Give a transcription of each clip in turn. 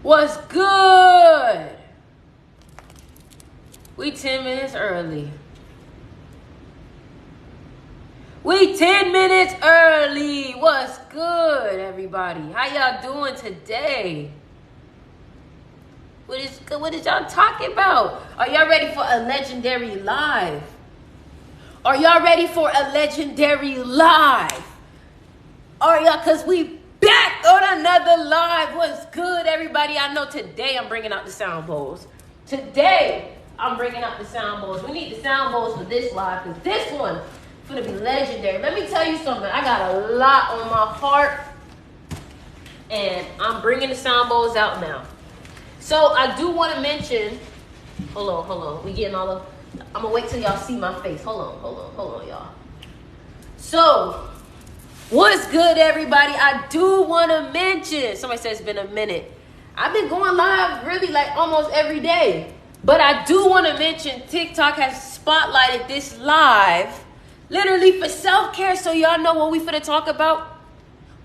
What's good? We 10 minutes early. We 10 minutes early. What's good, everybody? How y'all doing today? What is y'all talking about? Are y'all ready for a legendary live? Are y'all ready for a legendary live? Are y'all? Because we back on another live. What's good, everybody? I know today I'm bringing out the sound bowls. Today I'm bringing out the sound bowls. We need the sound bowls for this live because this one is going to be legendary. Let me tell you something. I got a lot on my heart and I'm bringing the sound bowls out now. So I do want to mention, hold on. We getting all of, I'm going to wait till y'all see my face. Hold on, y'all. So, what's good, everybody? I do want to mention, somebody said it's been a minute. I've been going live really like almost every day. But I do want to mention TikTok has spotlighted this live literally for self-care. So y'all know what we finna talk about?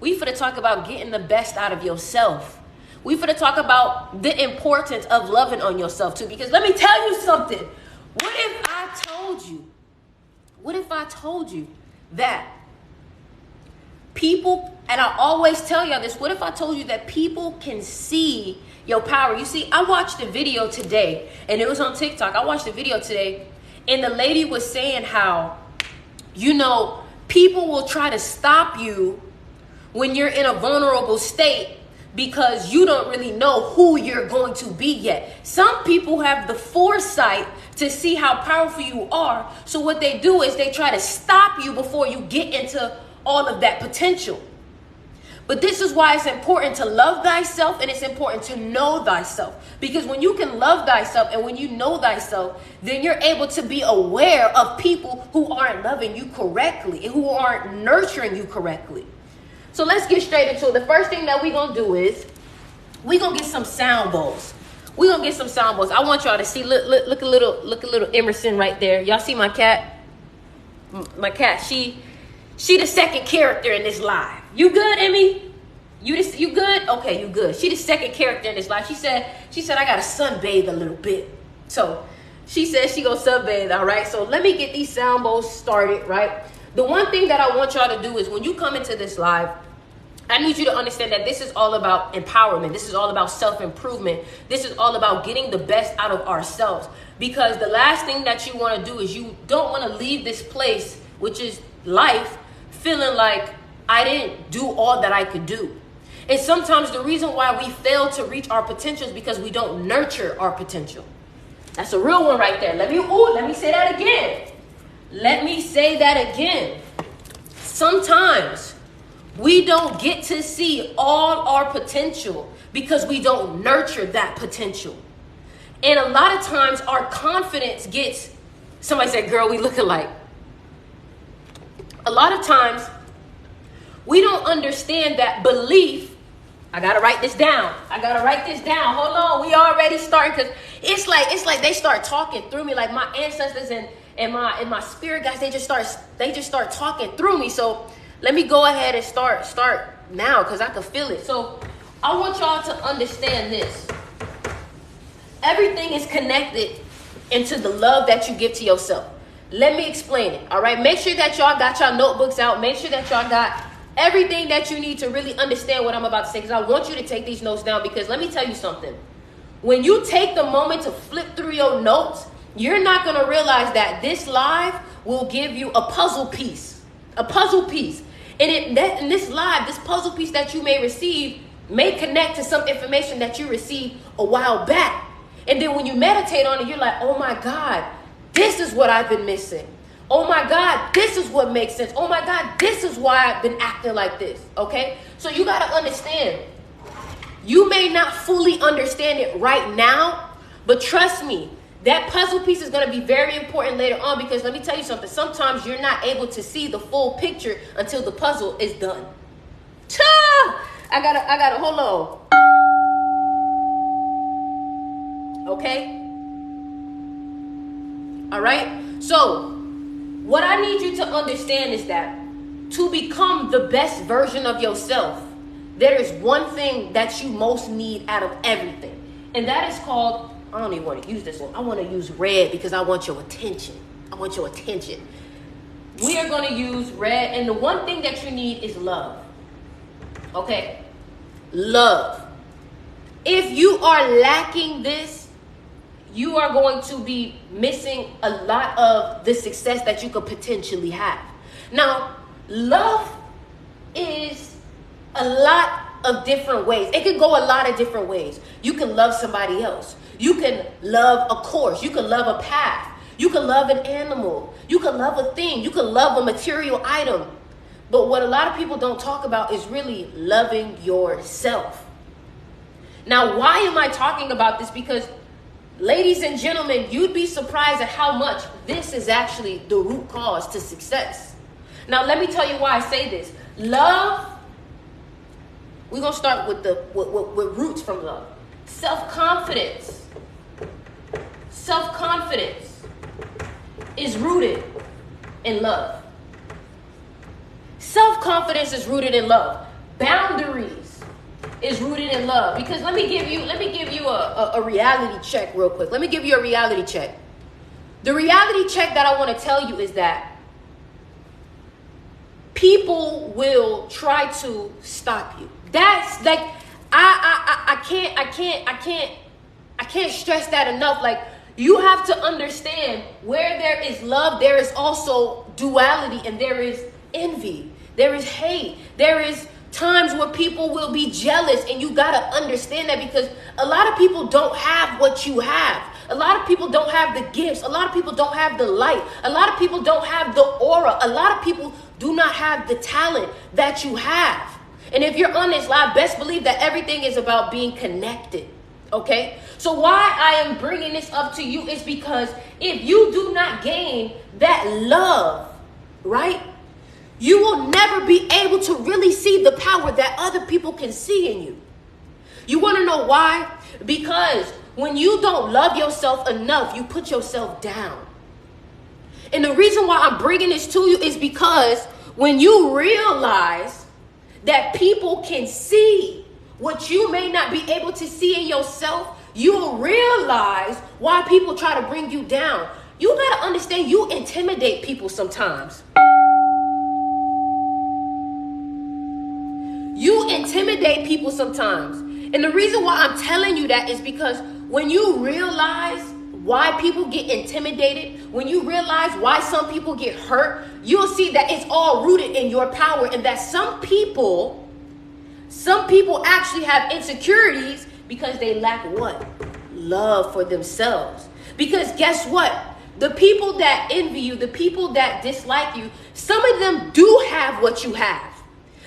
We finna talk about getting the best out of yourself. We finna talk about the importance of loving on yourself too. Because let me tell you something. What if I told you that people, and I always tell y'all this, what if I told you that people can see your power? You see, I watched a video today, and it was on TikTok. I watched a video today, and the lady was saying how, people will try to stop you when you're in a vulnerable state because you don't really know who you're going to be yet. Some people have the foresight to see how powerful you are. So what they do is they try to stop you before you get into all of that potential. But this is why it's important to love thyself and it's important to know thyself. Because when you can love thyself and when you know thyself, then you're able to be aware of people who aren't loving you correctly and who aren't nurturing you correctly. So let's get straight into it. The first thing that we're going to do is we're going to get some sound bowls. We're going to get some sound bowls. I want y'all to see, look a little Emerson right there. Y'all see my cat? My cat, she the second character in this live. You good, Emmy? You good? Okay, you good. She the second character in this live. She said I gotta sunbathe a little bit. So she said she gonna sunbathe, all right? So let me get these sound bowls started, right? The one thing that I want y'all to do is when you come into this live, I need you to understand that this is all about empowerment. This is all about self-improvement. This is all about getting the best out of ourselves. Because the last thing that you want to do is you don't want to leave this place, which is life, feeling like I didn't do all that I could do. And sometimes the reason why we fail to reach our potential is because we don't nurture our potential. That's a real one right there. Let me say that again. Let me say that again. Sometimes we don't get to see all our potential because we don't nurture that potential. And a lot of times our confidence gets, somebody said, girl, we look alike. A lot of times we don't understand that belief. I got to write this down. Hold on. We already starting because it's like they start talking through me, like my ancestors and my spirit guys, they just start talking through me. So let me go ahead and start now because I can feel it. So I want y'all to understand this. Everything is connected into the love that you give to yourself. Let me explain it, all right? Make sure that y'all got y'all notebooks out. Make sure that y'all got everything that you need to really understand what I'm about to say, because I want you to take these notes down, because let me tell you something. When you take the moment to flip through your notes, you're not going to realize that this live will give you a puzzle piece. And in this live, this puzzle piece that you may receive may connect to some information that you received a while back. And then when you meditate on it, you're like, oh my God, this is what I've been missing. Oh my God, this is what makes sense. Oh my God, this is why I've been acting like this, okay? So you got to understand, you may not fully understand it right now, but trust me, that puzzle piece is going to be very important later on, because let me tell you something. Sometimes you're not able to see the full picture until the puzzle is done. I gotta, hold on. Okay? All right? So, what I need you to understand is that to become the best version of yourself, there is one thing that you most need out of everything. And that is called, I don't even want to use this one. I want to use red because I want your attention. I want your attention. We are going to use red. And the one thing that you need is love. Okay? Love. If you are lacking this, you are going to be missing a lot of the success that you could potentially have. Now, love is a lot of different ways. It can go a lot of different ways. You can love somebody else. You can love a course. You can love a path. You can love an animal. You can love a thing. You can love a material item. But what a lot of people don't talk about is really loving yourself. Now, why am I talking about this? Because, ladies and gentlemen, you'd be surprised at how much this is actually the root cause to success. Now, let me tell you why I say this. Love, we're going to start with with roots from love. Self-confidence. Self-confidence is rooted in love. Self-confidence is rooted in love. Boundaries is rooted in love. Because let me give you a reality check real quick. Let me give you a reality check. The reality check that I want to tell you is that people will try to stop you. That's like, I can't stress that enough. Like, you have to understand, where there is love, there is also duality, and there is envy, there is hate, there is times where people will be jealous, and you got to understand that, because a lot of people don't have what you have. A lot of people don't have the gifts. A lot of people don't have the light. A lot of people don't have the aura. A lot of people do not have the talent that you have. And if you're on this live, best believe that everything is about being connected. Okay? So why I am bringing this up to you is because if you do not gain that love, right, you will never be able to really see the power that other people can see in you. You want to know why? Because when you don't love yourself enough, you put yourself down. And the reason why I'm bringing this to you is because when you realize that people can see what you may not be able to see in yourself, you'll realize why people try to bring you down. You got to understand, you intimidate people sometimes. You intimidate people sometimes. And the reason why I'm telling you that is because when you realize why people get intimidated, when you realize why some people get hurt, you'll see that it's all rooted in your power, and that some people actually have insecurities because they lack what? Love for themselves. Because guess what? The people that envy you, the people that dislike you, some of them do have what you have.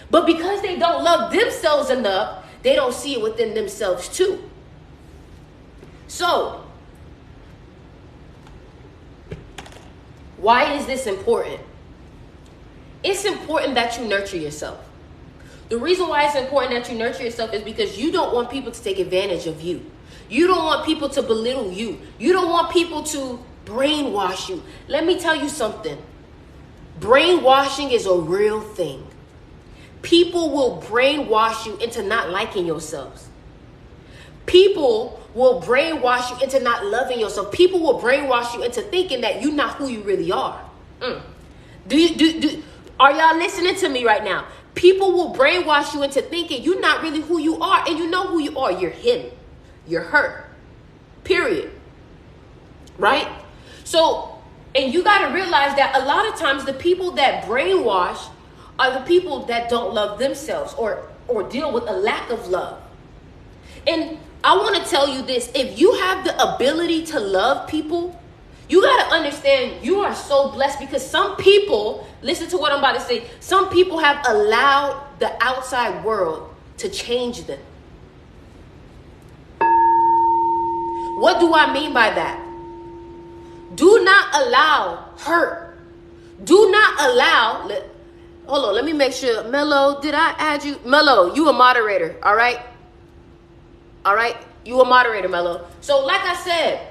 But because they don't love themselves enough, they don't see it within themselves too. So, why is this important? It's important that you nurture yourself. The reason why it's important that you nurture yourself is because you don't want people to take advantage of you. You don't want people to belittle you. You don't want people to brainwash you. Let me tell you something. Brainwashing is a real thing. People will brainwash you into not liking yourselves. People will brainwash you into not loving yourself. People will brainwash you into thinking that you're not who you really are. Are y'all listening to me right now? People will brainwash you into thinking you're not really who you are, and you know who you are. You're hidden. You're hurt. Period. Right? So, and you got to realize that a lot of times the people that brainwash are the people that don't love themselves or deal with a lack of love. And I want to tell you this. If you have the ability to love people, you got to understand you are so blessed, because some people, listen to what I'm about to say, some people have allowed the outside world to change them. What do I mean by that? Do not allow hurt. Do not allow... Hold on, let me make sure. Mello, did I add you? Mello, you a moderator, all right? All right? You a moderator, Mello. So like I said,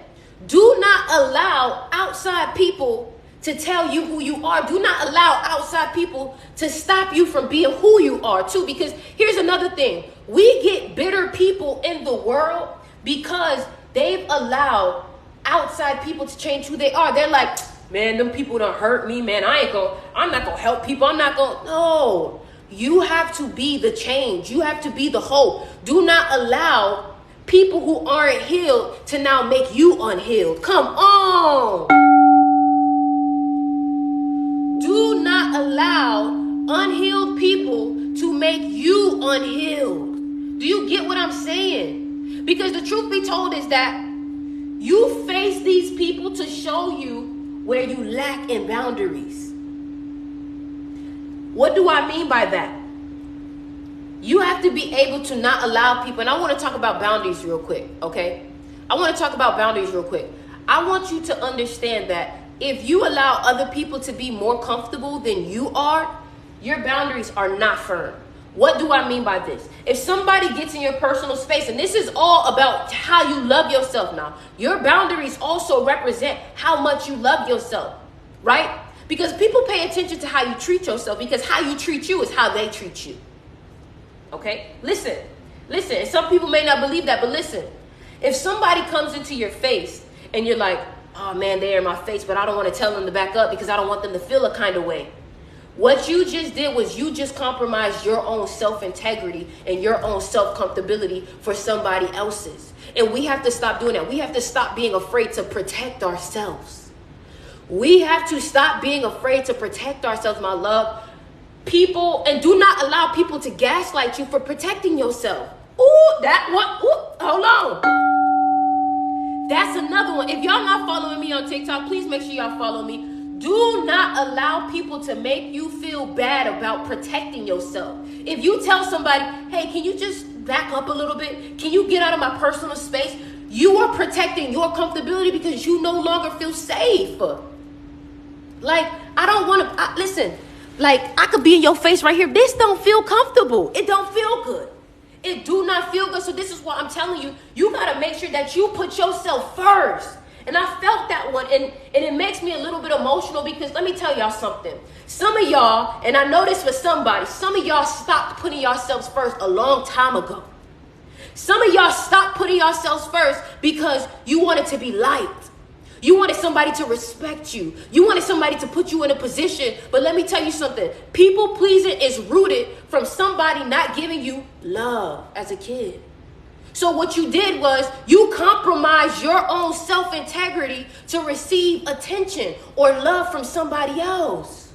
do not allow outside people to tell you who you are. Do not allow outside people to stop you from being who you are too. Because here's another thing. We get bitter people in the world because they've allowed outside people to change who they are. They're like, man, them people done hurt me, man. I'm not gonna help people. No. You have to be the change. You have to be the hope. Do not allow people who aren't healed to now make you unhealed. Come on. Do not allow unhealed people to make you unhealed. Do you get what I'm saying? Because the truth be told is that you face these people to show you where you lack in boundaries. What do I mean by that? You have to be able to not allow people, and I want to talk about boundaries real quick, okay? I want to talk about boundaries real quick. I want you to understand that if you allow other people to be more comfortable than you are, your boundaries are not firm. What do I mean by this? If somebody gets in your personal space, and this is all about how you love yourself now, your boundaries also represent how much you love yourself, right? Because people pay attention to how you treat yourself, because how you treat you is how they treat you. Okay? Listen. And some people may not believe that, but listen. If somebody comes into your face and you're like, oh man, they're in my face, but I don't want to tell them to back up because I don't want them to feel a kind of way. What you just did was you just compromised your own self-integrity and your own self-comfortability for somebody else's. And we have to stop doing that. We have to stop being afraid to protect ourselves. We have to stop being afraid to protect ourselves, my love. People, and do not allow people to gaslight you for protecting yourself. Ooh, that one. Ooh, hold on. That's another one. If y'all not following me on TikTok, please make sure y'all follow me. Do not allow people to make you feel bad about protecting yourself. If you tell somebody, hey, can you just back up a little bit? Can you get out of my personal space? You are protecting your comfortability because you no longer feel safe. Like, I don't want to, listen, like, I could be in your face right here. This don't feel comfortable. It don't feel good. It do not feel good. So this is why I'm telling you, you got to make sure that you put yourself first. And I felt that one, and it makes me a little bit emotional because let me tell y'all something. Some of y'all, and I know this for somebody, some of y'all stopped putting yourselves first a long time ago. Some of y'all stopped putting yourselves first because you wanted to be liked. You wanted somebody to respect you. You wanted somebody to put you in a position. But let me tell you something. People pleasing is rooted from somebody not giving you love as a kid. So what you did was you compromised your own self-integrity to receive attention or love from somebody else.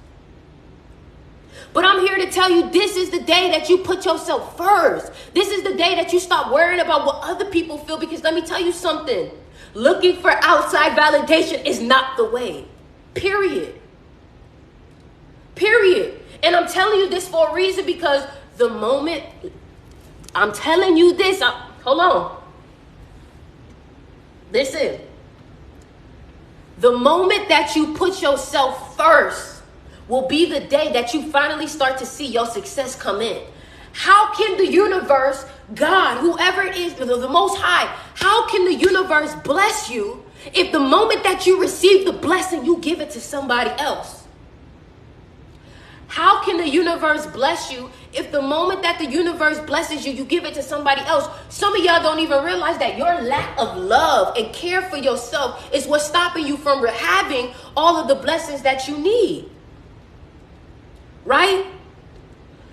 But I'm here to tell you, this is the day that you put yourself first. This is the day that you stop worrying about what other people feel, because let me tell you something. Looking for outside validation is not the way. Period. And I'm telling you this for a reason, because the moment I'm telling you this, hold on. Listen. The moment that you put yourself first will be the day that you finally start to see your success come in. How can the universe, God, whoever it is, the Most High, how can the universe bless you if the moment that you receive the blessing, you give it to somebody else? How can the universe bless you if the moment that the universe blesses you, you give it to somebody else? Some of y'all don't even realize that your lack of love and care for yourself is what's stopping you from having all of the blessings that you need. Right?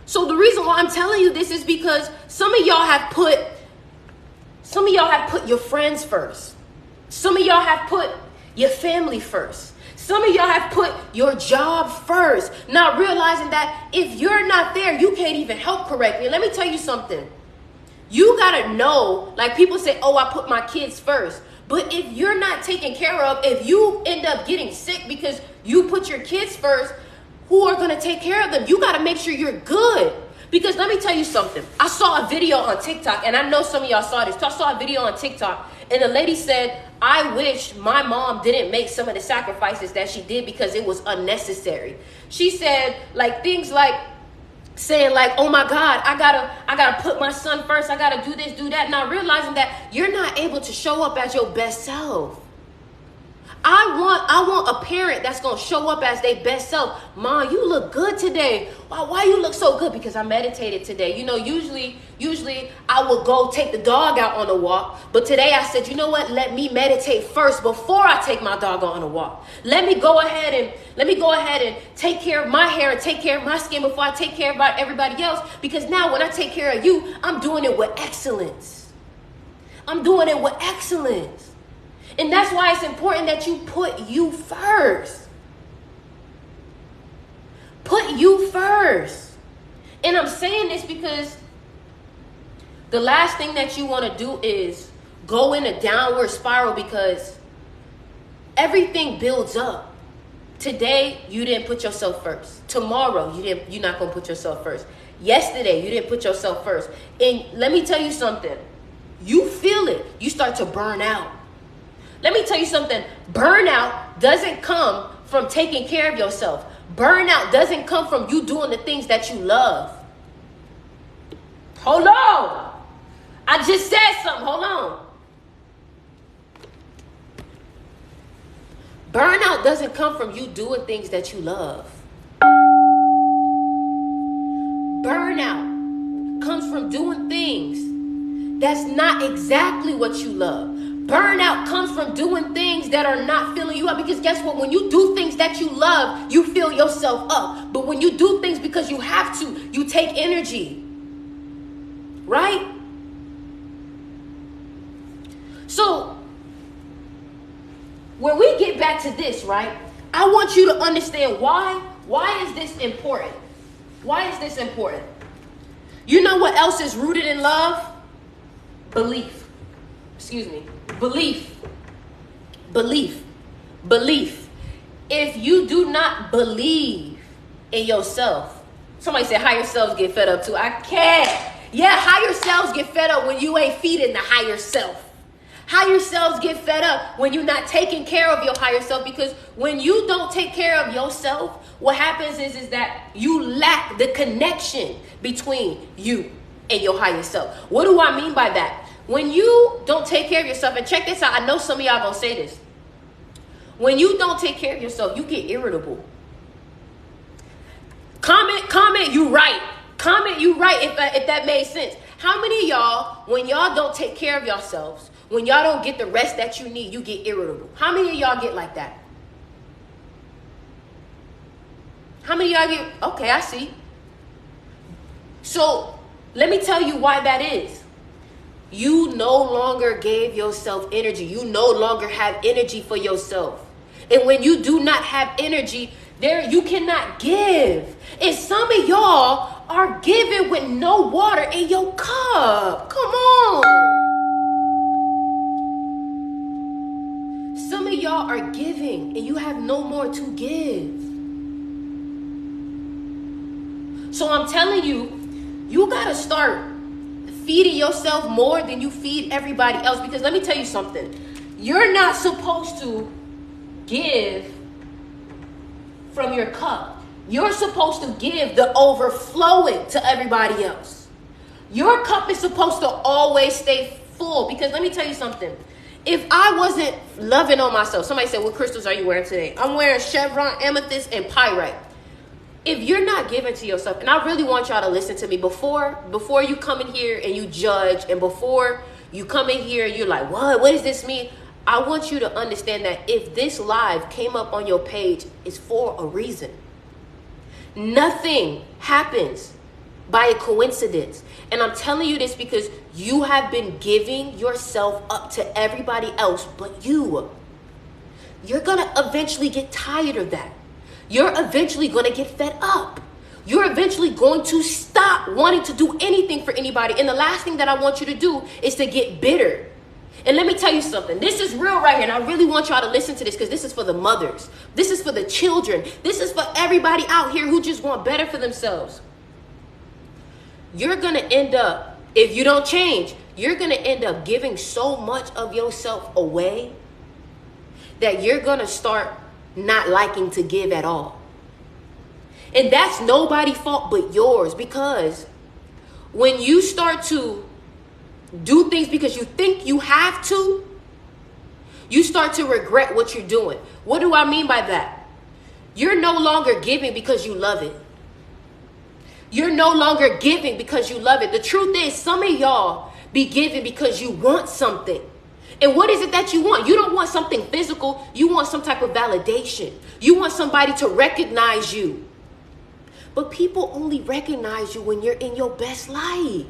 So the reason why I'm telling you this is because some of y'all have put your friends first. Some of y'all have put your family first. Some of y'all have put your job first, not realizing that if you're not there, you can't even help correctly. And let me tell you something. You gotta know, like people say, oh, I put my kids first. But if you're not taken care of, if you end up getting sick because you put your kids first, who are gonna take care of them? You gotta make sure you're good. Because let me tell you something. I saw a video on TikTok, and I know some of y'all saw this. I saw a video on TikTok, and the lady said, I wish my mom didn't make some of the sacrifices that she did because it was unnecessary. She said, like, things like saying like, oh my God, I gotta put my son first. I gotta do this, do that. Not realizing that you're not able to show up as your best self. I want a parent that's gonna show up as their best self. Mom, you look good today. Why you look so good? Because I meditated today. You know, usually I would go take the dog out on a walk, but today I said, you know what? Let me meditate first before I take my dog on a walk. Let me go ahead and take care of my hair and take care of my skin before I take care of everybody else. Because now when I take care of you, I'm doing it with excellence. I'm doing it with excellence. And that's why it's important that you put you first. Put you first. And I'm saying this because the last thing that you want to do is go in a downward spiral, because everything builds up. Today, you didn't put yourself first. Tomorrow, you're not going to put yourself first. Yesterday, you didn't put yourself first. And let me tell you something. You feel it. You start to burn out. Let me tell you something. Burnout doesn't come from taking care of yourself. Burnout doesn't come from you doing the things that you love. Hold on. I just said something. Hold on. Burnout doesn't come from you doing things that you love. Burnout comes from doing things that's not exactly what you love. Burnout comes from doing things that are not filling you up. Because guess what? When you do things that you love, you fill yourself up. But when you do things because you have to, you take energy. Right? So, when we get back to this, right, I want you to understand why is this important? Why is this important? You know what else is rooted in love? Belief. Belief. If you do not believe in yourself, somebody said higher selves get fed up too. I can't. Yeah, higher selves get fed up when you ain't feeding the higher self. Higher selves get fed up when you're not taking care of your higher self, because when you don't take care of yourself, what happens is that you lack the connection between you and your higher self. What do I mean by that? When you don't take care of yourself, and check this out, I know some of y'all gonna say this. When you don't take care of yourself, you get irritable. Comment, you right. Comment, you right, if that made sense. How many of y'all, when y'all don't take care of yourselves, when y'all don't get the rest that you need, you get irritable? How many of y'all get like that? How many of y'all get, okay, I see. So, let me tell you why that is. You no longer gave yourself energy. You no longer have energy for yourself. And when you do not have energy, you cannot give. And some of y'all are giving with no water in your cup. Come on. Some of y'all are giving and you have no more to give. So I'm telling you, you got to start feeding yourself more than you feed everybody else. Because let me tell you something. You're not supposed to give from your cup. You're supposed to give the overflowing to everybody else. Your cup is supposed to always stay full. Because let me tell you something. If I wasn't loving on myself, somebody said, what crystals are you wearing today? I'm wearing chevron, amethyst, and pyrite. If you're not giving to yourself, and I really want y'all to listen to me, before you come in here and you judge, and before you come in here and you're like, what does this mean? I want you to understand that if this live came up on your page, it's for a reason. Nothing happens by a coincidence. And I'm telling you this because you have been giving yourself up to everybody else but you. You're going to eventually get tired of that. You're eventually going to get fed up. You're eventually going to stop wanting to do anything for anybody. And the last thing that I want you to do is to get bitter. And let me tell you something. This is real right here. And I really want y'all to listen to this because this is for the mothers. This is for the children. This is for everybody out here who just want better for themselves. You're going to end up, if you don't change, you're going to end up giving so much of yourself away that you're going to start not liking to give at all. And that's nobody's fault but yours, because when you start to do things because you think you have to, You start to regret what you're doing. What do I mean by that? You're no longer giving because you love it. You're no longer giving because you love it. The truth is, some of y'all be giving because you want something. And what is it that you want? You don't want something physical. You want some type of validation. You want somebody to recognize you. But people only recognize you when you're in your best light.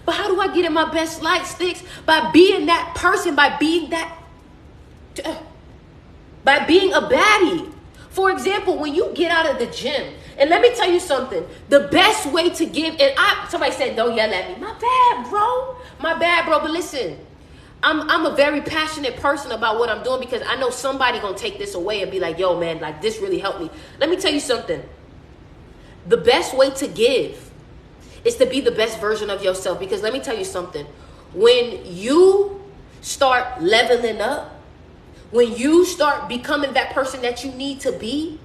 But how do I get in my best light, Sticks? By being that person, by being a baddie. For example, when you get out of the gym, and let me tell you something, the best way to give, somebody said, don't yell at me. My bad, bro. But listen, I'm a very passionate person about what I'm doing because I know somebody gonna take this away and be like, yo, man, like this really helped me. Let me tell you something. The best way to give is to be the best version of yourself. Because let me tell you something. When you start leveling up, when you start becoming that person that you need to be,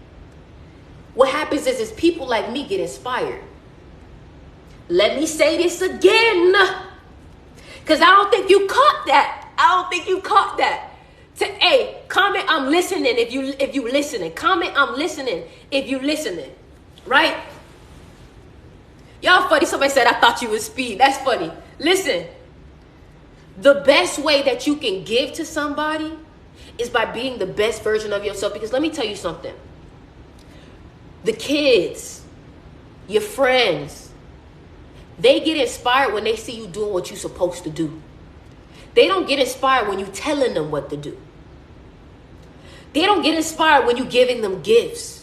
what happens is people like me get inspired. Let me say this again, because I don't think you caught that. Hey, comment I'm listening if you listening. Comment I'm listening if you listening. Right? Y'all funny. Somebody said, I thought you was speed. That's funny. Listen, the best way that you can give to somebody is by being the best version of yourself. Because let me tell you something. The kids, your friends, they get inspired when they see you doing what you're supposed to do. They don't get inspired when you're telling them what to do. They don't get inspired when you're giving them gifts.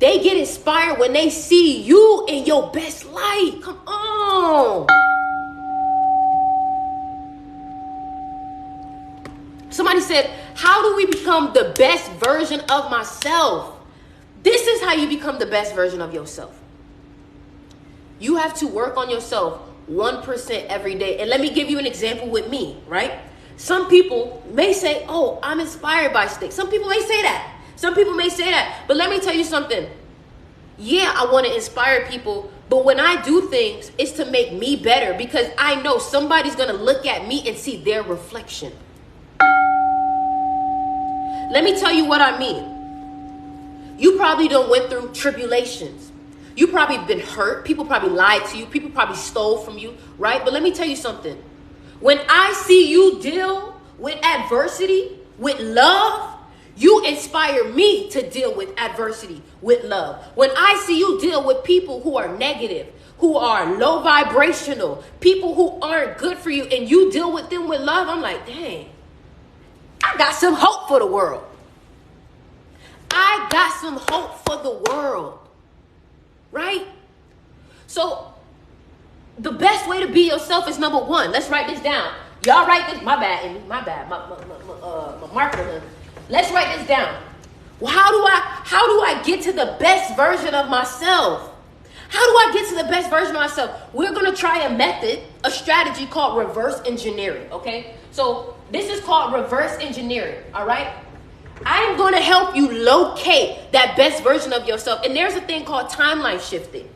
They get inspired when they see you in your best light. Come on. Somebody said, how do we become the best version of myself? This is how you become the best version of yourself. You have to work on yourself 1% every day. And let me give you an example with me, right? Some people may say, oh, I'm inspired by Sticks. Some people may say that. But let me tell you something. Yeah, I want to inspire people. But when I do things, it's to make me better. Because I know somebody's going to look at me and see their reflection. Let me tell you what I mean. You probably done went through tribulations. You probably been hurt. People probably lied to you. People probably stole from you, right? But let me tell you something. When I see you deal with adversity with love, you inspire me to deal with adversity with love. When I see you deal with people who are negative, who are low vibrational, people who aren't good for you, and you deal with them with love, I'm like, dang, I got some hope for the world. I got some hope for the world, right? So the best way to be yourself is number one. Let's write this down. Y'all write this. My bad, Amy. My marker. Let's write this down. Well, how do I get to the best version of myself? How do I get to the best version of myself? We're going to try a method, a strategy called reverse engineering, okay? So this is called reverse engineering, all right? I'm going to help you locate that best version of yourself. And there's a thing called timeline shifting.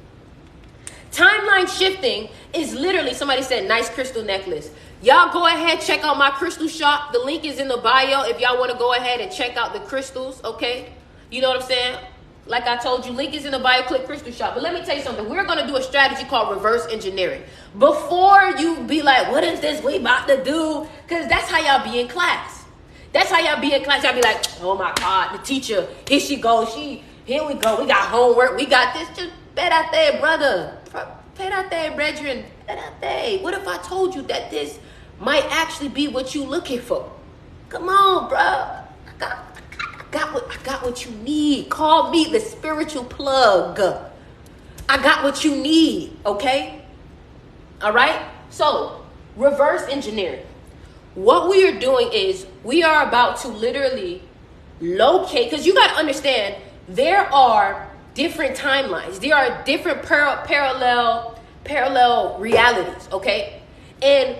Timeline shifting is literally, somebody said, nice crystal necklace. Y'all go ahead, check out my crystal shop. The link is in the bio if y'all want to go ahead and check out the crystals, okay? You know what I'm saying? Like I told you, link is in the bio, click crystal shop. But let me tell you something. We're going to do a strategy called reverse engineering. Before you be like, what is this we about to do? Because that's how y'all be in class. Y'all be like, oh my God, the teacher, here she goes. Here we go. We got homework. We got this. Just bet out there, brother. Bet out there, brethren. Bet out there. What if I told you that this might actually be what you looking for? Come on, bro. I got what you need. Call me the spiritual plug. I got what you need, okay? All right? So, reverse engineering. What we are doing is we are about to literally locate, because you got to understand, there are different timelines. There are different parallel realities, okay? And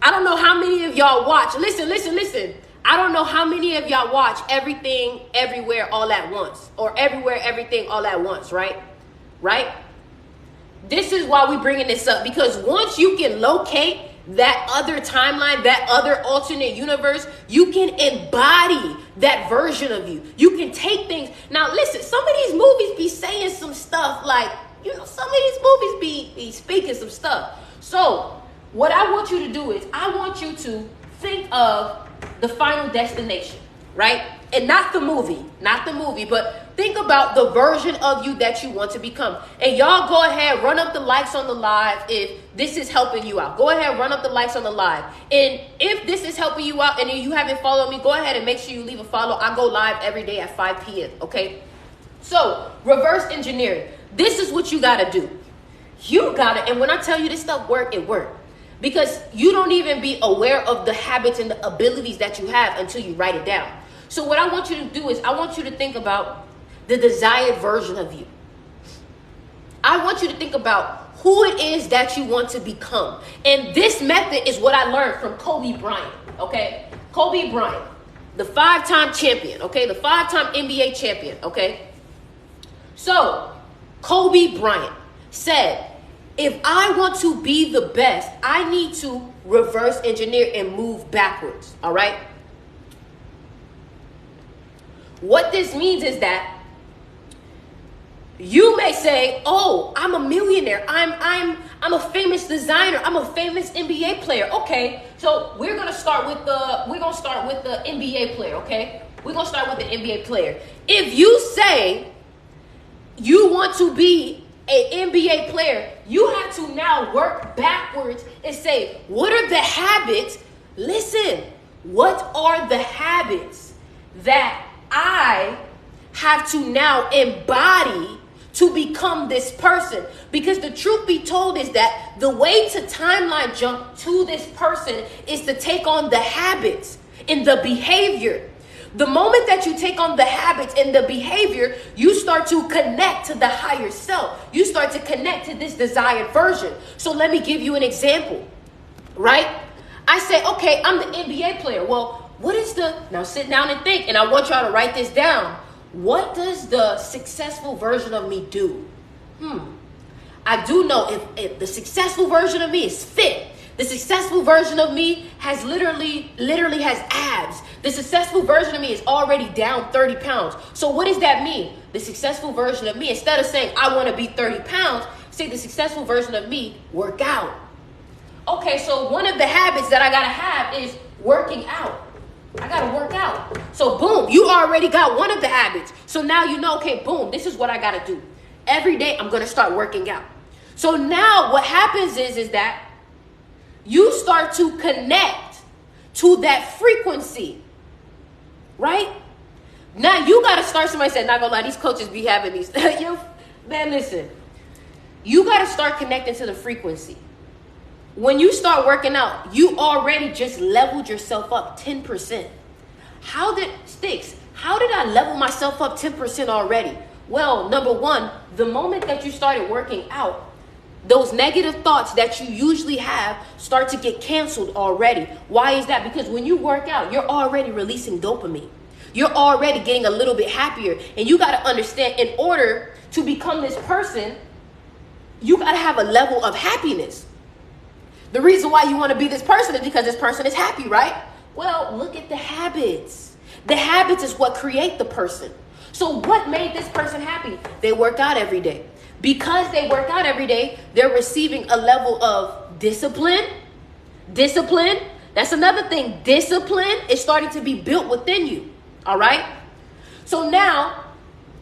I don't know how many of y'all watch. Listen. I don't know how many of y'all watch Everything, Everywhere, All at Once, or Everywhere, Everything, All at Once, right? Right? This is why we bringing this up, because once you can locate that other timeline, that other alternate universe, you can embody that version of you. You can take things. Now, listen, some of these movies be saying some stuff like, some of these movies be speaking some stuff. So what I want you to do is I want you to think of the Final Destination, right? And not the movie, but think about the version of you that you want to become. And y'all go ahead, run up the likes on the live if this is helping you out. Go ahead, run up the likes on the live. And if this is helping you out and you haven't followed me, go ahead and make sure you leave a follow. I go live every day at 5 p.m., okay? So, reverse engineering. This is what you got to do. And when I tell you this stuff work, it work. Because you don't even be aware of the habits and the abilities that you have until you write it down. So what I want you to do is I want you to think about the desired version of you. I want you to think about who it is that you want to become. And this method is what I learned from Kobe Bryant, okay? Kobe Bryant, the 5-time champion, okay? The 5-time NBA champion, okay? So Kobe Bryant said, if I want to be the best, I need to reverse engineer and move backwards, all right? What this means is that you may say, "Oh, I'm a millionaire. I'm a famous designer. I'm a famous NBA player." Okay, so we're gonna start with the NBA player. Okay, we're gonna start with the NBA player. If you say you want to be an NBA player, you have to now work backwards and say, what are the habits? Listen, what are the habits that I have to now embody to become this person? Because the truth be told is that the way to timeline jump to this person is to take on the habits and the behavior. The moment that you take on the habits and the behavior, you start to connect to the higher self. You start to connect to this desired version. So let me give you an example, right? I say, okay, I'm the NBA player. Well, now sit down and think, and I want y'all to write this down. What does the successful version of me do? I do know if the successful version of me is fit. The successful version of me has literally has abs. The successful version of me is already down 30 pounds. So what does that mean? The successful version of me, instead of saying I want to be 30 pounds, say the successful version of me, work out. Okay, so one of the habits that I got to have is working out. I got to work out. So boom, you already got one of the habits. So now you know, okay, boom, this is what I got to do. Every day I'm going to start working out. So now what happens is that you start to connect to that frequency, right? Now you got to start, somebody said, not gonna lie, these coaches be having these. Man, listen, you got to start connecting to the frequency. When you start working out, you already just leveled yourself up 10%. How did I level myself up 10% already? Well, number one, the moment that you started working out, those negative thoughts that you usually have start to get canceled already. Why is that? Because when you work out, you're already releasing dopamine. You're already getting a little bit happier. And you got to understand, in order to become this person, you got to have a level of happiness. The reason why you want to be this person is because this person is happy, right? Well, look at the habits. The habits is what create the person. So what made this person happy? They work out every day. Because they work out every day, they're receiving a level of discipline. Discipline, that's another thing. Discipline is starting to be built within you. All right? So now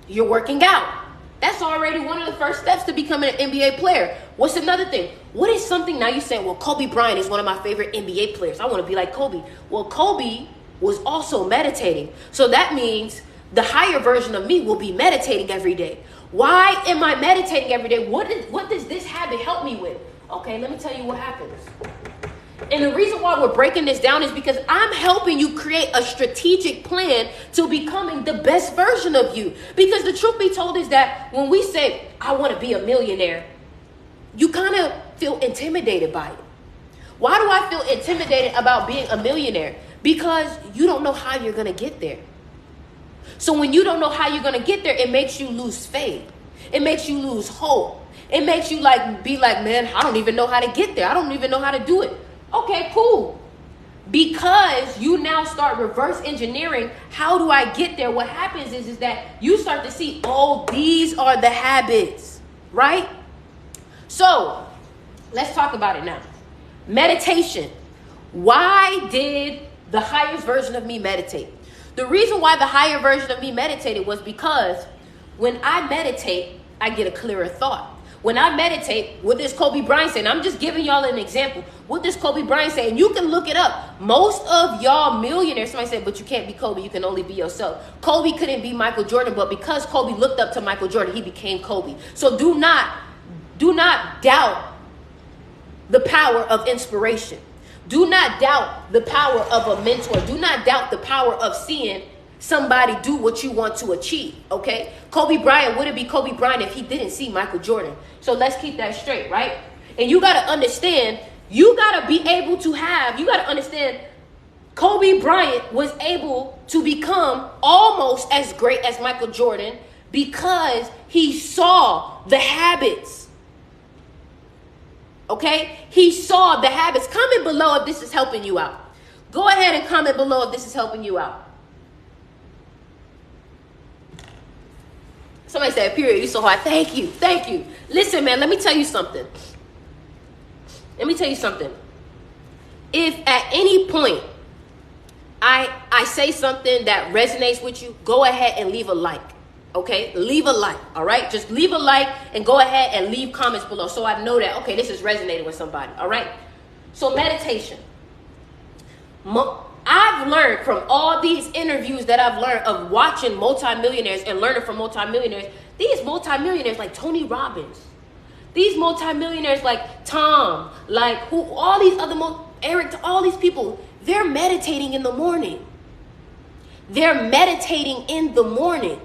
you're working out. That's already one of the first steps to becoming an NBA player. What's another thing? What is something, now you're saying, well, Kobe Bryant is one of my favorite NBA players. I want to be like Kobe. Well, Kobe was also meditating. So that means the higher version of me will be meditating every day. Why am I meditating every day? What does this habit help me with? Okay, let me tell you what happens. And the reason why we're breaking this down is because I'm helping you create a strategic plan to becoming the best version of you. Because the truth be told is that when we say, I want to be a millionaire, you kind of feel intimidated by it. Why do I feel intimidated about being a millionaire? Because you don't know how you're going to get there. So when you don't know how you're going to get there, it makes you lose faith. It makes you lose hope. It makes you be like, man, I don't even know how to get there. I don't even know how to do it. Okay, cool. Because you now start reverse engineering, how do I get there? What happens is that you start to see, oh, these are the habits, right? So let's talk about it now. Meditation. Why did the highest version of me meditate? The reason why the higher version of me meditated was because when I meditate, I get a clearer thought. When I meditate, what does Kobe Bryant say? And I'm just giving y'all an example. What does Kobe Bryant say? And you can look it up. Most of y'all millionaires, somebody said, but you can't be Kobe. You can only be yourself. Kobe couldn't be Michael Jordan, but because Kobe looked up to Michael Jordan, he became Kobe. So do not doubt the power of inspiration. Do not doubt the power of a mentor. Do not doubt the power of seeing somebody do what you want to achieve, okay? Kobe Bryant wouldn't be Kobe Bryant if he didn't see Michael Jordan. So let's keep that straight, right? And you got to understand, you got to understand Kobe Bryant was able to become almost as great as Michael Jordan because he saw the habits. Okay? He saw the habits. Comment below if this is helping you out. Go ahead and comment below if this is helping you out. Somebody said, period, you so hard. Thank you. Thank you. Listen, man, let me tell you something. If at any point I say something that resonates with you, go ahead and leave a like. Okay? Leave a like. All right? Just leave a like and go ahead and leave comments below so I know that, okay, this is resonating with somebody. All right? So meditation. I've learned from all these interviews that I've learned of watching multimillionaires and learning from multimillionaires. These multimillionaires like Tony Robbins, these multimillionaires like Tom, like who, all these other, Eric, all these people, they're meditating in the morning. They're meditating in the morning.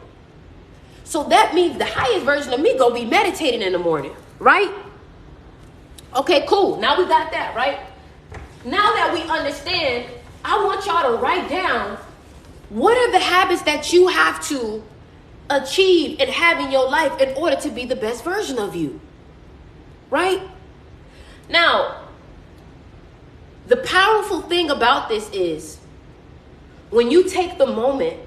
So that means the highest version of me gonna be meditating in the morning, right? Okay, cool. Now we got that, right? Now that we understand, I want y'all to write down what are the habits that you have to achieve and have in your life in order to be the best version of you, right? Now, the powerful thing about this is when you take the moment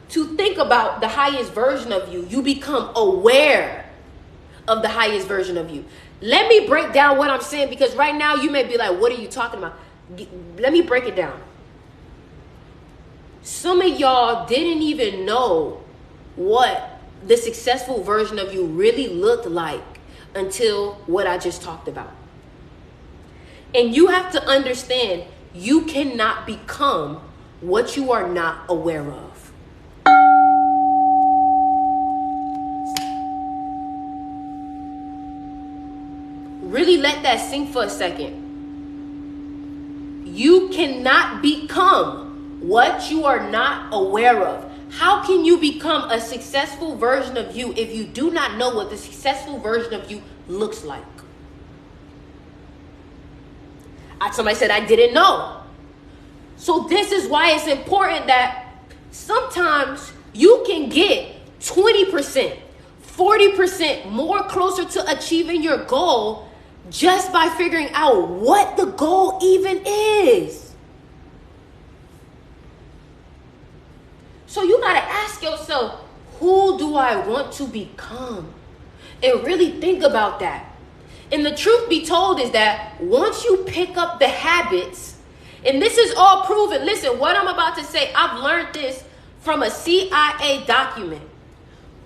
to think about the highest version of you, you become aware of the highest version of you. Let me break down what I'm saying because right now you may be like, what are you talking about? Let me break it down. Some of y'all didn't even know what the successful version of you really looked like until what I just talked about. And you have to understand, you cannot become what you are not aware of. Really let that sink for a second. You cannot become what you are not aware of. How can you become a successful version of you if you do not know what the successful version of you looks like? Somebody said, I didn't know. So this is why it's important that sometimes you can get 20%, 40% more closer to achieving your goal just by figuring out what the goal even is. So you got to ask yourself, who do I want to become? And really think about that. And the truth be told is that once you pick up the habits, and this is all proven. Listen, what I'm about to say, I've learned this from a CIA document.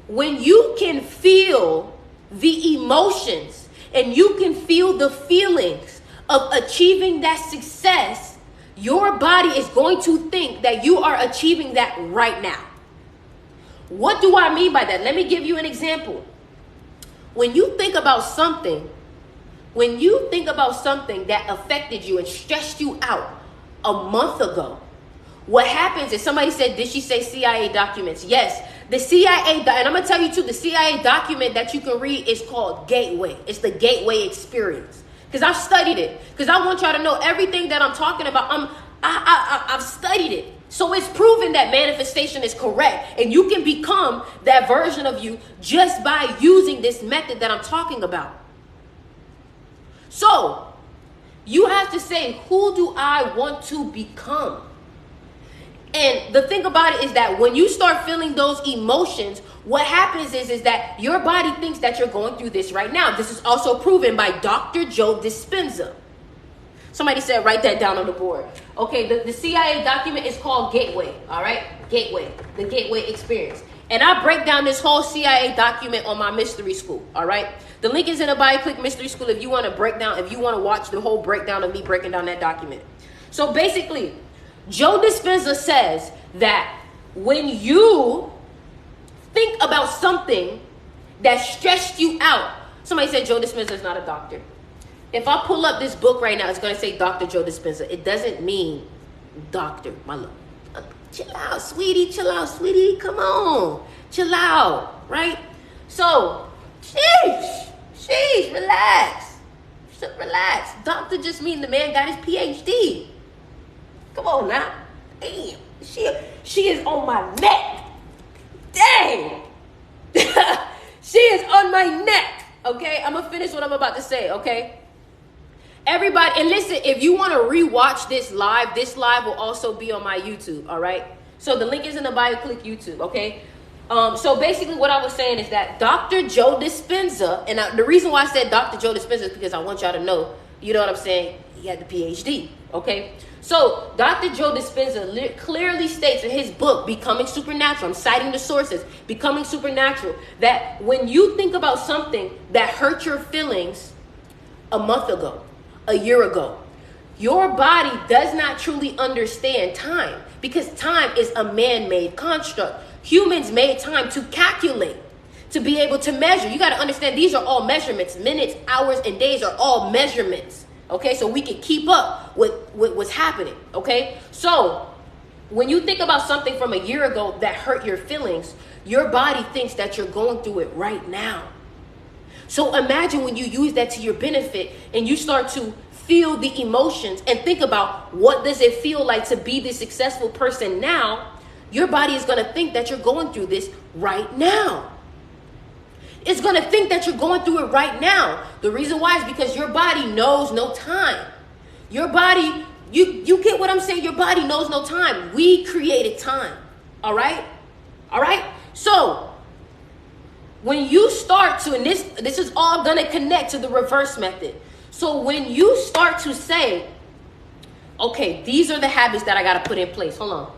When you can feel the emotions and you can feel the feelings of achieving that success, your body is going to think that you are achieving that right now. What do I mean by that? Let me give you an example. When you think about something that affected you and stressed you out a month ago, what happens is, somebody said, did she say CIA documents? Yes. The CIA, and I'm going to tell you too, the CIA document that you can read is called Gateway. It's the Gateway Experience. Because I've studied it. Because I want y'all to know everything that I'm talking about. I've studied it. So it's proven that manifestation is correct. And you can become that version of you just by using this method that I'm talking about. So You have to say, who do I want to become? And the thing about it is that when you start feeling those emotions, what happens is that your body thinks that you're going through this right now. This is also proven by Dr. Joe Dispenza. Somebody said, write that down on the board. Okay, the CIA document is called Gateway, all right? Gateway, the Gateway Experience. And I break down this whole CIA document on my mystery school, all right? The link is in the bio. Click mystery school if you want to break down, if you want to watch the whole breakdown of me breaking down that document. So basically, Joe Dispenza says that when you think about something that stressed you out, somebody said Joe Dispenza is not a doctor. If I pull up this book right now, it's going to say Dr. Joe Dispenza. It doesn't mean doctor, my love. Chill out, sweetie. Chill out, sweetie. Come on. Chill out, right? So, sheesh, relax. Relax. Doctor just mean the man got his PhD. Come on now. Damn. She is on my neck. Dang. She is on my neck. Okay? I'm going to finish what I'm about to say, okay? Everybody, and listen, if you want to rewatch this live will also be on my YouTube, all right? So the link is in the bio. Click YouTube, okay? So basically what I was saying is that Dr. Joe Dispenza, and the reason why I said Dr. Joe Dispenza is because I want y'all to know, you know what I'm saying? He had the PhD, okay? So Dr. Joe Dispenza clearly states in his book, Becoming Supernatural, I'm citing the sources, Becoming Supernatural, that when you think about something that hurt your feelings a month ago, a year ago, your body does not truly understand time, because time is a man-made construct. Humans made time to calculate, to be able to measure. You got to understand, these are all measurements. Minutes, hours, and days are all measurements. Okay, so we can keep up with what's happening. Okay, so when you think about something from a year ago that hurt your feelings, your body thinks that you're going through it right now. So imagine when you use that to your benefit and you start to feel the emotions and think about, what does it feel like to be the successful person now? Your body is going to think that you're going through this right now. It's going to think that you're going through it right now. The reason why is because your body knows no time. Your body, you get what I'm saying? Your body knows no time. We created time. All right? All right? So when you start to, and this is all going to connect to the reverse method. So when you start to say, okay, these are the habits that I got to put in place. Hold on.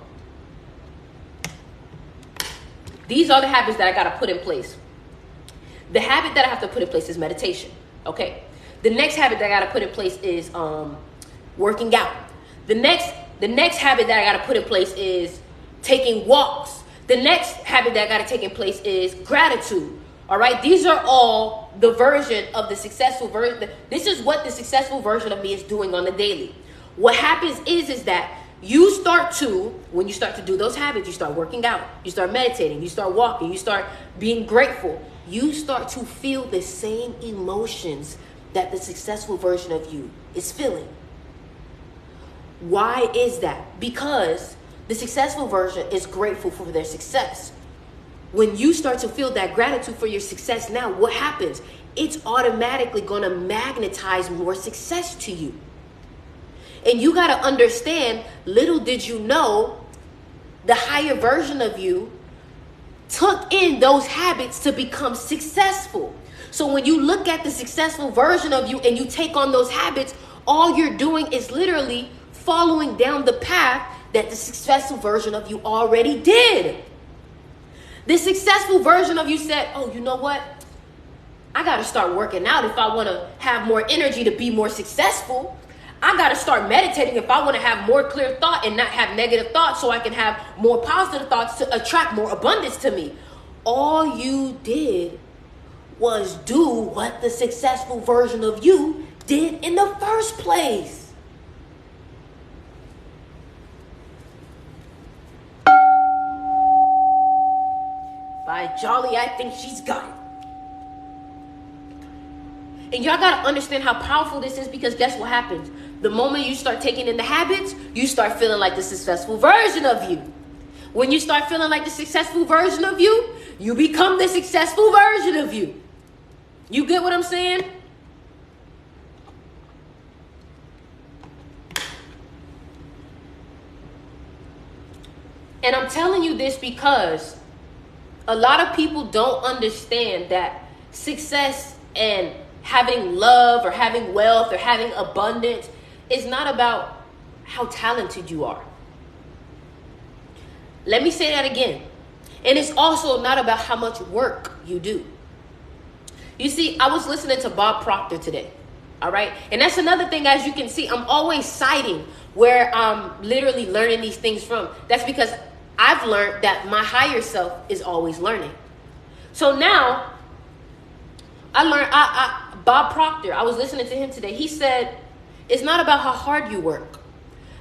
These are the habits that I got to put in place. The habit that I have to put in place is meditation. Okay. The next habit that I got to put in place is working out. The next habit that I got to put in place is taking walks. The next habit that I got to take in place is gratitude. All right. These are all the version of the successful version. This is what the successful version of me is doing on the daily. What happens is that when you start to do those habits, you start working out, you start meditating, you start walking, you start being grateful, you start to feel the same emotions that the successful version of you is feeling. Why is that? Because the successful version is grateful for their success. When you start to feel that gratitude for your success now, what happens? It's automatically going to magnetize more success to you. And you got to understand, little did you know, the higher version of you took in those habits to become successful. So when you look at the successful version of you and you take on those habits, all you're doing is literally following down the path that the successful version of you already did. The successful version of you said, oh, you know what? I got to start working out if I want to have more energy to be more successful. I got to start meditating if I want to have more clear thought and not have negative thoughts, so I can have more positive thoughts to attract more abundance to me. All you did was do what the successful version of you did in the first place. By Jolly, I think she's got it. And y'all got to understand how powerful this is, because guess what happens? The moment you start taking in the habits, you start feeling like the successful version of you. When you start feeling like the successful version of you, you become the successful version of you. You get what I'm saying? And I'm telling you this because a lot of people don't understand that success and having love or having wealth or having abundance is not about how talented you are. Let me say that again. And it's also not about how much work you do. You see, I was listening to Bob Proctor today. All right. And that's another thing, as you can see, I'm always citing where I'm literally learning these things from. That's because I've learned that my higher self is always learning. So now I learned, Bob Proctor, I was listening to him today. He said, it's not about how hard you work,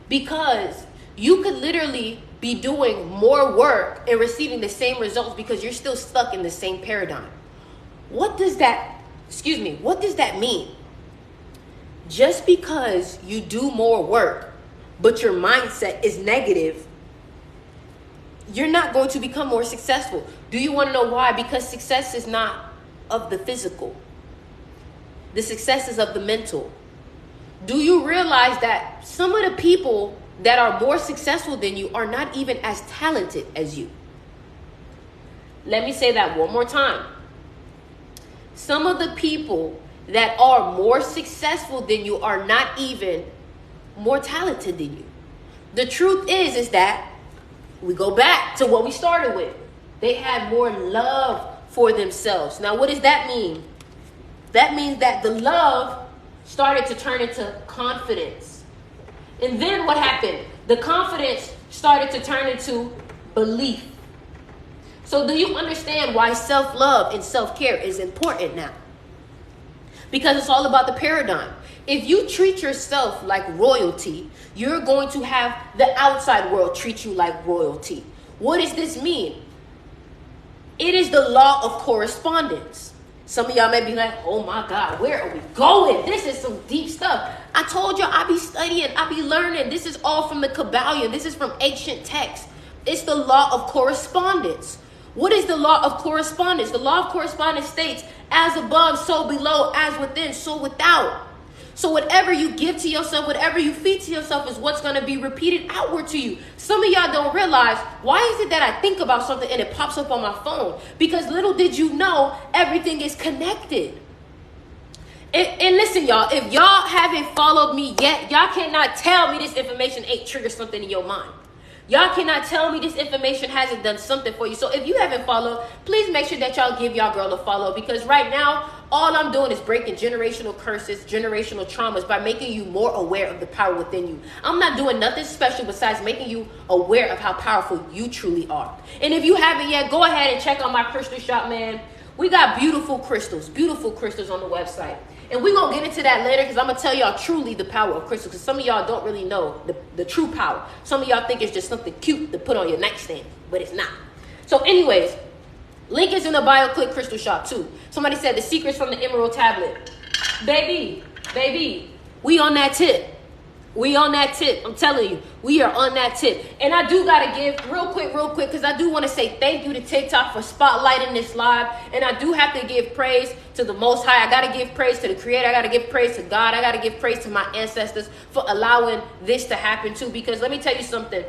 because you could literally be doing more work and receiving the same results because you're still stuck in the same paradigm. What does that mean? Just because you do more work, but your mindset is negative, you're not going to become more successful. Do you want to know why? Because success is not of the physical. The success is of the mental. Do you realize that some of the people that are more successful than you are not even as talented as you? Let me say that one more time. Some of the people that are more successful than you are not even more talented than you. The truth is that we go back to what we started with. They had more love for themselves. Now, what does that mean? That means that the love started to turn into confidence. And then what happened? The confidence started to turn into belief. So do you understand why self-love and self-care is important now? Because it's all about the paradigm. If you treat yourself like royalty, you're going to have the outside world treat you like royalty. What does this mean? It is the law of correspondence. Some of y'all may be like, oh my God, where are we going? This is some deep stuff. I told you I be studying, I be learning. This is all from the Kabbalion. This is from ancient texts. It's the law of correspondence. What is the law of correspondence? The law of correspondence states, as above, so below, as within, so without. So whatever you give to yourself, whatever you feed to yourself is what's going to be repeated outward to you. Some of y'all don't realize, why is it that I think about something and it pops up on my phone? Because little did you know, everything is connected. And listen, y'all, if y'all haven't followed me yet, y'all cannot tell me this information ain't triggered something in your mind. Y'all cannot tell me this information hasn't done something for you. So if you haven't followed, please make sure that y'all give y'all girl a follow, because right now, all I'm doing is breaking generational curses, generational traumas by making you more aware of the power within you. I'm not doing nothing special besides making you aware of how powerful you truly are. And if you haven't yet, go ahead and check out my crystal shop, man. We got beautiful crystals on the website. And we're going to get into that later, because I'm going to tell y'all truly the power of crystals, because some of y'all don't really know the true power. Some of y'all think it's just something cute to put on your nightstand, but it's not. So anyways, link is in the bio. Click crystal shop too. Somebody said the secrets from the emerald tablet. Baby, we on that tip. I'm telling you, we are on that tip. And I do got to give real quick, because I do want to say thank you to TikTok for spotlighting this live. And I do have to give praise to the Most High. I got to give praise to the Creator. I got to give praise to God. I got to give praise to my ancestors for allowing this to happen too. Because let me tell you something.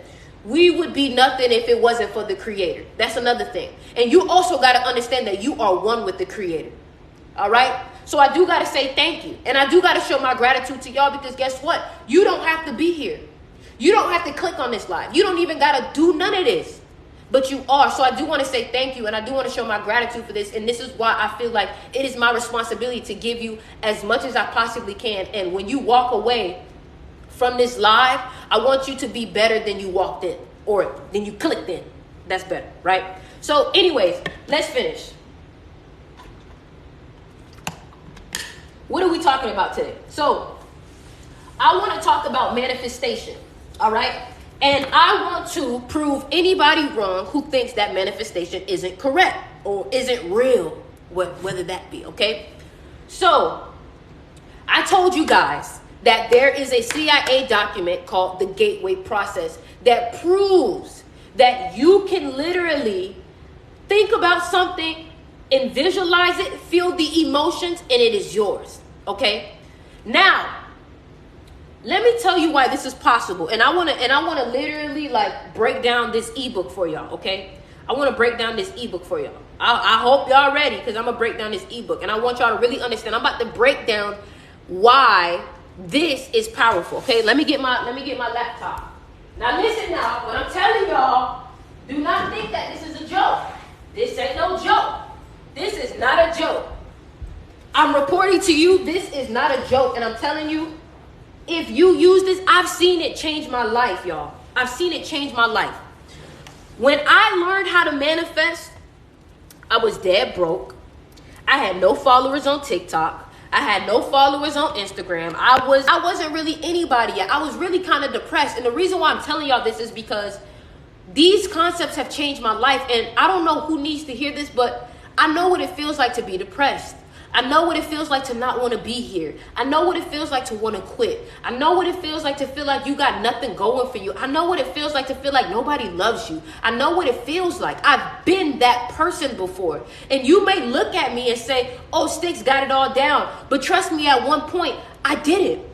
We would be nothing if it wasn't for the Creator. That's another thing. And you also got to understand that you are one with the Creator. All right? So I do got to say thank you. And I do got to show my gratitude to y'all, because guess what? You don't have to be here. You don't have to click on this live. You don't even got to do none of this. But you are. So I do want to say thank you. And I do want to show my gratitude for this. And this is why I feel like it is my responsibility to give you as much as I possibly can. And when you walk away from this live, I want you to be better than you walked in, or than you clicked in. That's better, right? So anyways, let's finish. What are we talking about today? So I want to talk about manifestation, all right? And I want to prove anybody wrong who thinks that manifestation isn't correct or isn't real, whether that be, okay? So I told you guys that there is a CIA document called the Gateway Process that proves that you can literally think about something and visualize it, feel the emotions, and it is yours, okay? Now, Let me tell you why this is possible. And I want to literally like break down this ebook for y'all, okay? I want to break down this ebook for y'all. I hope y'all ready, because I'm going to break down this ebook. And I want y'all to really understand. I'm about to break down why this is powerful, okay? Let me get my laptop. Now listen now, what I'm telling y'all, do not think that this is a joke. This ain't no joke. This is not a joke. I'm reporting to you, this is not a joke. And I'm telling you, if you use this, I've seen it change my life, y'all. I've seen it change my life. When I learned how to manifest, I was dead broke. I had no followers on TikTok. I had no followers on Instagram. I wasn't really anybody yet. I was really kind of depressed. And the reason why I'm telling y'all this is because these concepts have changed my life. And I don't know who needs to hear this, but I know what it feels like to be depressed. I know what it feels like to not want to be here. I know what it feels like to want to quit. I know what it feels like to feel like you got nothing going for you. I know what it feels like to feel like nobody loves you. I know what it feels like. I've been that person before. And you may look at me and say, oh, Sticks got it all down. But trust me, at one point, I didn't.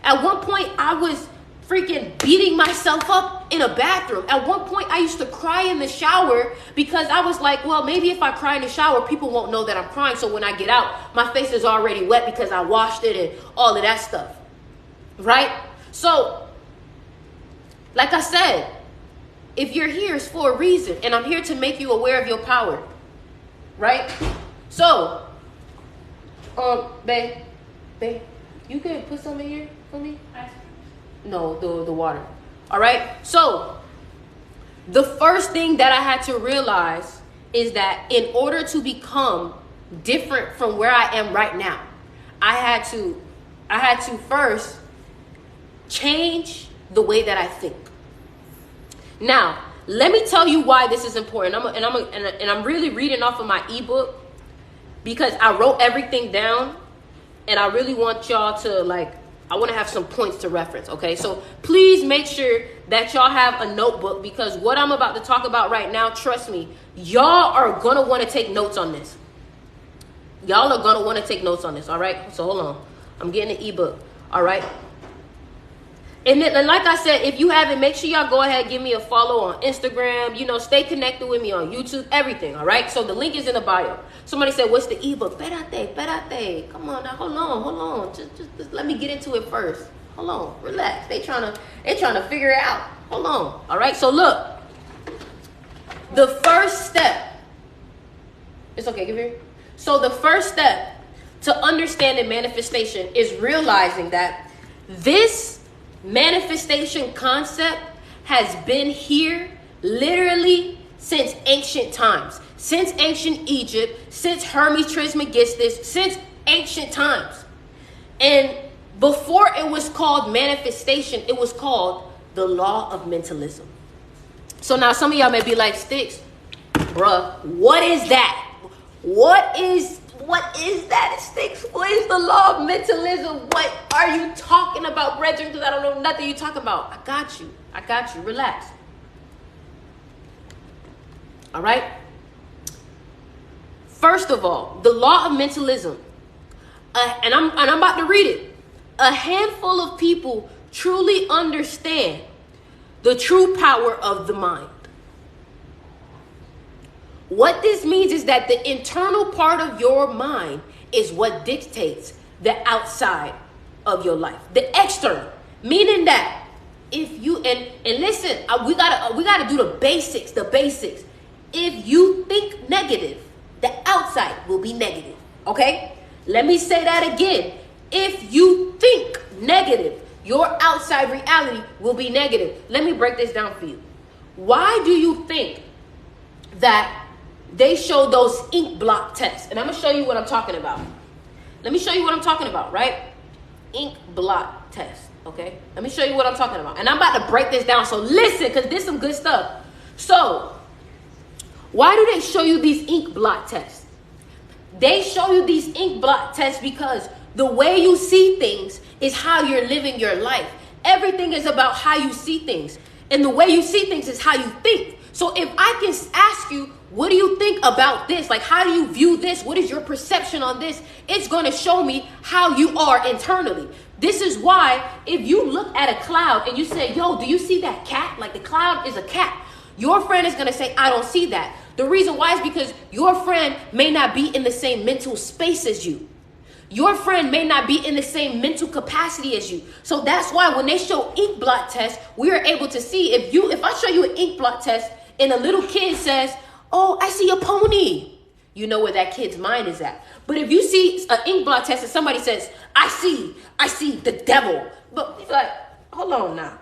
At one point, I was freaking beating myself up in a bathroom. At one point, I used to cry in the shower because I was like, well, maybe if I cry in the shower, people won't know that I'm crying. So when I get out, my face is already wet because I washed it and all of that stuff. Right? So, like I said, if you're here, it's for a reason. And I'm here to make you aware of your power. Right? So, babe, you can put some in here for me? No, the water. All right. So the first thing that I had to realize is that in order to become different from where I am right now, I had to first change the way that I think. Now, let me tell you why this is important. I'm really reading off of my ebook because I wrote everything down, and I really want y'all to I want to have some points to reference, okay? So please make sure that y'all have a notebook, because what I'm about to talk about right now, trust me, y'all are going to want to take notes on this. Y'all are going to want to take notes on this, all right? So hold on. I'm getting the ebook, all right? And then, like I said, if you haven't, make sure y'all go ahead, give me a follow on Instagram. Stay connected with me on YouTube, everything, all right? So the link is in the bio. Somebody said, what's the ebook? Espérate. Come on now, hold on. Just let me get into it first. Hold on, relax. They trying to figure it out. Hold on, all right? So look, the first step, it's okay, give here. So the first step to understanding manifestation is realizing that this manifestation concept has been here literally since ancient times, since ancient Egypt, since Hermes Trismegistus, since ancient times. And before it was called manifestation, it was called the law of mentalism. So now some of y'all may be like, Sticks, bruh, what is that? What is that, Sticks? What is the law of mentalism? What are you talking about, brethren? Because I don't know nothing you're talking about. I got you. Relax. All right? First of all, the law of mentalism, and I'm about to read it. A handful of people truly understand the true power of the mind. What this means is that the internal part of your mind is what dictates the outside of your life. The external, meaning that if you and listen, we gotta do the basics. If you think negative, the outside will be negative. Okay? Let me say that again. If you think negative, your outside reality will be negative. Let me break this down for you. Why do you think that they show those ink blot tests? And I'm going to show you what I'm talking about. Let me show you what I'm talking about, right? Ink blot test, okay? Let me show you what I'm talking about. And I'm about to break this down, so listen, because this is some good stuff. So, why do they show you these ink blot tests? They show you these ink blot tests because the way you see things is how you're living your life. Everything is about how you see things. And the way you see things is how you think. So if I can ask you, what do you think about this? Like, how do you view this? What is your perception on this? It's going to show me how you are internally. This is why if you look at a cloud and you say, yo, do you see that cat? Like the cloud is a cat. Your friend is going to say, I don't see that. The reason why is because your friend may not be in the same mental space as you. Your friend may not be in the same mental capacity as you. So that's why when they show ink blot tests, we are able to see if I show you an ink blot test and a little kid says, oh, I see a pony. You know where that kid's mind is at. But if you see an ink blot test and somebody says, I see the devil. But it's like, hold on now.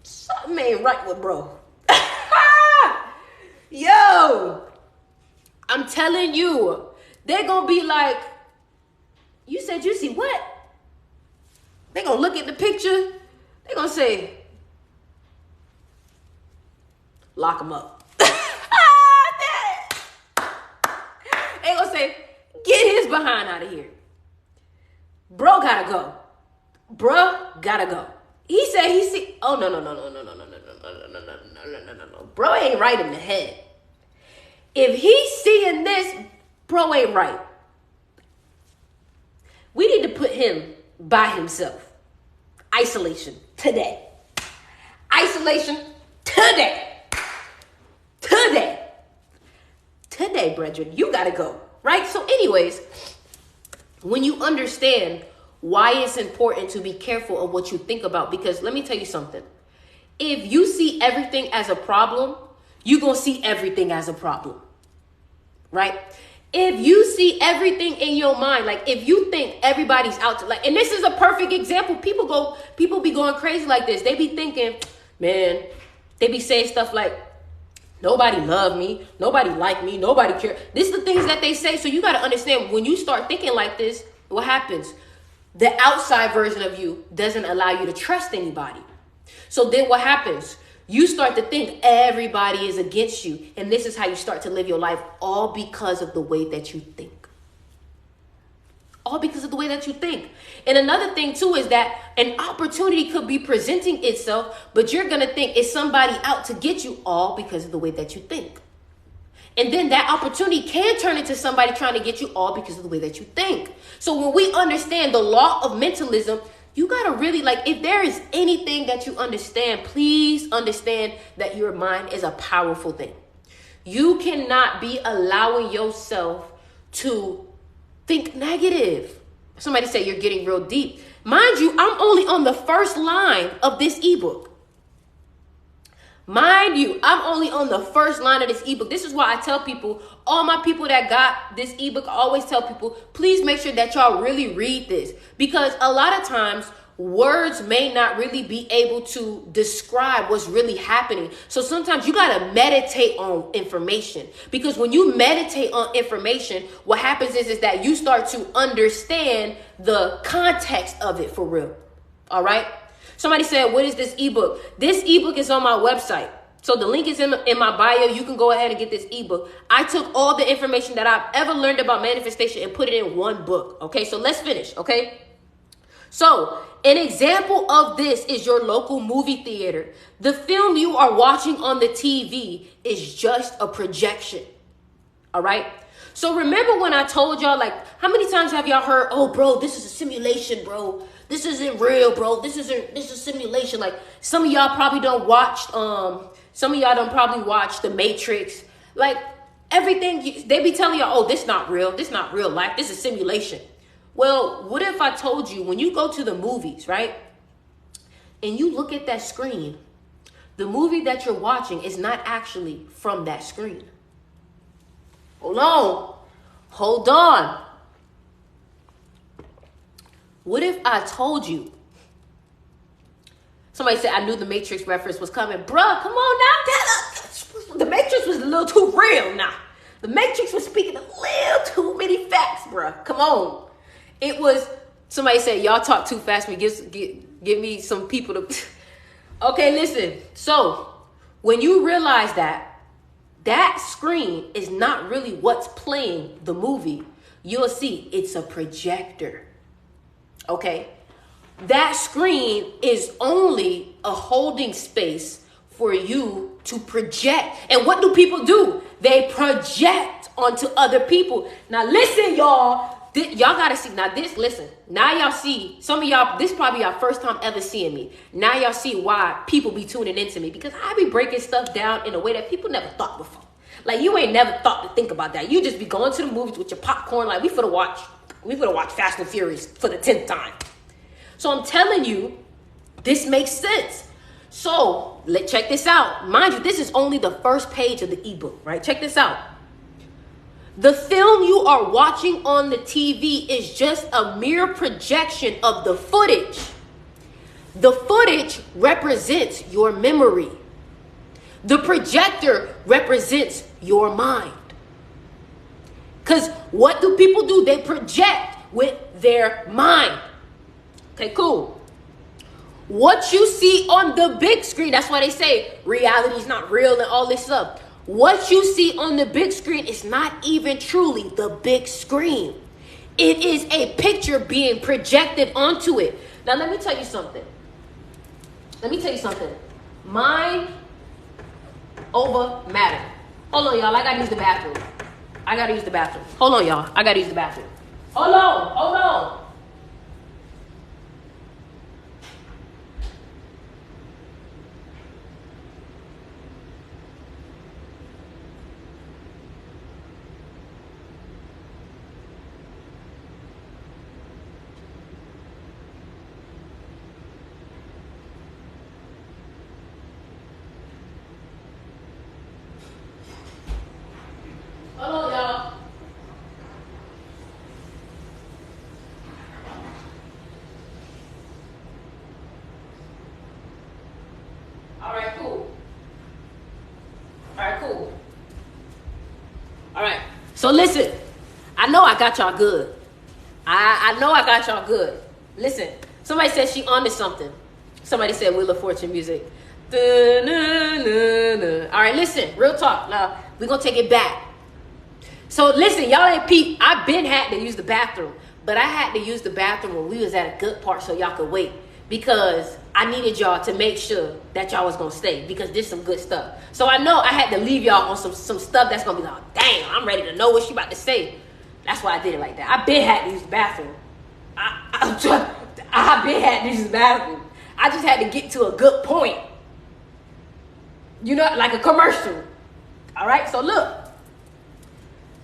Something ain't right with bro. Yo, I'm telling you, they're going to be like, you said you see what? They're going to look at the picture. They're going to say, lock him up. They gonna say, get his behind out of here. Bro gotta go. Bruh gotta go. He said he see. Oh no. Bro ain't right in the head. If he's seeing this, bro ain't right. We need to put him by himself. Isolation today. Isolation today. Today, brethren, you gotta go, right? So anyways, when you understand why it's important to be careful of what you think about, because let me tell you something. If you see everything as a problem, you're gonna see everything as a problem, right? If you see everything in your mind, like if you think everybody's out to, like, and this is a perfect example. People be going crazy like this. They be thinking, man, they be saying stuff like, nobody love me, nobody like me, nobody care. This is the things that they say. So you got to understand, when you start thinking like this, what happens? The outside version of you doesn't allow you to trust anybody. So then what happens? You start to think everybody is against you. And this is how you start to live your life, all because of the way that you think. All because of the way that you think. And another thing too is that an opportunity could be presenting itself, but you're going to think it's somebody out to get you, all because of the way that you think. And then that opportunity can turn into somebody trying to get you, all because of the way that you think. So when we understand the law of mentalism, you got to really, like, if there is anything that you understand, please understand that your mind is a powerful thing. You cannot be allowing yourself to think negative. Somebody say you're getting real deep. Mind you, I'm only on the first line of this ebook. Mind you, I'm only on the first line of this ebook. This is why I tell people, all my people that got this ebook, I always tell people, please make sure that y'all really read this. Because a lot of times, words may not really be able to describe what's really happening. So sometimes you got to meditate on information, because when you meditate on information, what happens is that you start to understand the context of it for real. All right. Somebody said, what is this ebook? This ebook is on my website. So the link is in my bio. You can go ahead and get this ebook. I took all the information that I've ever learned about manifestation and put it in one book. Okay. So let's finish. Okay. So an example of this is your local movie theater. The film you are watching on the TV is just a projection. All right. So remember when I told y'all, like, how many times have y'all heard, oh, bro, this is a simulation, bro. This isn't real, bro. This is simulation. Like, some of y'all probably don't watch, probably watch The Matrix. Like, everything, they be telling y'all, oh, this not real. This not real life. This is simulation. Well, what if I told you, when you go to the movies, right, and you look at that screen, the movie that you're watching is not actually from that screen. Hold on. What if I told you? Somebody said, I knew the Matrix reference was coming. Bruh, come on now, tell us. The Matrix was a little too real now. The Matrix was speaking a little too many facts, bruh. Come on. It was, somebody said, y'all talk too fast. Give me some people to. Okay, listen. So when you realize that screen is not really what's playing the movie, you'll see it's a projector. Okay. That screen is only a holding space for you to project. And what do people do? They project onto other people. Now listen, y'all. Y'all gotta see now. Listen. Now y'all see some of y'all. This probably y'all first time ever seeing me. Now y'all see why people be tuning into me, because I be breaking stuff down in a way that people never thought before. Like, you ain't never thought to think about that. You just be going to the movies with your popcorn. Like, we finna watch Fast and Furious for the 10th time. So I'm telling you, this makes sense. So check this out. Mind you, this is only the first page of the ebook, right? Check this out. The film you are watching on the TV is just a mere projection of the footage. The footage represents your memory. The projector represents your mind. Because what do people do? They project with their mind. Okay, cool. What you see on the big screen, that's why they say reality is not real and all this stuff. What you see on the big screen is not even truly the big screen. It is a picture being projected onto it. Now, let me tell you something. Mind over matter. Hold on, y'all. I gotta use the bathroom. Hold on, y'all. I gotta use the bathroom. Hold on. Hold on, y'all. All right. So listen, I know I got y'all good. I know I got y'all good. Listen, somebody said she onto something. Somebody said Wheel of Fortune music. Da-na-na-na. All right, listen, real talk. Now, we're going to take it back. So listen, y'all ain't peep. I been had to use the bathroom, but I had to use the bathroom when we was at a good part so y'all could wait, because I needed y'all to make sure that y'all was going to stay, because this some good stuff. So I know I had to leave y'all on some stuff that's going to be like, damn, I'm ready to know what she about to say. That's why I did it like that. I been had to use the bathroom. I been had to use the bathroom. I just had to get to a good point. You know, like a commercial. All right, so look.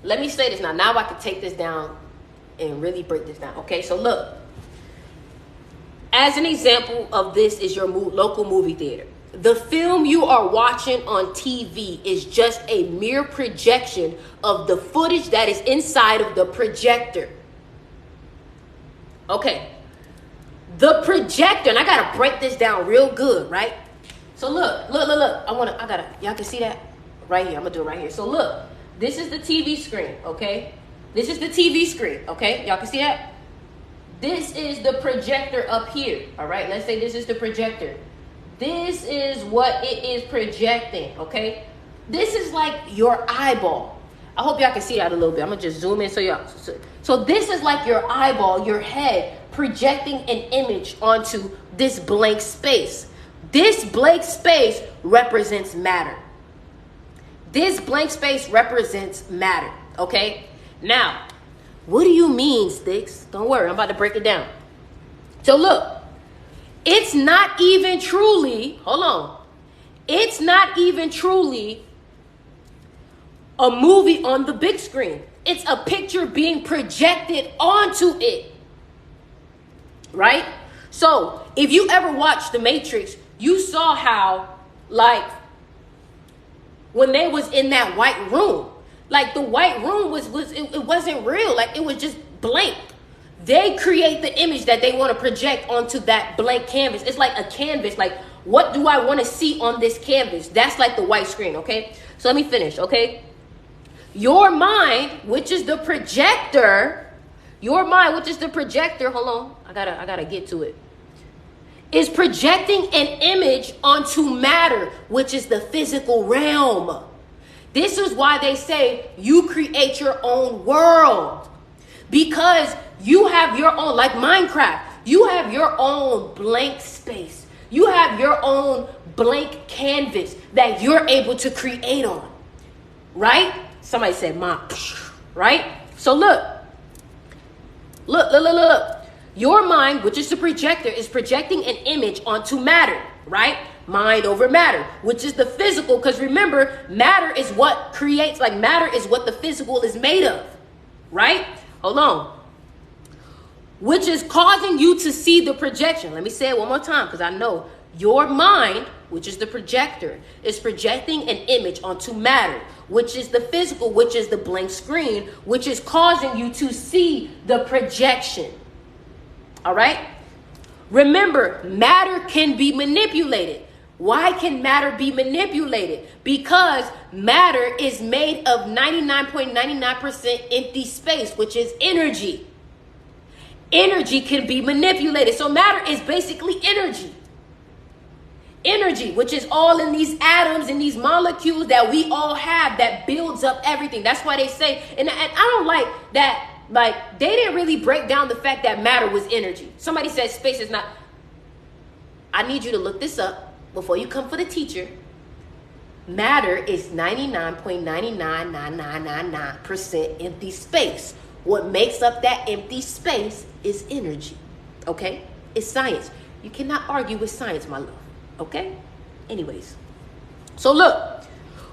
Let me say this now. Now I can take this down and really break this down. Okay, so look. As an example of this is your local movie theater. The film you are watching on TV is just a mere projection of the footage that is inside of the projector. Okay. The projector, and I gotta break this down real good, right? So look. Y'all can see that? Right here. I'm gonna do it right here. So look. This is the TV screen, okay? This is the TV screen, okay? Y'all can see that? This is the projector up here, all right? Let's say this is the projector. This is what it is projecting, okay? This is like your eyeball. I hope y'all can see that a little bit. I'm going to just zoom in so y'all... So this is like your eyeball, your head, projecting an image onto this blank space. This blank space represents matter. This blank space represents matter, okay? Now, what do you mean, Sticks? Don't worry, I'm about to break it down. So look, it's not even truly, it's not even truly a movie on the big screen. It's a picture being projected onto it, right? So if you ever watched The Matrix, you saw how, like, when they was in that white room, like the white room it wasn't real. Like it was just blank. They create the image that they want to project onto that blank canvas. It's like a canvas. Like, what do I want to see on this canvas? That's like the white screen, okay? So let me finish, okay? Your mind, which is the projector, hold on, I gotta get to it, is projecting an image onto matter, which is the physical realm. This is why they say you create your own world, because you have your own, like Minecraft, you have your own blank space. You have your own blank canvas that you're able to create on, right? Somebody said, Mom, right? So look, Look. Your mind, which is the projector, is projecting an image onto matter, right? Mind over matter, which is the physical. Because remember, matter is what creates, like matter is what the physical is made of, right? Hold on. Which is causing you to see the projection. Let me say it one more time because I know your mind, which is the projector, is projecting an image onto matter, which is the physical, which is the blank screen, which is causing you to see the projection. All right? Remember, matter can be manipulated. Why can matter be manipulated? Because matter is made of 99.99% empty space, which is energy. Energy can be manipulated. So matter is basically energy. Energy, which is all in these atoms and these molecules that we all have that builds up everything. That's why they say, and I don't like that, like, they didn't really break down the fact that matter was energy. Somebody said space is not. I need you to look this up before you come for the teacher. Matter is 99.999999% empty space. What makes up that empty space is energy. Okay? It's science. You cannot argue with science, my love. Okay? Anyways. So look.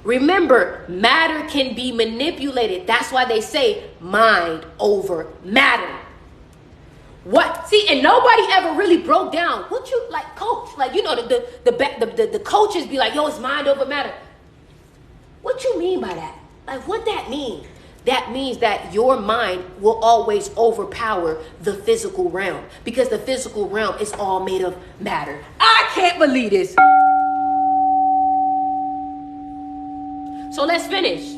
Remember, matter can be manipulated. That's why they say mind over matter. What? See, and nobody ever really broke down. What you like, coach? Like, you know, the coaches be like, yo, it's mind over matter. What you mean by that? Like, what that mean? That means that your mind will always overpower the physical realm because the physical realm is all made of matter. I can't believe this. So let's finish.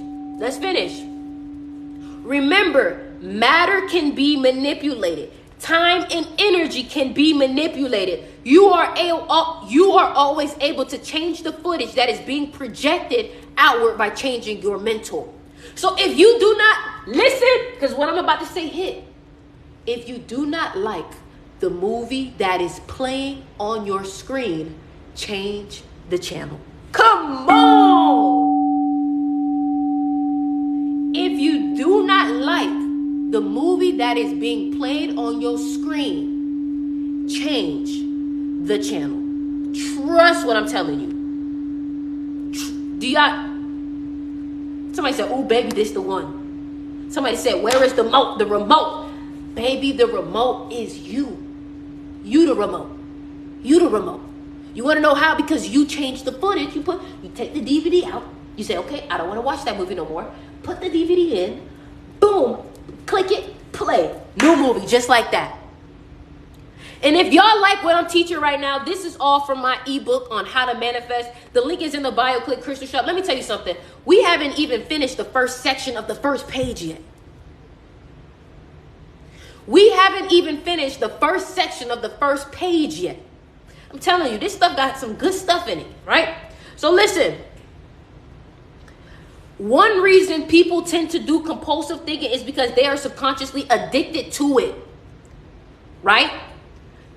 Remember, matter can be manipulated. Time and energy can be manipulated. You are always able to change the footage that is being projected outward by changing your mental. So if you do not listen, because what I'm about to say hit. If you do not like the movie that is playing on your screen, change the channel. Come on! If you do not like the movie that is being played on your screen, change the channel. Trust what I'm telling you. Somebody said, oh, baby, this the one. Somebody said, where is the remote? The remote. Baby, the remote is you. You the remote. You the remote. You want to know how? Because you change the footage. You take the DVD out. You say, okay, I don't want to watch that movie no more. Put the DVD in. Boom. Click it. Play. New movie. Just like that. And if y'all like what I'm teaching right now, this is all from my ebook on how to manifest. The link is in the bio. Click Crystal Shop. Let me tell you something. We haven't even finished the first section of the first page yet. We haven't even finished the first section of the first page yet. I'm telling you, this stuff got some good stuff in it, right? So listen. One reason people tend to do compulsive thinking is because they are subconsciously addicted to it, right?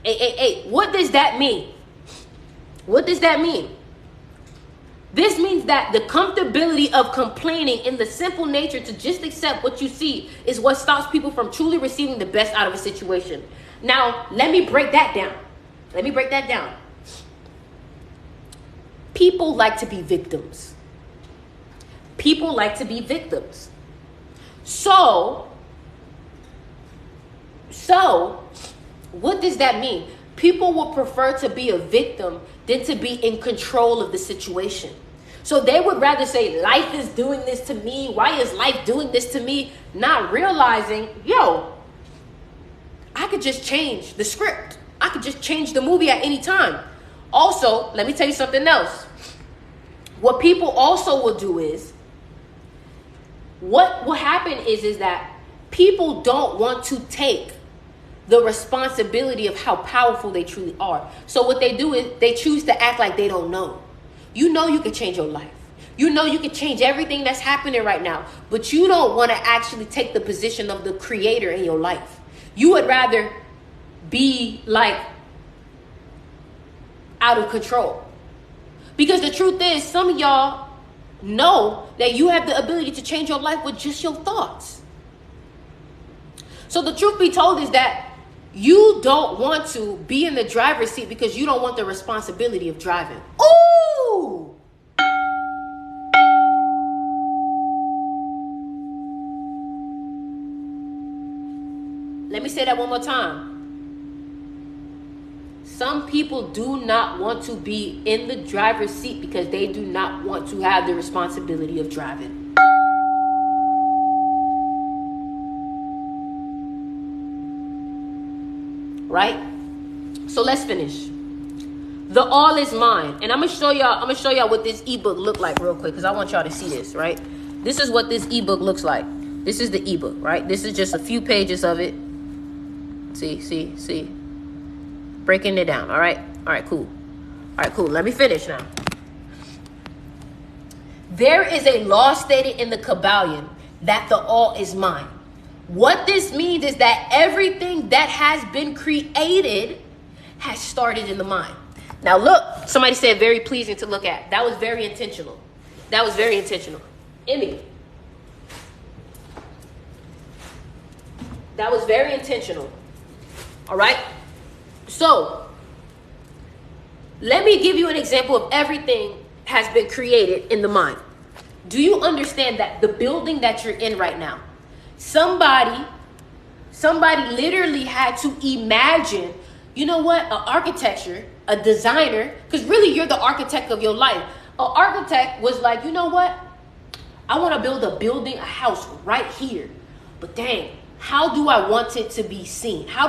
Hey, what does that mean? What does that mean? This means that the comfortability of complaining and the simple nature to just accept what you see is what stops people from truly receiving the best out of a situation. Now, let me break that down. People like to be victims. So, what does that mean? People will prefer to be a victim than to be in control of the situation. So they would rather say, life is doing this to me. Why is life doing this to me? Not realizing, I could just change the script. I could just change the movie at any time. Also, let me tell you something else. What people also will do is, what will happen is that people don't want to take the responsibility of how powerful they truly are. So what they do is they choose to act like they don't know. You know you can change your life. You know you can change everything that's happening right now. But you don't want to actually take the position of the creator in your life. You would rather be like out of control. Because the truth is, some of y'all know that you have the ability to change your life with just your thoughts. So the truth be told is that you don't want to be in the driver's seat because you don't want the responsibility of driving. Ooh! Let me say that one more time. Some people do not want to be in the driver's seat because they do not want to have the responsibility of driving. Right? So let's finish. The all is mine. And I'm gonna show y'all what this ebook looked like real quick, because I want y'all to see this, right? This is what this ebook looks like. This is the ebook, right? This is just a few pages of it. See. Breaking it down. All right, cool. Let me finish now. There is a law stated in the Kabbalion that the all is mine. What this means is that everything that has been created has started in the mind. Now look, somebody said very pleasing to look at. That was very intentional. Emmy. That was very intentional. All right? So, let me give you an example of everything has been created in the mind. Do you understand that the building that you're in right now, somebody literally had to imagine, you know what, an architecture, a designer, because really you're the architect of your life. An architect was like, you know what, I want to build a building, a house right here. But dang, how do I want it to be seen? How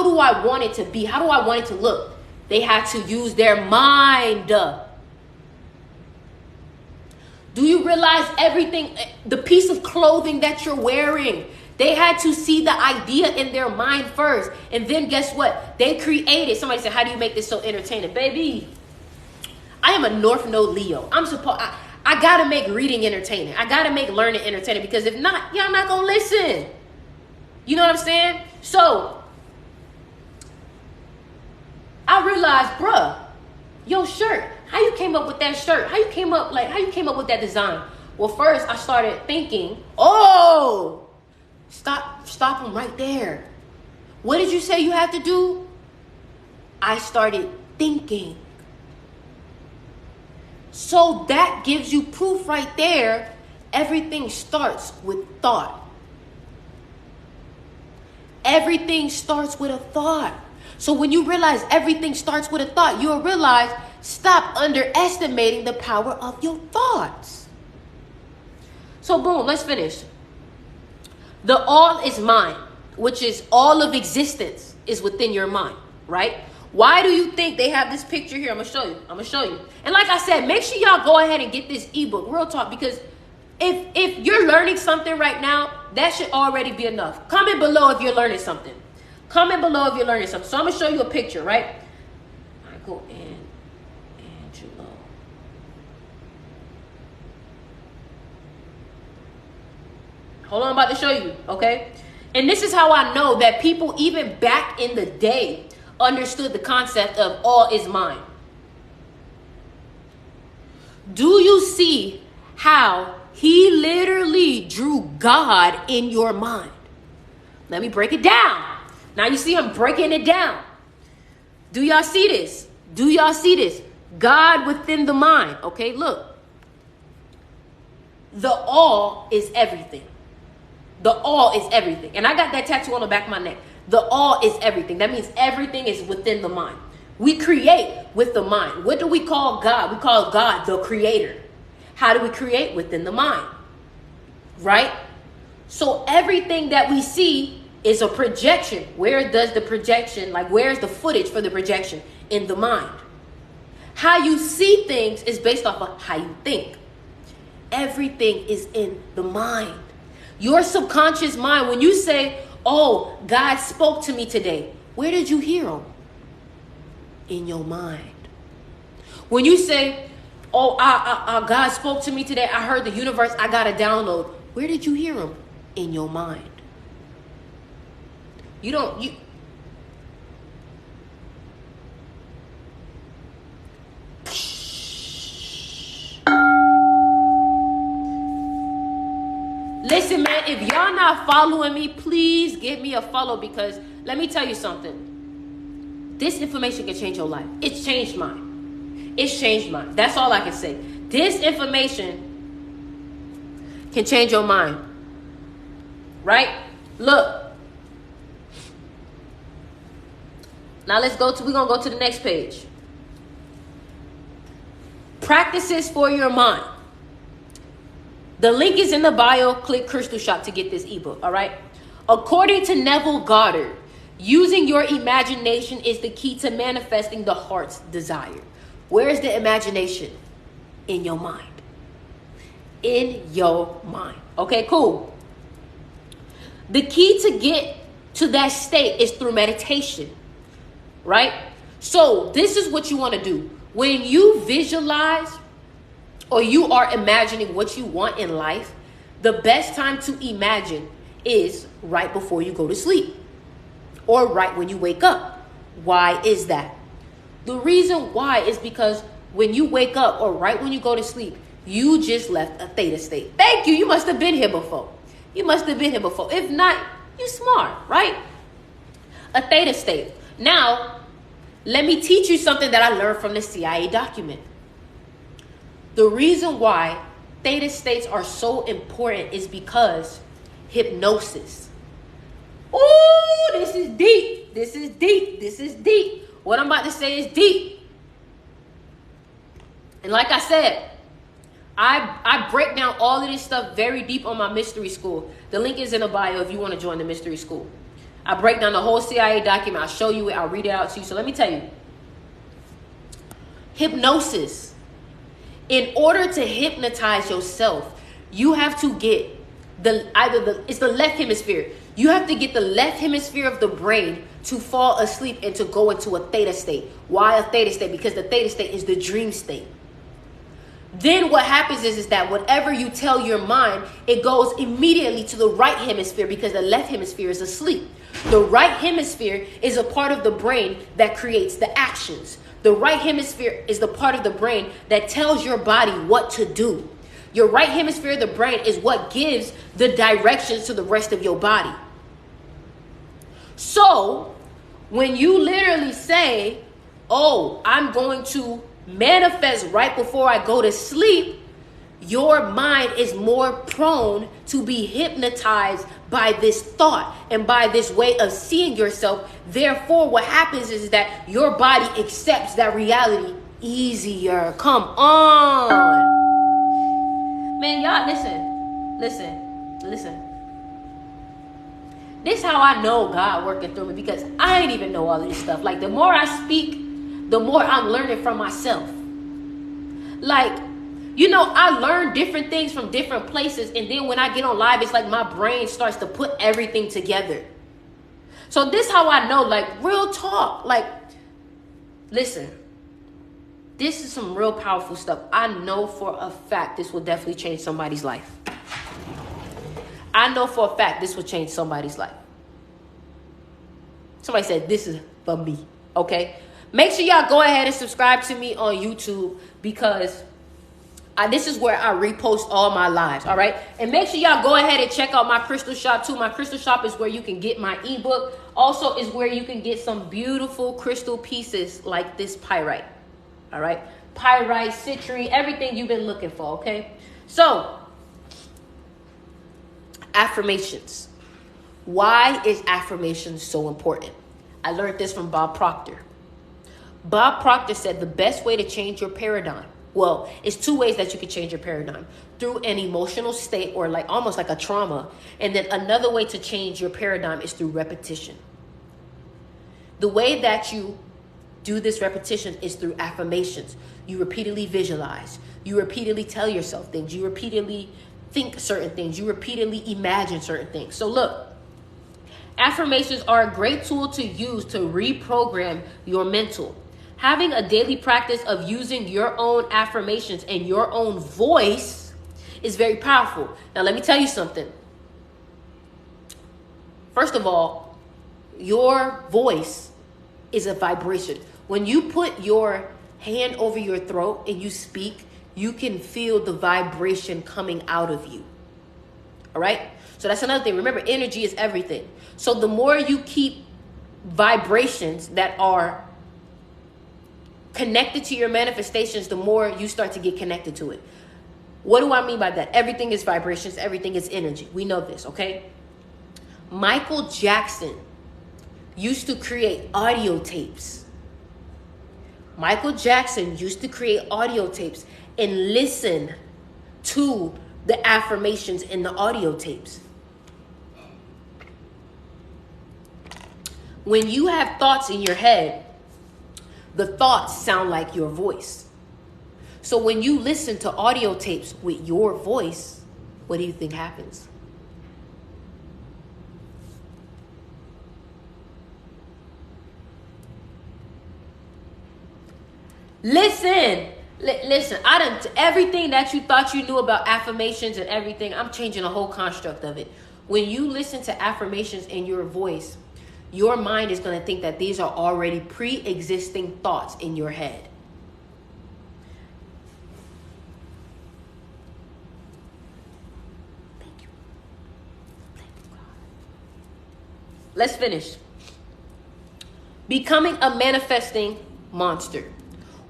do I want it to be? How do I want it to look? They had to use their mind. Do you realize everything, the piece of clothing that you're wearing, they had to see the idea in their mind first. And then guess what? They created. Somebody said, how do you make this so entertaining? Baby, I am a North Node Leo. I got to make reading entertaining. I got to make learning entertaining, because if not, y'all not going to listen. You know what I'm saying? So, I realized, bruh, your shirt, how you came up with that shirt? How you came up with that design? Well, first I started thinking, stop them right there. What did you say you had to do? I started thinking. So that gives you proof right there. Everything starts with thought. Everything starts with a thought. So when you realize everything starts with a thought, you'll realize, stop underestimating the power of your thoughts. So boom, let's finish. The all is mine, which is all of existence is within your mind, right? Why do you think they have this picture here? I'm going to show you. And like I said, make sure y'all go ahead and get this ebook, real talk, because if you're learning something right now, that should already be enough. Comment below if you're learning something. So I'm going to show you a picture, right? I go in, Angelo. Hold on, I'm about to show you, okay? And this is how I know that people even back in the day understood the concept of all is mine. Do you see how he literally drew God in your mind? Let me break it down. Now you see him breaking it down. Do y'all see this? God within the mind. Okay, look. The all is everything. The all is everything. And I got that tattoo on the back of my neck. The all is everything. That means everything is within the mind. We create with the mind. What do we call God? We call God the creator. How do we create? Within the mind. Right? So everything that we see is a projection. Where does the projection, where's the footage for the projection? In the mind. How you see things is based off of how you think. Everything is in the mind. Your subconscious mind, when you say, oh, God spoke to me today, where did you hear him? In your mind. When you say, oh, God spoke to me today, I heard the universe, I got a download, where did you hear him? In your mind. Listen, man, Man, if y'all not following me, please give me a follow, because let me tell you something. This information can change your life. It's changed mine. It's changed mine. That's all I can say. This information can change your mind. Right? Look. Now we're going to go to the next page. Practices for your mind. The link is in the bio. Click Crystal Shop to get this ebook. All right. According to Neville Goddard, using your imagination is the key to manifesting the heart's desire. Where is the imagination? In your mind. In your mind. Okay, cool. The key to get to that state is through meditation. Right? So this is what you want to do. When you visualize or you are imagining what you want in life, the best time to imagine is right before you go to sleep or right when you wake up. Why is that? The reason why is because when you wake up or right when you go to sleep, you just left a theta state. Thank you. You must have been here before. You must have been here before. If not, you smart, right? A theta state. Now, let me teach you something that I learned from the CIA document. The reason why theta states are so important is because hypnosis. Oh, this is deep. This is deep. This is deep. What I'm about to say is deep. And like I said, I break down all of this stuff very deep on my mystery school. The link is in the bio if you want to join the mystery school. I break down the whole CIA document. I'll show you it. I'll read it out to you. So let me tell you. Hypnosis. In order to hypnotize yourself, you have to get it's the left hemisphere. You have to get the left hemisphere of the brain to fall asleep and to go into a theta state. Why a theta state? Because the theta state is the dream state. Then what happens is that whatever you tell your mind, it goes immediately to the right hemisphere because the left hemisphere is asleep. The right hemisphere is a part of the brain that creates the actions. The right hemisphere is the part of the brain that tells your body what to do. Your right hemisphere of the brain is what gives the directions to the rest of your body. So when you literally say, oh, I'm going to manifest right before I go to sleep, your mind is more prone to be hypnotized by this thought and by this way of seeing yourself. Therefore, what happens is that your body accepts that reality easier. Come on. Man, y'all, listen. This is how I know God working through me, because I ain't even know all of this stuff. Like, the more I speak, the more I'm learning from myself. Like, you know, I learn different things from different places. And then when I get on live, it's like my brain starts to put everything together. So this is how I know, like, real talk. Like, listen, this is some real powerful stuff. I know for a fact this will definitely change somebody's life. I know for a fact this will change somebody's life. Somebody said this is for me, okay? Make sure y'all go ahead and subscribe to me on YouTube, because this is where I repost all my lives, all right? And make sure y'all go ahead and check out my Crystal Shop too. My Crystal Shop is where you can get my ebook. Also is where you can get some beautiful crystal pieces like this pyrite, all right? Pyrite, citrine, everything you've been looking for, okay? So, affirmations. Why is affirmation so important? I learned this from Bob Proctor. Bob Proctor said the best way to change your paradigm, well, it's two ways that you can change your paradigm: through an emotional state, or like almost like a trauma. And then another way to change your paradigm is through repetition. The way that you do this repetition is through affirmations. You repeatedly visualize. You repeatedly tell yourself things. You repeatedly think certain things. You repeatedly imagine certain things. So look, affirmations are a great tool to use to reprogram your mental. Having a daily practice of using your own affirmations and your own voice is very powerful. Now, let me tell you something. First of all, your voice is a vibration. When you put your hand over your throat and you speak, you can feel the vibration coming out of you. All right? So that's another thing. Remember, energy is everything. So the more you keep vibrations that are connected to your manifestations, the more you start to get connected to it. What do I mean by that? Everything is vibrations. Everything is energy. We know this, okay? Michael Jackson used to create audio tapes. Michael Jackson used to create audio tapes and listen to the affirmations in the audio tapes. When you have thoughts in your head, the thoughts sound like your voice. So when you listen to audio tapes with your voice, what do you think happens? Listen, everything that you thought you knew about affirmations and everything, I'm changing the whole construct of it. When you listen to affirmations in your voice, your mind is going to think that these are already pre-existing thoughts in your head. Thank you. Thank you, God. Let's finish. Becoming a manifesting monster.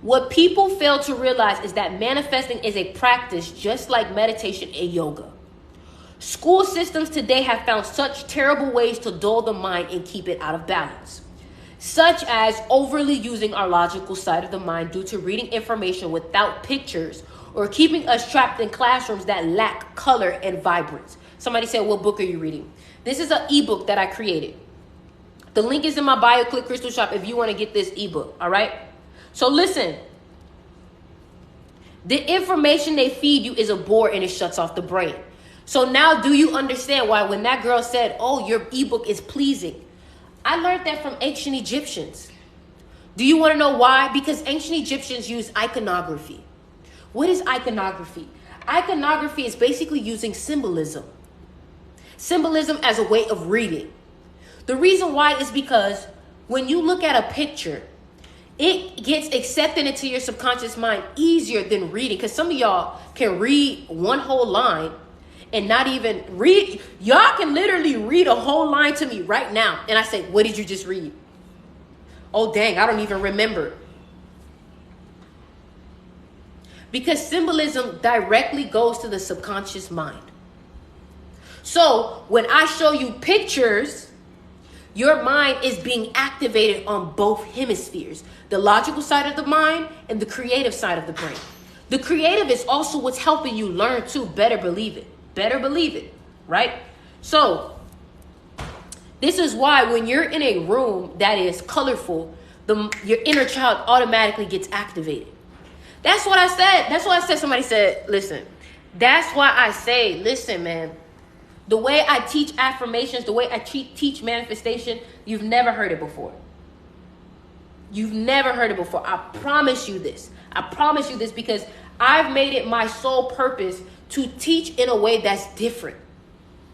What people fail to realize is that manifesting is a practice just like meditation and yoga. School systems today have found such terrible ways to dull the mind and keep it out of balance, such as overly using our logical side of the mind due to reading information without pictures or keeping us trapped in classrooms that lack color and vibrance. Somebody said, what book are you reading? This is an ebook that I created. The link is in my bio. Click Crystal Shop if you want to get this ebook, all right? So listen, the information they feed you is a bore and it shuts off the brain. So now do you understand why when that girl said, oh, your ebook is pleasing? I learned that from ancient Egyptians. Do you want to know why? Because ancient Egyptians used iconography. What is iconography? Iconography is basically using symbolism. Symbolism as a way of reading. The reason why is because when you look at a picture, it gets accepted into your subconscious mind easier than reading. Because some of y'all can read one whole line and not even read. Y'all can literally read a whole line to me right now. And I say, what did you just read? Oh, dang, I don't even remember. Because symbolism directly goes to the subconscious mind. So when I show you pictures, your mind is being activated on both hemispheres, the logical side of the mind and the creative side of the brain. The creative is also what's helping you learn too. Better believe it. Better believe it, right? So this is why when you're in a room that is colorful, your inner child automatically gets activated. That's what I said. That's what I said. Somebody said, listen, that's why I say, listen, man, the way I teach affirmations, the way I teach manifestation, you've never heard it before. You've never heard it before. I promise you this. I promise you this because I've made it my sole purpose to teach in a way that's different.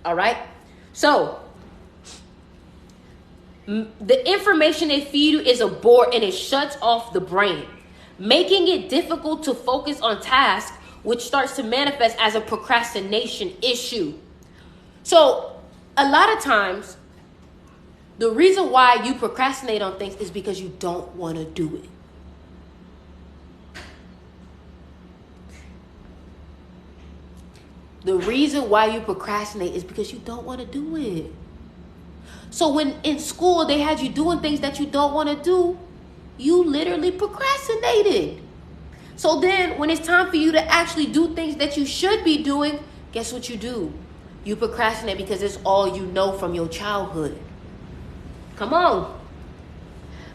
All right? So, the information they feed you is a bore and it shuts off the brain, making it difficult to focus on tasks, which starts to manifest as a procrastination issue. So, a lot of times, the reason why you procrastinate on things is because you don't want to do it. The reason why you procrastinate is because you don't want to do it. So when in school they had you doing things that you don't want to do, you literally procrastinated. So then when it's time for you to actually do things that you should be doing, guess what you do? You procrastinate because it's all you know from your childhood. Come on.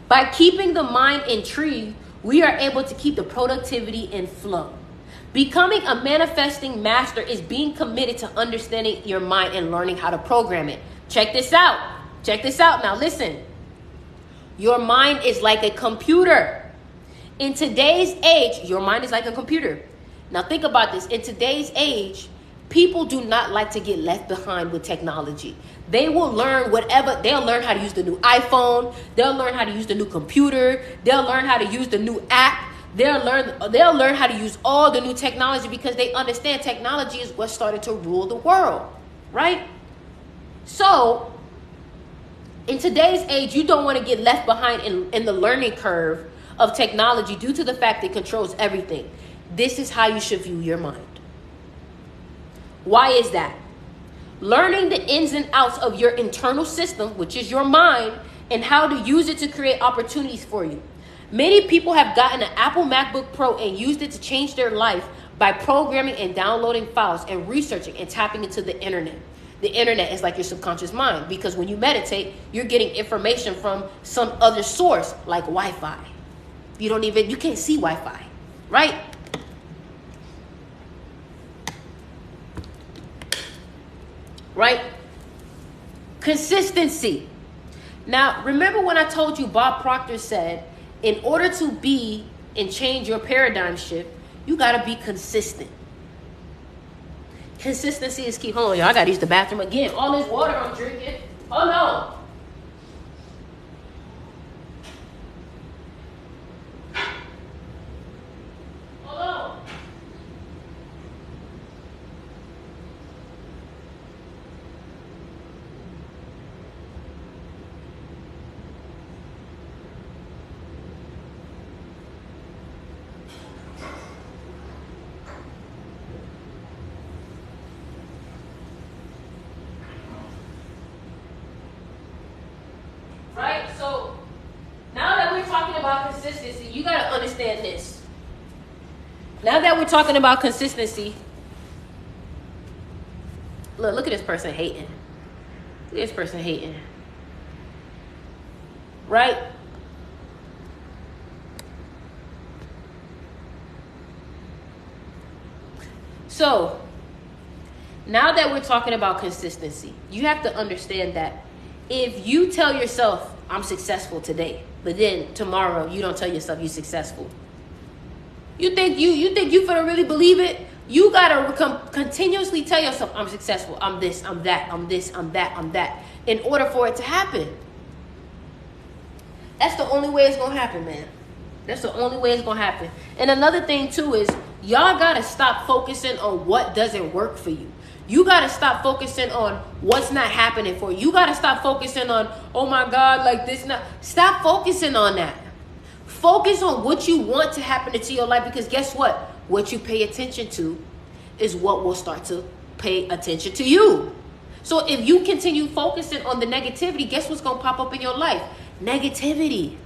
By keeping the mind intrigued, we are able to keep the productivity in flow. Becoming a manifesting master is being committed to understanding your mind and learning how to program it. Check this out. Check this out. Now listen. Your mind is like a computer. In today's age, your mind is like a computer. Now think about this. In today's age, people do not like to get left behind with technology. They will learn whatever. They'll learn how to use the new iPhone. They'll learn how to use the new computer. They'll learn how to use the new app. They'll learn how to use all the new technology because they understand technology is what started to rule the world. right? So, in today's age, you don't want to get left behind in the learning curve of technology due to the fact it controls everything. This is how you should view your mind. Why is that? Learning the ins and outs of your internal system, which is your mind, and how to use it to create opportunities for you. Many people have gotten an Apple MacBook Pro and used it to change their life by programming and downloading files and researching and tapping into the internet. The internet is like your subconscious mind, because when you meditate, you're getting information from some other source like Wi-Fi. You can't see Wi-Fi, right? Right? Consistency. Now, remember when I told you Bob Proctor said, in order to be and change your paradigm shift, you got to be consistent. Consistency is key. Hold on, y'all. I got to use the bathroom again. All this water I'm drinking. Oh, no. Right? So, now that we're talking about consistency, you got to understand this. Now that we're talking about consistency, look at this person hating. Look at this person hating. Right? So, now that we're talking about consistency, you have to understand that if you tell yourself, I'm successful today, but then tomorrow you don't tell yourself you're successful, you think you finna really believe it? You gotta continuously tell yourself, I'm successful, I'm this, I'm that, I'm this, I'm that, I'm that, in order for it to happen. That's the only way it's gonna happen, man. That's the only way it's gonna happen. And another thing too is, y'all gotta stop focusing on what doesn't work for you. You got to stop focusing on what's not happening for you. You got to stop focusing on, oh my God, like this. Stop focusing on that. Focus on what you want to happen into your life, because guess what? What you pay attention to is what will start to pay attention to you. So if you continue focusing on the negativity, guess what's going to pop up in your life? Negativity.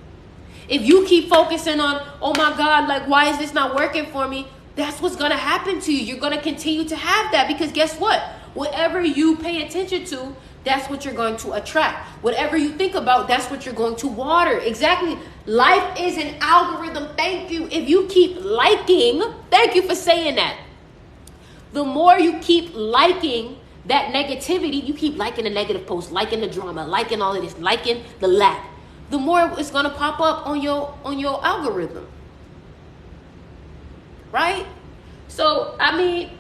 If you keep focusing on, oh my God, like why is this not working for me? That's what's going to happen to you. You're going to continue to have that, because guess what? Whatever you pay attention to, that's what you're going to attract. Whatever you think about, that's what you're going to water. Exactly. Life is an algorithm. Thank you. If you keep liking, thank you for saying that. The more you keep liking that negativity, you keep liking the negative posts, liking the drama, liking all of this, liking the lack, the more it's going to pop up on your algorithm. Right? So, I mean,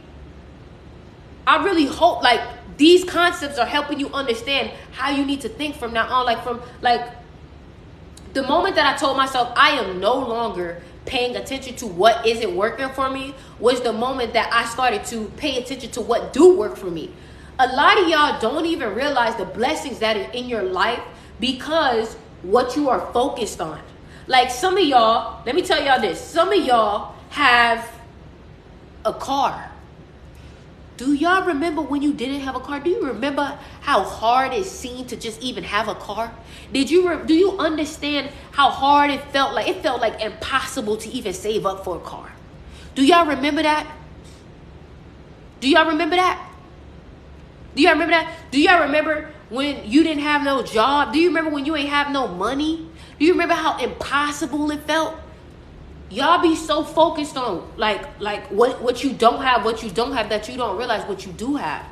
I really hope like these concepts are helping you understand how you need to think from now on. Like the moment that I told myself I am no longer paying attention to what isn't working for me was the moment that I started to pay attention to what do work for me. A lot of y'all don't even realize the blessings that are in your life because what you are focused on. Like some of y'all, let me tell y'all this. Some of y'all have a car. Do y'all remember when you didn't have a car? Do you remember how hard it seemed to just even have a car? Do you understand how hard it felt like? It felt like impossible to even save up for a car. Do y'all remember that? Do y'all remember that? Do y'all remember that? Do y'all remember when you didn't have no job? Do you remember when you ain't have no money? Do you remember how impossible it felt? Y'all be so focused on like what you don't have that you don't realize what you do have.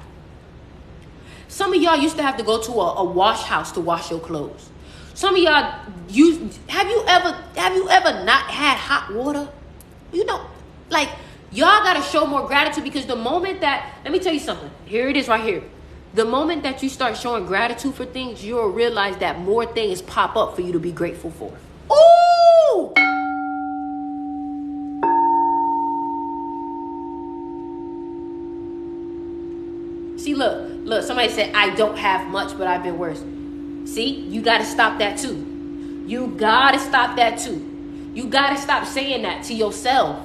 Some of y'all used to have to go to a wash house to wash your clothes. Some of y'all have you ever not had hot water? You know, like y'all gotta show more gratitude, because the moment that, let me tell you something. Here it is right here. The moment that you start showing gratitude for things, you'll realize that more things pop up for you to be grateful for. Ooh! See, look, Look, somebody said, I don't have much, but I've been worse. See, you got to stop that too. You got to stop that too. You got to stop saying that to yourself.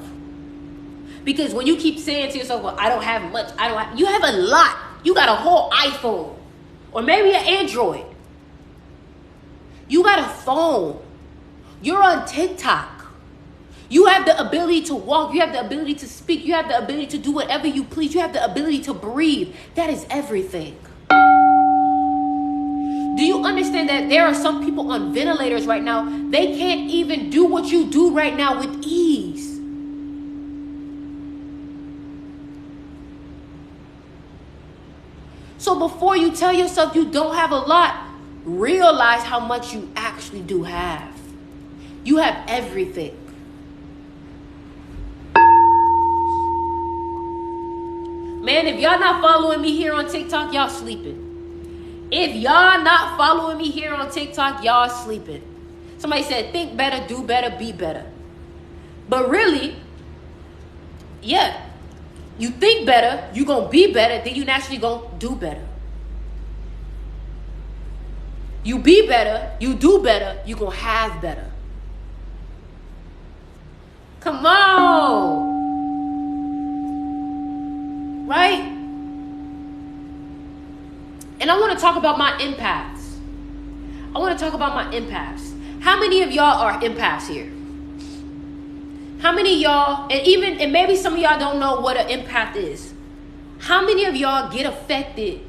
Because when you keep saying to yourself, well, I don't have much, you have a lot. You got a whole iPhone or maybe an Android. You got a phone. You're on TikTok. You have the ability to walk. You have the ability to speak. You have the ability to do whatever you please. You have the ability to breathe. That is everything. Do you understand that there are some people on ventilators right now? They can't even do what you do right now with ease. So before you tell yourself you don't have a lot, realize how much you actually do have. You have everything. Man, if y'all not following me here on TikTok, y'all sleeping. If y'all not following me here on TikTok, y'all sleeping. Somebody said, think better, do better, be better. But really, yeah, you think better, you gonna be better, then you naturally gonna do better. You be better, you do better, you gonna have better. Come on. Right? And I want to talk about my empaths. How many of y'all are empaths here? How many of y'all, and maybe some of y'all don't know what an empath is. How many of y'all get affected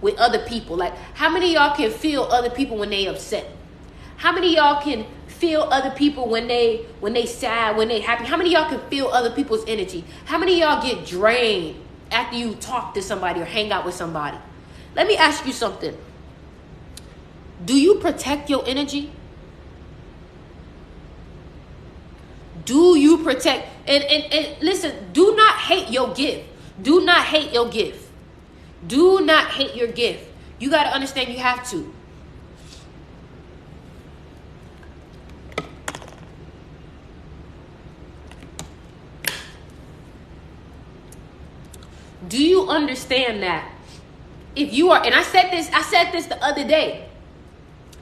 with other people? Like, how many of y'all can feel other people when they upset? How many of y'all can feel other people when they sad, when they happy? How many of y'all can feel other people's energy? How many of y'all get drained after you talk to somebody or hang out with somebody? Let me ask you something. Do you protect your energy? Do you protect? And listen, do not hate your gift. Do not hate your gift. Do not hate your gift. You got to understand you have to. Do you understand that if you are, and I said this the other day,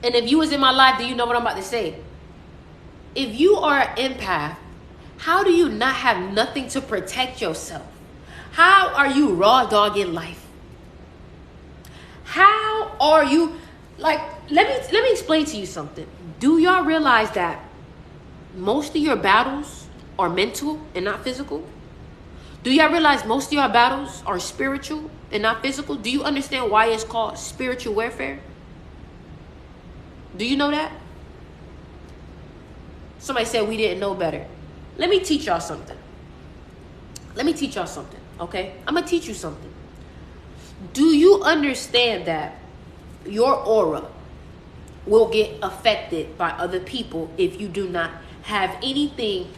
and if you was in my life, do you know what I'm about to say? If you are an empath, how do you not have nothing to protect yourself? How are you raw dog in life? How are you, like, let me explain to you something. Do y'all realize that most of your battles are mental and not physical? Do y'all realize most of your battles are spiritual and not physical? Do you understand why it's called spiritual warfare? Do you know that? Somebody said we didn't know better. Let me teach y'all something. Okay? I'm going to teach you something. Do you understand that your aura will get affected by other people if you do not have anything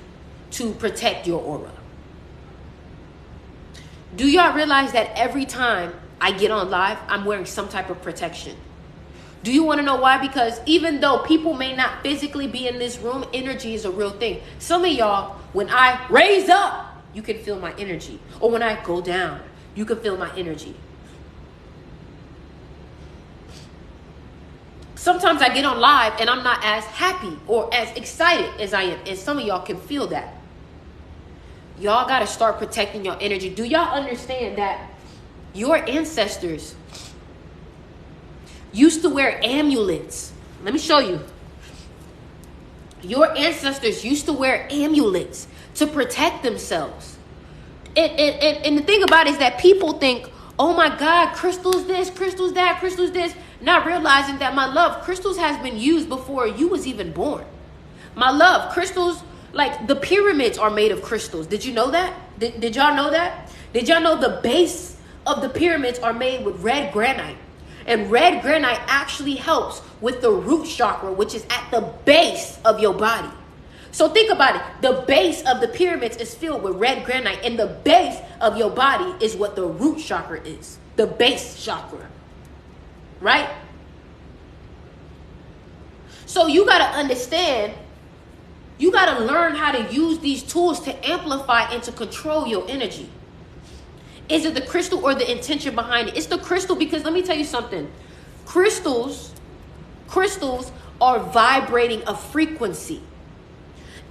to protect your aura? Do y'all realize that every time I get on live, I'm wearing some type of protection? Do you want to know why? Because even though people may not physically be in this room, energy is a real thing. Some of y'all, when I raise up, you can feel my energy. Or when I go down, you can feel my energy. Sometimes I get on live and I'm not as happy or as excited as I am. And some of y'all can feel that. Y'all got to start protecting your energy. Do y'all understand that your ancestors used to wear amulets? Let me show you. Your ancestors used to wear amulets to protect themselves. And the thing about it is that people think, oh my God, crystals this, crystals that, crystals this. Not realizing that, my love, crystals has been used before you was even born. My love, crystals, like the pyramids are made of crystals. Did you know that? Did y'all know that? Did y'all know the base of the pyramids are made with red granite? And red granite actually helps with the root chakra, which is at the base of your body. So think about it. The base of the pyramids is filled with red granite, and the base of your body is what the root chakra is. The base chakra. Right? So you got to understand, you got to learn how to use these tools to amplify and to control your energy. Is it the crystal or the intention behind it? It's the crystal, because let me tell you something. Crystals are vibrating a frequency.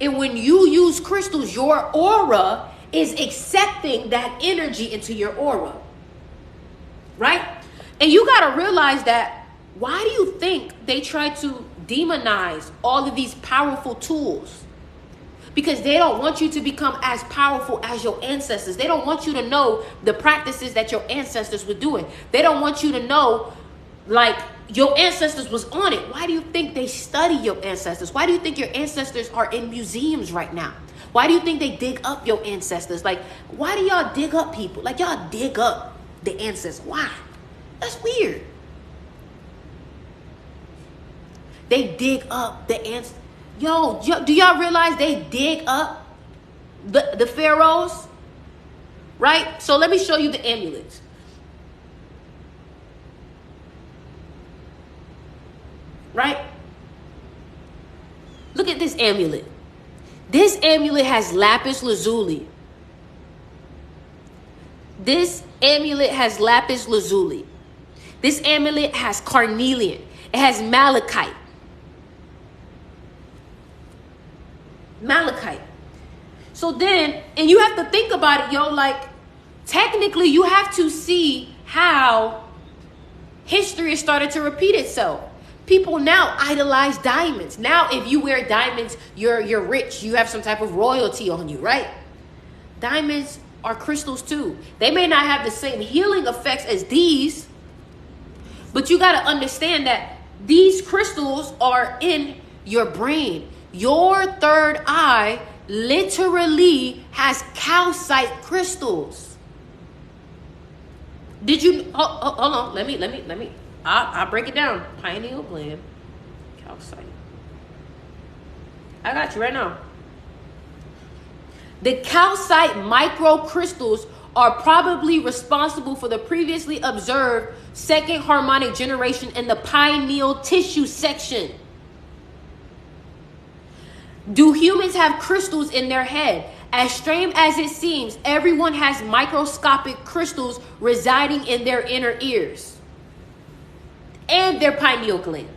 And when you use crystals, your aura is accepting that energy into your aura. Right? And you got to realize that, why do you think they try to demonize all of these powerful tools? Because they don't want you to become as powerful as your ancestors. They don't want you to know the practices that your ancestors were doing. They don't want you to know, like, your ancestors was on it. Why do you think they study your ancestors? Why do you think your ancestors are in museums right now? Why do you think they dig up your ancestors? Like, why do y'all dig up people? Like, y'all dig up the ancestors. Why? That's weird. They dig up the ancestors. Yo, do y'all realize they dig up the pharaohs? Right? So let me show you the amulets. Right? Look at this amulet. This amulet has lapis lazuli. This amulet has lapis lazuli. This amulet has carnelian. It has malachite. Malachite. So then, and you have to think about it, yo, like, technically you have to see how history has started to repeat itself. People now idolize diamonds. Now, if you wear diamonds, you're rich. You have some type of royalty on you, right? Diamonds are crystals too. They may not have the same healing effects as these, but you got to understand that these crystals are in your brain. Your third eye literally has calcite crystals. Did you, hold on, let me, I'll break it down. Pineal gland, calcite. I got you right now. The calcite microcrystals are probably responsible for the previously observed second harmonic generation in the pineal tissue section. Do humans have crystals in their head? As strange as it seems, everyone has microscopic crystals residing in their inner ears and their pineal gland.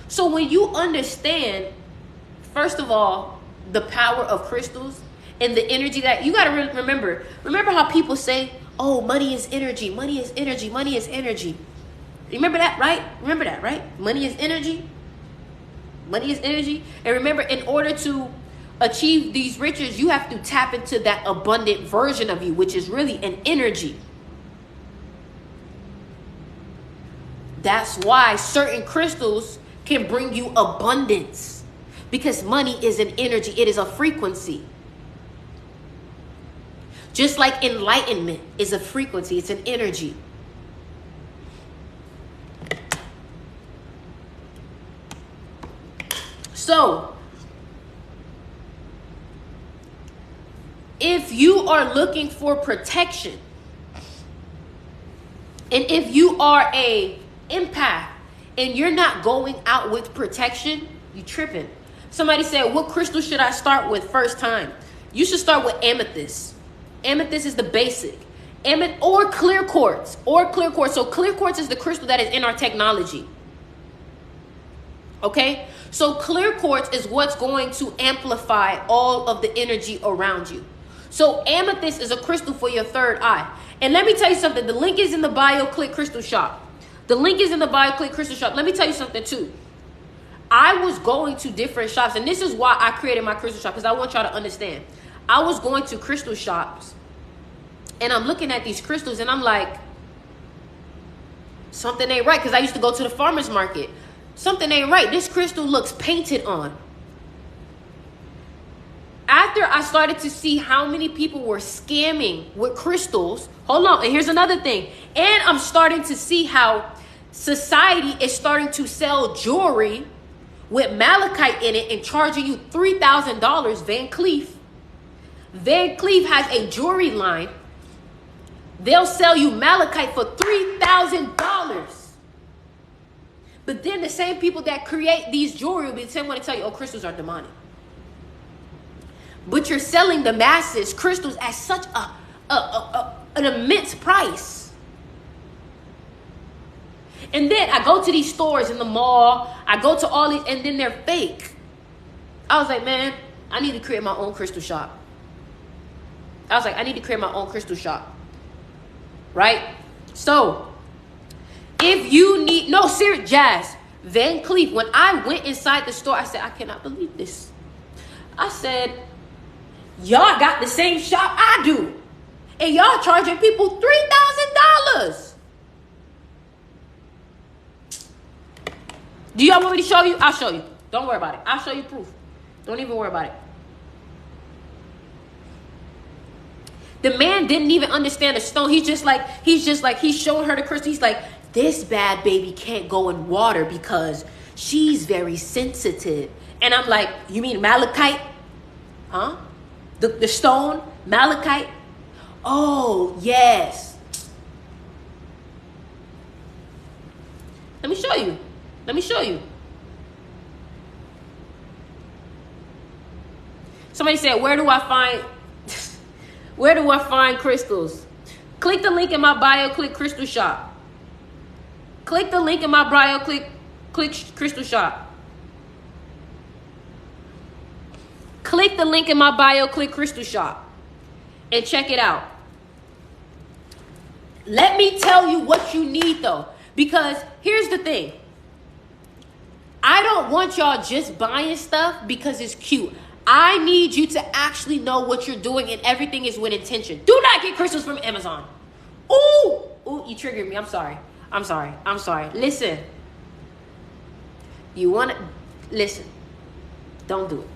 So when you understand, first of all, the power of crystals and the energy that you got to remember how people say, oh, money is energy, money is energy, money is energy. Remember that, right? Remember that, right? Money is energy. Money is energy. And remember, in order to achieve these riches, you have to tap into that abundant version of you, which is really an energy. That's why certain crystals can bring you abundance, because money is an energy. It is a frequency. Just like enlightenment is a frequency. It's an energy. So, if you are looking for protection, and if you are a empath and you're not going out with protection, you tripping. Somebody said, what crystal should I start with first time? You should start with amethyst. Amethyst is the basic. Or clear quartz. So clear quartz is the crystal that is in our technology. Okay? So clear quartz is what's going to amplify all of the energy around you. So amethyst is a crystal for your third eye. And let me tell you something. The link is in the bio. Click Crystal Shop. The link is in the bio. Click Crystal Shop. Let me tell you something too. I was going to different shops, and this is why I created my crystal shop, because I want y'all to understand. I was going to crystal shops, and I'm looking at these crystals, and I'm like, something ain't right, because I used to go to the farmer's market. Something ain't right. This crystal looks painted on. After I started to see how many people were scamming with crystals, hold on, and here's another thing. And I'm starting to see how society is starting to sell jewelry with malachite in it and charging you $3,000. Van Cleef has a jewelry line. They'll sell you malachite for $3,000. But then the same people that create these jewelry will be the same one to tell you, oh, crystals are demonic. but you're selling the masses crystals at such an immense price. And then I go to these stores in the mall, I go to all these, and then they're fake. I was like, man, I need to create my own crystal shop. Right? So, if you need, no, serious, Jazz, Van Cleef, when I went inside the store, I said, I cannot believe this. I said, y'all got the same shop I do. And y'all charging people $3,000. Do y'all want me to show you? I'll show you. Don't worry about it. I'll show you proof. Don't even worry about it. The man didn't even understand the stone. He's showing her the crystal. He's like, this bad baby can't go in water because she's very sensitive. And I'm like, you mean malachite? Huh? The stone, malachite? Oh, yes. Let me show you. Somebody said, where do I find crystals? Click the link in my bio, click crystal shop. Click the link in my bio, click crystal shop. Click the link in my bio, click crystal shop. And check it out. Let me tell you what you need though. Because here's the thing. I don't want y'all just buying stuff because it's cute. I need you to actually know what you're doing, and everything is with intention. Do not get crystals from Amazon. Ooh, you triggered me. I'm sorry. Listen. Listen. Don't do it.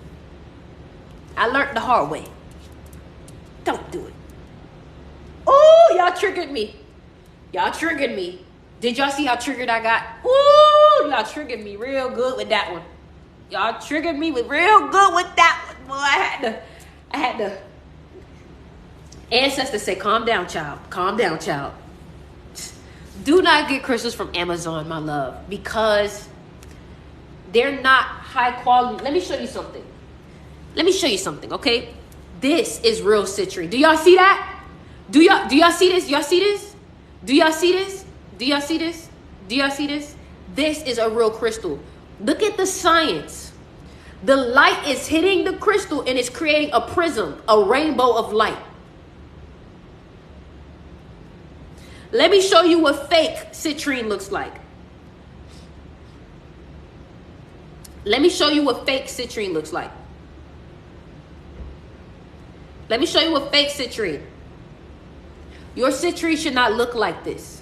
I learned the hard way. Don't do it. Ooh, y'all triggered me. Did y'all see how triggered I got? Ooh, y'all triggered me real good with that one. Y'all triggered me real good with that one. Boy, I had to. Ancestors say, calm down, child. Do not get crystals from Amazon, my love, because they're not high quality. Let me show you something, okay? This is real citrine. Do y'all see that? Do y'all see this? Do y'all see this? This is a real crystal. Look at the science. The light is hitting the crystal and it's creating a prism, a rainbow of light. Let me show you what fake citrine looks like. Let me show you what fake citrine. Your citrine should not look like this.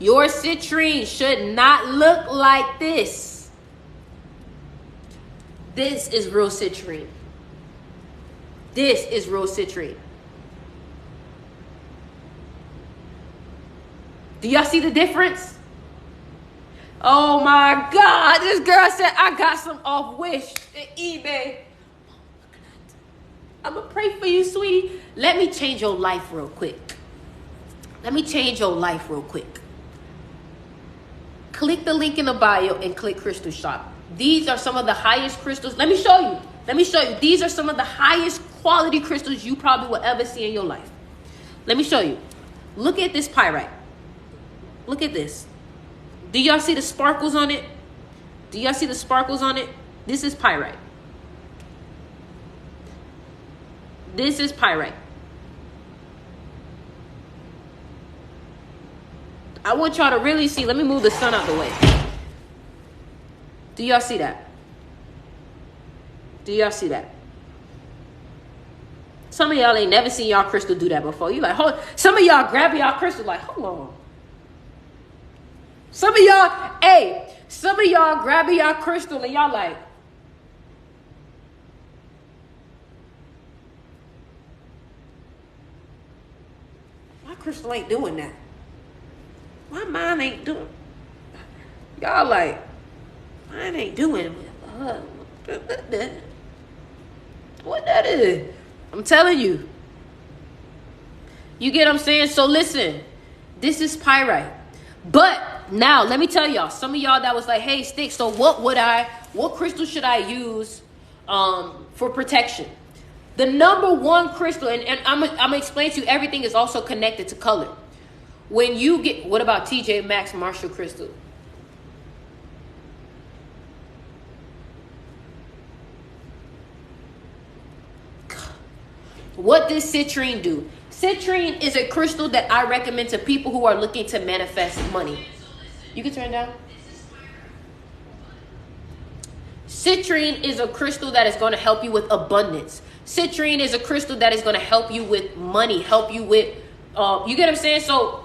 Your citrine should not look like this. This is real citrine. Do y'all see the difference? Oh my God. This girl said, I got some off Wish at eBay. I'm going to pray for you, sweetie. Let me change your life real quick. Click the link in the bio and click Crystal Shop. These are some of the highest crystals. Let me show you. These are some of the highest quality crystals you probably will ever see in your life. Let me show you. Look at this pyrite. Look at this. Do y'all see the sparkles on it? This is pyrite. I want y'all to really see. Let me move the sun out the way. Do y'all see that? Some of y'all ain't never seen y'all crystal do that before. You like, hold. Some of y'all grabbing y'all crystal like, hold on. Some of y'all grabbing y'all crystal and y'all like, my crystal ain't doing that. My mind ain't doing. Y'all like, mine ain't doing what that is. I'm telling you. You get what I'm saying? So listen, this is pyrite. But now let me tell y'all, some of y'all that was like, hey, Stick, so what crystal should I use for protection? The number one crystal, and I'm gonna explain to you, everything is also connected to color. When you get, what about TJ Maxx Marshall crystal? What does citrine do? Citrine is a crystal that I recommend to people who are looking to manifest money. You can turn it down. Citrine is a crystal that is going to help you with abundance. Citrine is a crystal that is going to help you with money, help you with, you get what I'm saying? So,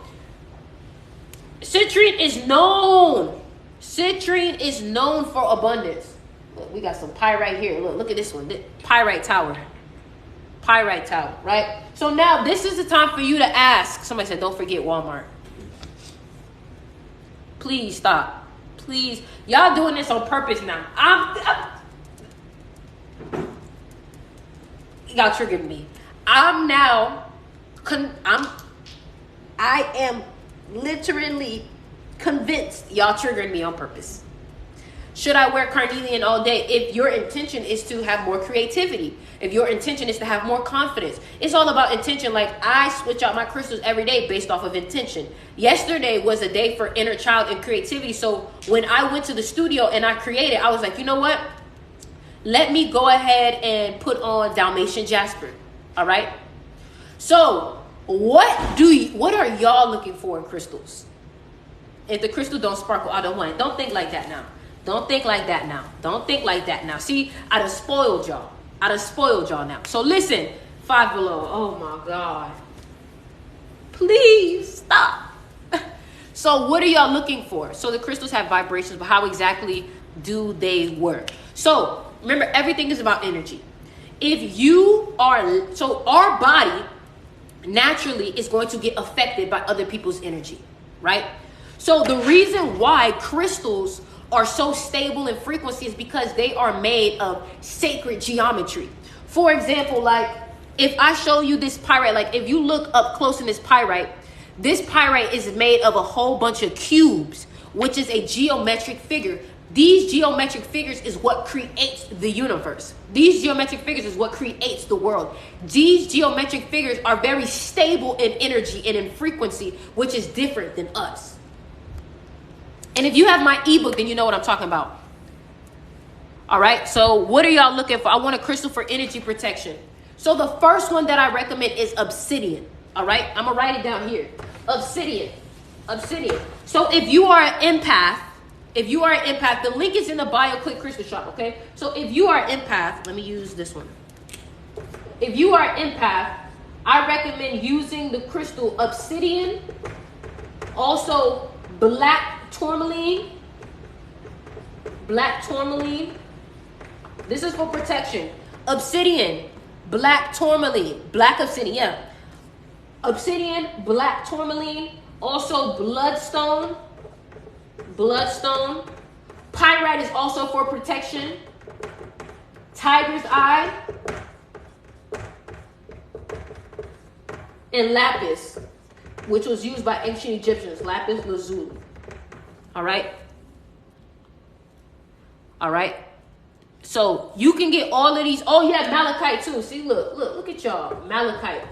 citrine is known. Citrine is known for abundance. Look, we got some pyrite here. Look at this one. Pyrite tower. Pyrite tower, right? So now this is the time for you to ask. Somebody said, don't forget Walmart. Please stop. Please. Y'all doing this on purpose now. Y'all triggered me. I am literally convinced y'all triggered me on purpose. Should I wear carnelian all day? If your intention is to have more creativity, if your intention is to have more confidence, it's all about intention. Like, I switch out my crystals every day based off of intention. Yesterday was a day for inner child and creativity. So when I went to the studio and I created, I was like, you know what? Let me go ahead and put on Dalmatian Jasper. All right. So what are y'all looking for in crystals? If the crystal don't sparkle, I don't want it. Don't think like that now. Don't think like that now. Don't think like that now. See, I done spoiled y'all. I done spoiled y'all now. So listen, Five Below. Oh my God. Please stop. So what are y'all looking for? So the crystals have vibrations, but how exactly do they work? So remember, everything is about energy. So our body naturally is going to get affected by other people's energy, right? So the reason why crystals are so stable in frequency is because they are made of sacred geometry. For example, like if I show you this pyrite, like if you look up close in this pyrite is made of a whole bunch of cubes, which is a geometric figure. These geometric figures is what creates the universe. These geometric figures is what creates the world. These geometric figures are very stable in energy and in frequency, which is different than us. And if you have my ebook, then you know what I'm talking about. All right. So what are y'all looking for? I want a crystal for energy protection. So the first one that I recommend is obsidian. All right. I'm going to write it down here. Obsidian. So if you are an empath, the link is in the bio. Click crystal shop. Okay. So if you are an empath, let me use this one. If you are an empath, I recommend using the crystal obsidian. Also black tourmaline. This is for protection. Obsidian, black tourmaline, black obsidian, yeah. Obsidian, black tourmaline, also bloodstone. Pyrite is also for protection. Tiger's eye. And lapis, which was used by ancient Egyptians, lapis lazuli. All right. So you can get all of these. Oh, yeah, malachite too. See, look at y'all. Malachite.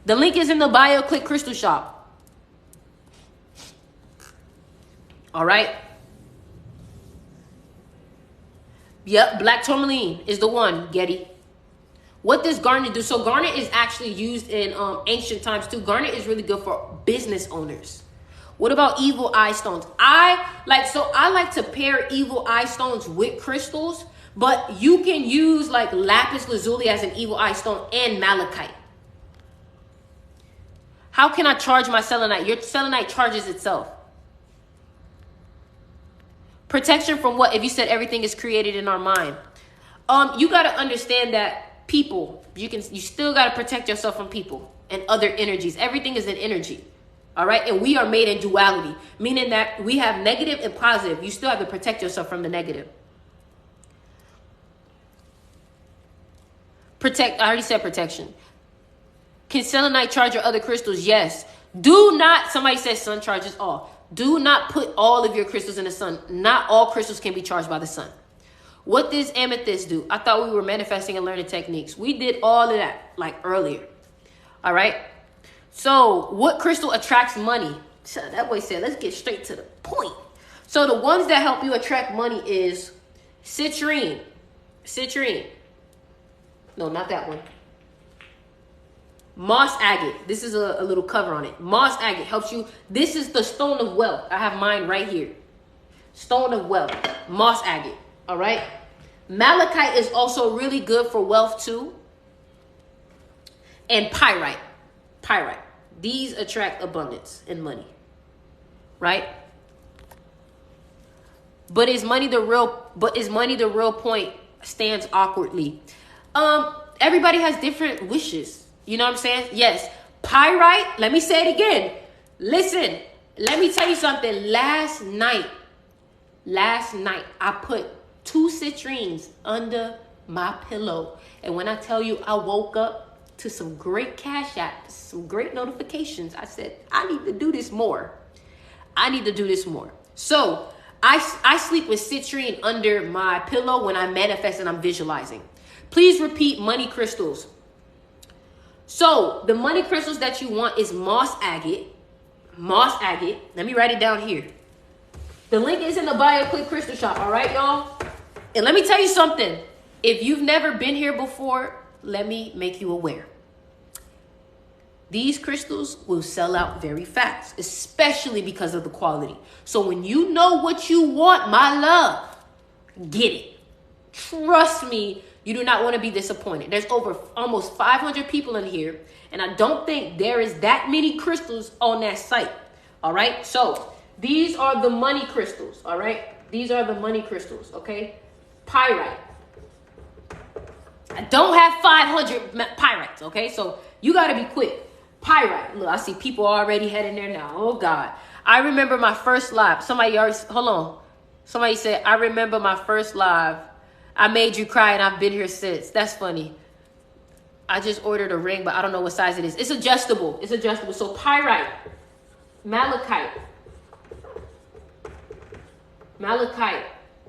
The link is in the bio. Click crystal shop. All right. Yep, black tourmaline is the one, Getty. What does garnet do? So garnet is actually used in ancient times too. Garnet is really good for business owners. What about evil eye stones? I like to pair evil eye stones with crystals, but you can use like lapis lazuli as an evil eye stone and malachite. How can I charge my selenite? Your selenite charges itself. Protection from what? If you said everything is created in our mind. You got to understand that people, you still got to protect yourself from people and other energies. Everything is an energy. All right. And we are made in duality, meaning that we have negative and positive. You still have to protect yourself from the negative. I already said protection. Can selenite charge your other crystals? Yes. Do not, somebody says sun charges all. Do not put all of your crystals in the sun. Not all crystals can be charged by the sun. What does amethyst do? I thought we were manifesting and learning techniques. We did all of that like earlier. All right. So what crystal attracts money? So that boy said, let's get straight to the point. So the ones that help you attract money is citrine. Citrine. No, not that one. Moss agate. This is a little cover on it. Moss agate helps you. This is the stone of wealth. I have mine right here. Stone of wealth. Moss agate. All right. Malachite is also really good for wealth too. And pyrite. Pyrite. These attract abundance and money. Right? But is money the real point stands awkwardly? Everybody has different wishes. You know what I'm saying? Yes. Pyrite, let me say it again. Listen, let me tell you something. Last night, I put 2 citrines under my pillow. And when I tell you I woke up to some great cash apps, some great notifications, I said, I need to do this more. So I sleep with citrine under my pillow when I manifest and I'm visualizing. Please repeat money crystals. So the money crystals that you want is moss agate. Moss agate. Let me write it down here. The link is in the bio. Click Crystal Shop. All right, y'all? And let me tell you something. If you've never been here before, let me make you aware. These crystals will sell out very fast, especially because of the quality. So when you know what you want, my love, get it. Trust me, you do not want to be disappointed. There's over almost 500 people in here, and I don't think there is that many crystals on that site. All right, so these are the money crystals. All right, these are the money crystals. Okay, pyrite. I don't have 500 pyrites. Okay, so you got to be quick. Pyrite. Look, I see people already heading there now. Oh God, I remember my first live. Somebody already, hold on. Somebody said, I remember my first live. I made you cry and I've been here since. That's funny. I just ordered a ring, but I don't know what size it is. It's adjustable. It's adjustable. So pyrite, malachite,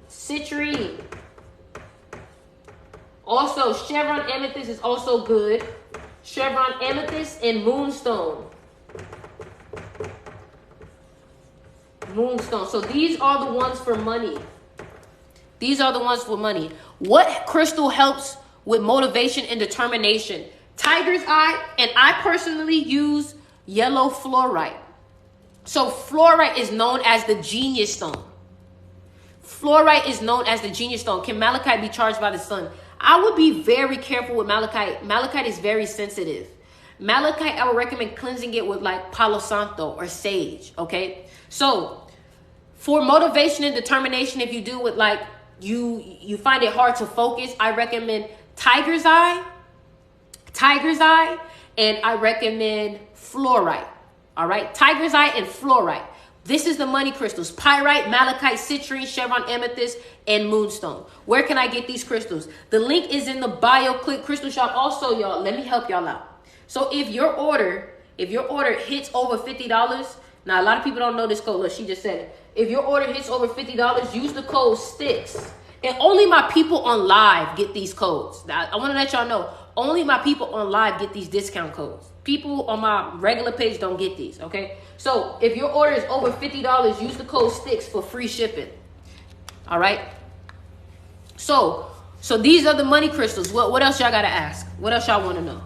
citrine. Also, chevron amethyst is also good. Chevron amethyst and moonstone. Moonstone. So these are the ones for money. These are the ones for money. What crystal helps with motivation and determination? Tiger's eye, and I personally use yellow fluorite. So fluorite is known as the genius stone. Fluorite is known as the genius stone. Can malachite be charged by the sun? I would be very careful with malachite. Malachite is very sensitive. Malachite, I would recommend cleansing it with like Palo Santo or sage, okay? So for motivation and determination, if you do with like, you find it hard to focus, I recommend tiger's eye, and I recommend fluorite. All right, tiger's eye and fluorite. This is the money crystals: pyrite, malachite, citrine, chevron amethyst, and moonstone. Where can I get these crystals? The link is in the bio. Click Crystal Shop. Also, y'all, let me help y'all out. So if your order hits over $50, now a lot of people don't know this code. Look, she just said it. If your order hits over $50, use the code STICKS. And only my people on live get these codes. Now, I want to let y'all know, only my people on live get these discount codes. People on my regular page don't get these, okay? So if your order is over $50, use the code STICKS for free shipping. All right? So these are the money crystals. What else y'all got to ask? What else y'all want to know?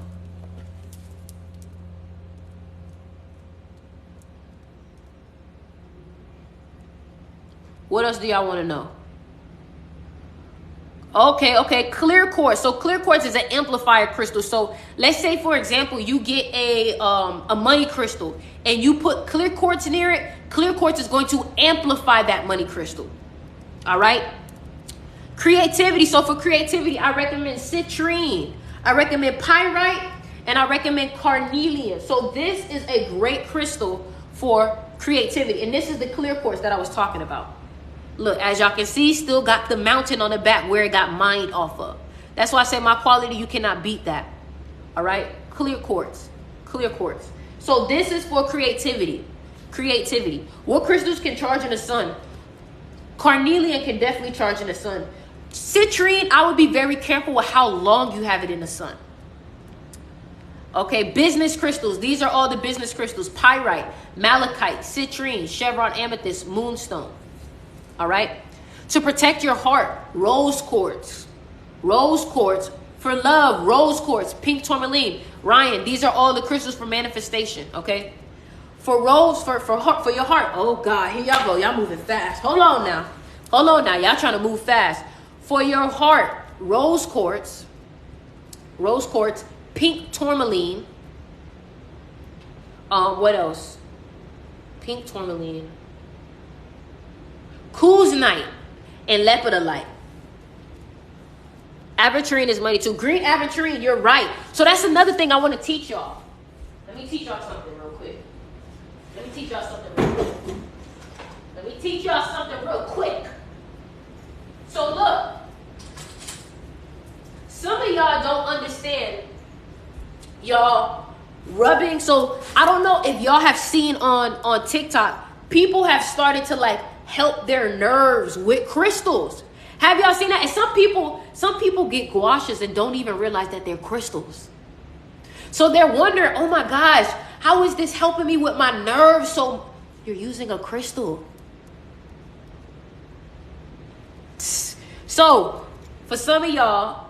What else do y'all want to know? Okay, clear quartz. So clear quartz is an amplifier crystal. So let's say, for example, you get a money crystal and you put clear quartz near it. Clear quartz is going to amplify that money crystal. All right. Creativity. So for creativity, I recommend citrine. I recommend pyrite, and I recommend carnelian. So this is a great crystal for creativity. And this is the clear quartz that I was talking about. Look, as y'all can see, still got the mountain on the back where it got mined off of. That's why I say my quality, you cannot beat that. All right? Clear quartz. Clear quartz. So this is for creativity. Creativity. What crystals can charge in the sun? Carnelian can definitely charge in the sun. Citrine, I would be very careful with how long you have it in the sun. Okay, business crystals. These are all the business crystals. Pyrite, malachite, citrine, chevron amethyst, moonstone. All right. To protect your heart, rose quartz. Rose quartz. For love, rose quartz, pink tourmaline. Ryan, these are all the crystals for manifestation. Okay. For rose, for your heart. Oh God, here y'all go. Y'all moving fast. Hold on now. Y'all trying to move fast. For your heart, rose quartz, pink tourmaline. What else? Pink tourmaline, Kuznight, and lepidolite. Aventurine is money too. Green aventurine, you're right. So that's another thing I want to teach y'all. Let me teach y'all something real quick. So look, some of y'all don't understand, y'all rubbing. So I don't know if y'all have seen on TikTok, people have started to like help their nerves with crystals. Have y'all seen that? And some people get gouaches and don't even realize that they're crystals. So they're wondering, oh my gosh, how is this helping me with my nerves? So you're using a crystal. So for some of y'all,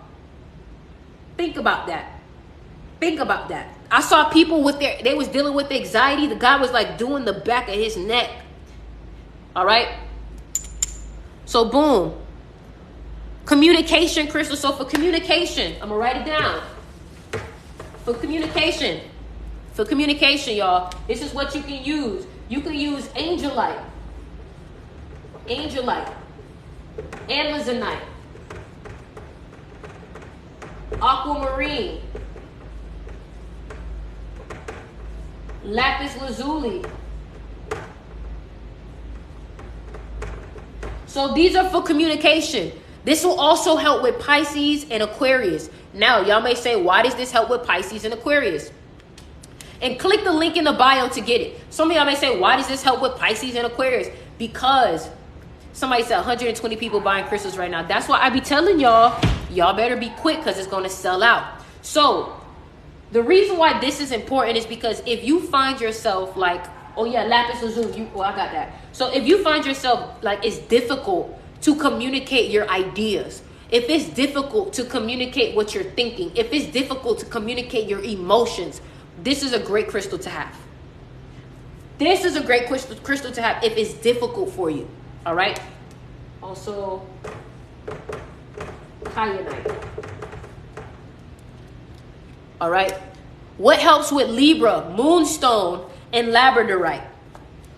think about that. I saw people they was dealing with anxiety. The guy was like doing the back of his neck. All right. So boom. Communication crystal. So for communication, I'm gonna write it down. For communication, y'all, this is what you can use. You can use angelite, amazonite, aquamarine, lapis lazuli. So these are for communication. This will also help with Pisces and Aquarius. Now, y'all may say, why does this help with Pisces and Aquarius? And click the link in the bio to get it. Some of y'all may say, why does this help with Pisces and Aquarius? Because somebody said 120 people buying crystals right now. That's why I be telling y'all better be quick because it's going to sell out. So the reason why this is important is because if you find yourself like, oh yeah, lapis lazuli, I got that. So if you find yourself like it's difficult to communicate your ideas, if it's difficult to communicate what you're thinking, if it's difficult to communicate your emotions, this is a great crystal to have. This is a great crystal to have if it's difficult for you. All right. Also, kyanite. All right. What helps with Libra, moonstone, and labradorite?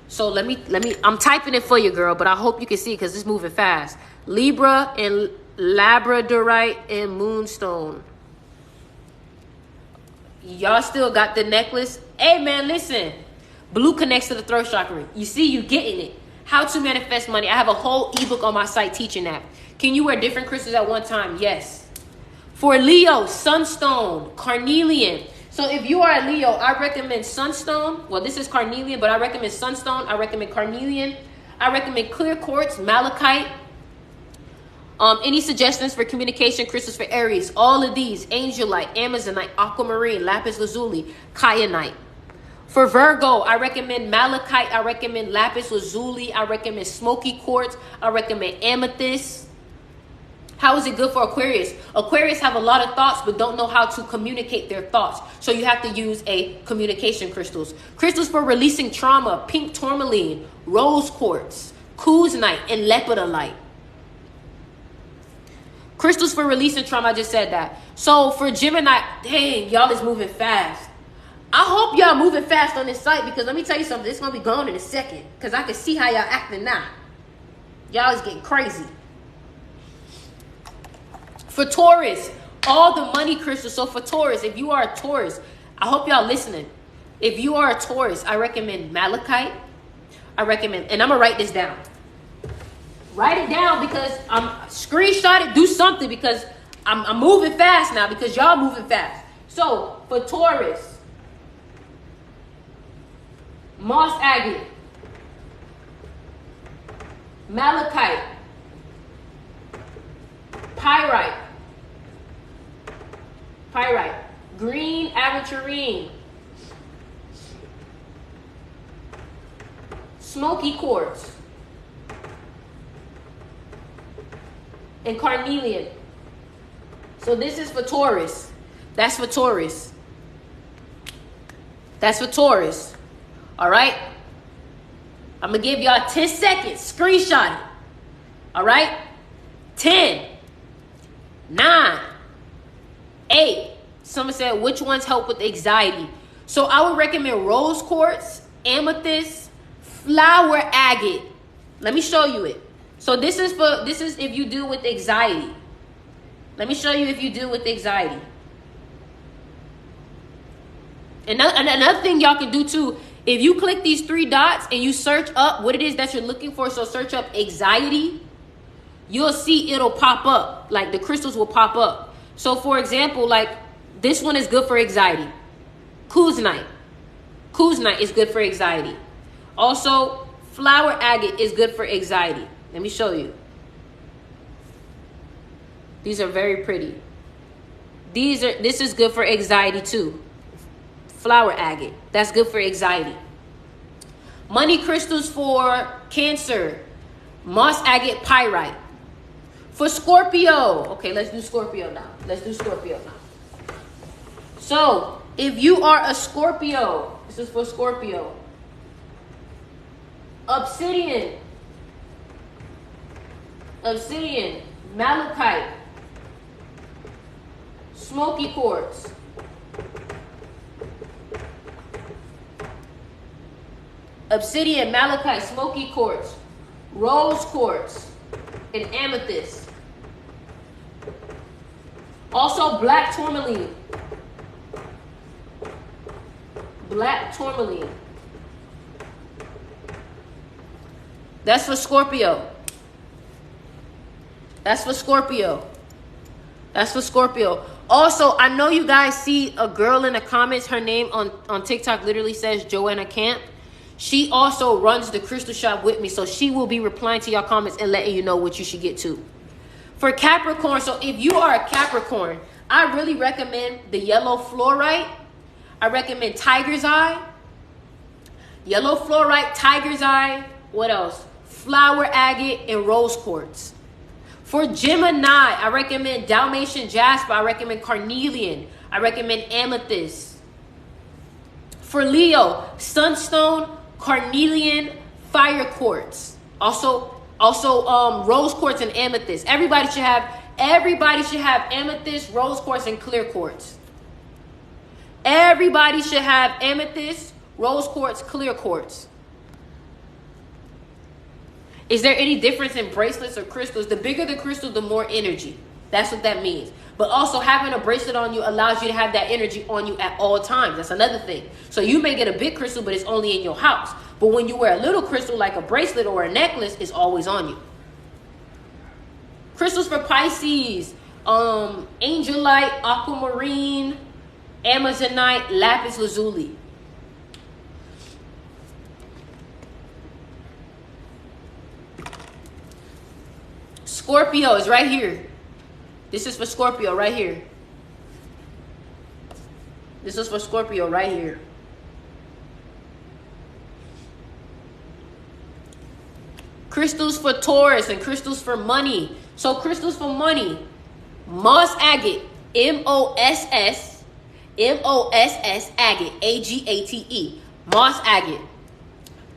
So let me, I'm typing it for you, girl, but I hope you can see because it's moving fast. Libra and labradorite and moonstone. Y'all still got the necklace? Hey, man, listen. Blue connects to the throat chakra. You see, you getting it. How to manifest money. I have a whole ebook on my site teaching that. Can you wear different crystals at one time? Yes. For Leo, sunstone, carnelian. So if you are a Leo, I recommend sunstone. Well, this is carnelian, but I recommend sunstone. I recommend carnelian. I recommend clear quartz, malachite. Any suggestions for communication crystals for Aries? All of these: angelite, amazonite, aquamarine, lapis lazuli, kyanite. For Virgo, I recommend malachite. I recommend lapis lazuli. I recommend smoky quartz. I recommend amethyst. How is it good for Aquarius? Aquarius have a lot of thoughts but don't know how to communicate their thoughts. So you have to use a communication crystals. Crystals for releasing trauma: pink tourmaline, rose quartz, kuznight, and lepidolite. Crystals for releasing trauma, I just said that. So for Gemini, dang, y'all is moving fast. I hope y'all moving fast on this site because let me tell you something. It's going to be gone in a second because I can see how y'all acting now. Y'all is getting crazy. For Taurus, all the money crystals. So for Taurus, if you are a Taurus, I hope y'all listening. If you are a Taurus, I recommend malachite. I recommend, and I'm going to write this down. Write it down because I'm screenshot it, do something because I'm moving fast now because y'all moving fast. So for Taurus, moss agate, malachite, Pyrite. Pyrite. Green aventurine. Smoky quartz. And carnelian. So this is for Taurus. That's for Taurus. That's for Taurus. All right? I'm going to give y'all 10 seconds. Screenshot it. All right? 10, 9, 8. Someone said, which ones help with anxiety? So I would recommend rose quartz, amethyst, flower agate. Let me show you it. So this is if you deal with anxiety. Let me show you if you deal with anxiety. And another thing y'all can do too, if you click these 3 dots and you search up what it is that you're looking for, so search up anxiety, you'll see it'll pop up. Like the crystals will pop up. So for example, like this one is good for anxiety. Kuzite. Kuzite is good for anxiety. Also, flower agate is good for anxiety. Let me show you. These are very pretty. This is good for anxiety too. Flower agate. That's good for anxiety. Money crystals for Cancer. Moss agate pyrite. For Scorpio. Okay, let's do Scorpio now. Let's do Scorpio now. So, if you are a Scorpio, this is for Scorpio. Obsidian. Obsidian. Malachite. Smoky quartz. Obsidian, malachite, smoky quartz, rose quartz, and amethyst. Also black tourmaline. Black tourmaline. That's for Scorpio. That's for Scorpio. That's for Scorpio. Also, I know you guys see a girl in the comments. Her name on TikTok literally says Joanna Camp. She also runs the crystal shop with me, so she will be replying to your comments and letting you know what you should get to. For Capricorn, so if you are a Capricorn, I really recommend the yellow fluorite. I recommend tiger's eye. Yellow fluorite, tiger's eye. What else? Flower agate and rose quartz. For Gemini, I recommend Dalmatian jasper. I recommend carnelian. I recommend amethyst. For Leo, sunstone, carnelian, fire quartz. Also rose quartz and amethyst. Everybody should have amethyst, rose quartz, and clear quartz. Everybody should have amethyst, rose quartz, clear quartz. Is there any difference in bracelets or crystals? The bigger the crystal, the more energy. That's what that means. But also having a bracelet on you allows you to have that energy on you at all times. That's another thing. So you may get a big crystal, but it's only in your house. But when you wear a little crystal like a bracelet or a necklace, it's always on you. Crystals for Pisces. Angelite, aquamarine, amazonite, lapis lazuli. Scorpio is right here. This is for Scorpio right here. This is for Scorpio right here. Crystals for Taurus and crystals for money. So crystals for money. Moss agate. M-O-S-S agate. A-G-A-T-E. Moss agate.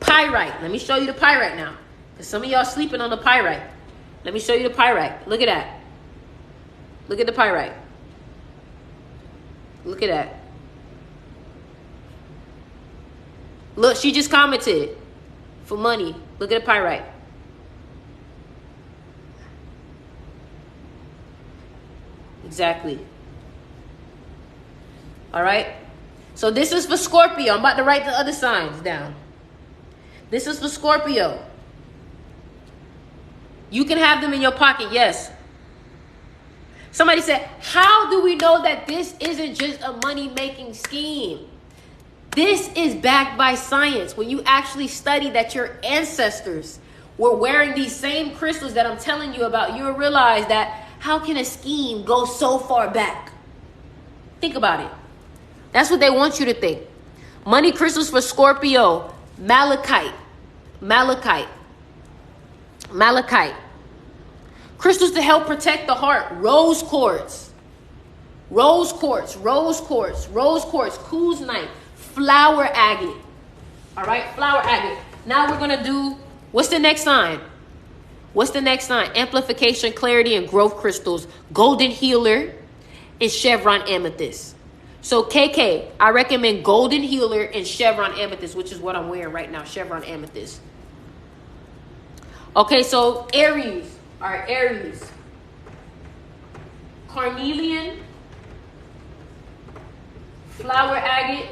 Pyrite. Let me show you the pyrite now. Because some of y'all sleeping on the pyrite. Let me show you the pyrite. Look at that. Look at the pyrite. Look at that. Look, she just commented for money. Look at the pyrite. Exactly. All right. So this is for Scorpio. I'm about to write the other signs down. This is for Scorpio. You can have them in your pocket, yes. Somebody said, how do we know that this isn't just a money-making scheme? This is backed by science. When you actually study that your ancestors were wearing these same crystals that I'm telling you about, you'll realize that How can a scheme go so far back? Think about it. That's what they want you to think. Money crystals for Scorpio. Malachite. Malachite. Malachite. Crystals to help protect the heart. Rose quartz. Rose quartz. Rose quartz. Rose quartz. Kuzite. Flower agate. All right? Flower agate. Now we're going to do, what's the next sign? What's the next sign? Amplification, clarity, and growth crystals. Golden healer and chevron amethyst. So KK, I recommend golden healer and chevron amethyst, which is what I'm wearing right now. Chevron amethyst. Okay, so Aries. All right, Aries. Carnelian. Flower agate.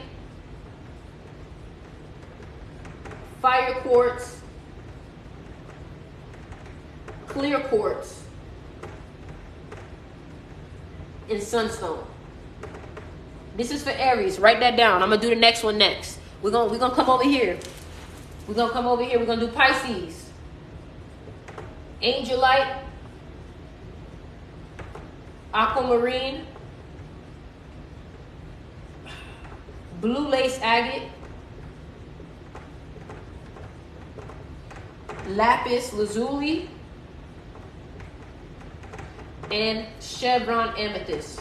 Fire quartz. Clear quartz. And sunstone. This is for Aries. Write that down. I'm gonna do the next one next. We're gonna come over here. We're gonna come over here. We're gonna do Pisces. Angelite. Aquamarine. Blue lace agate. Lapis lazuli. And chevron amethyst.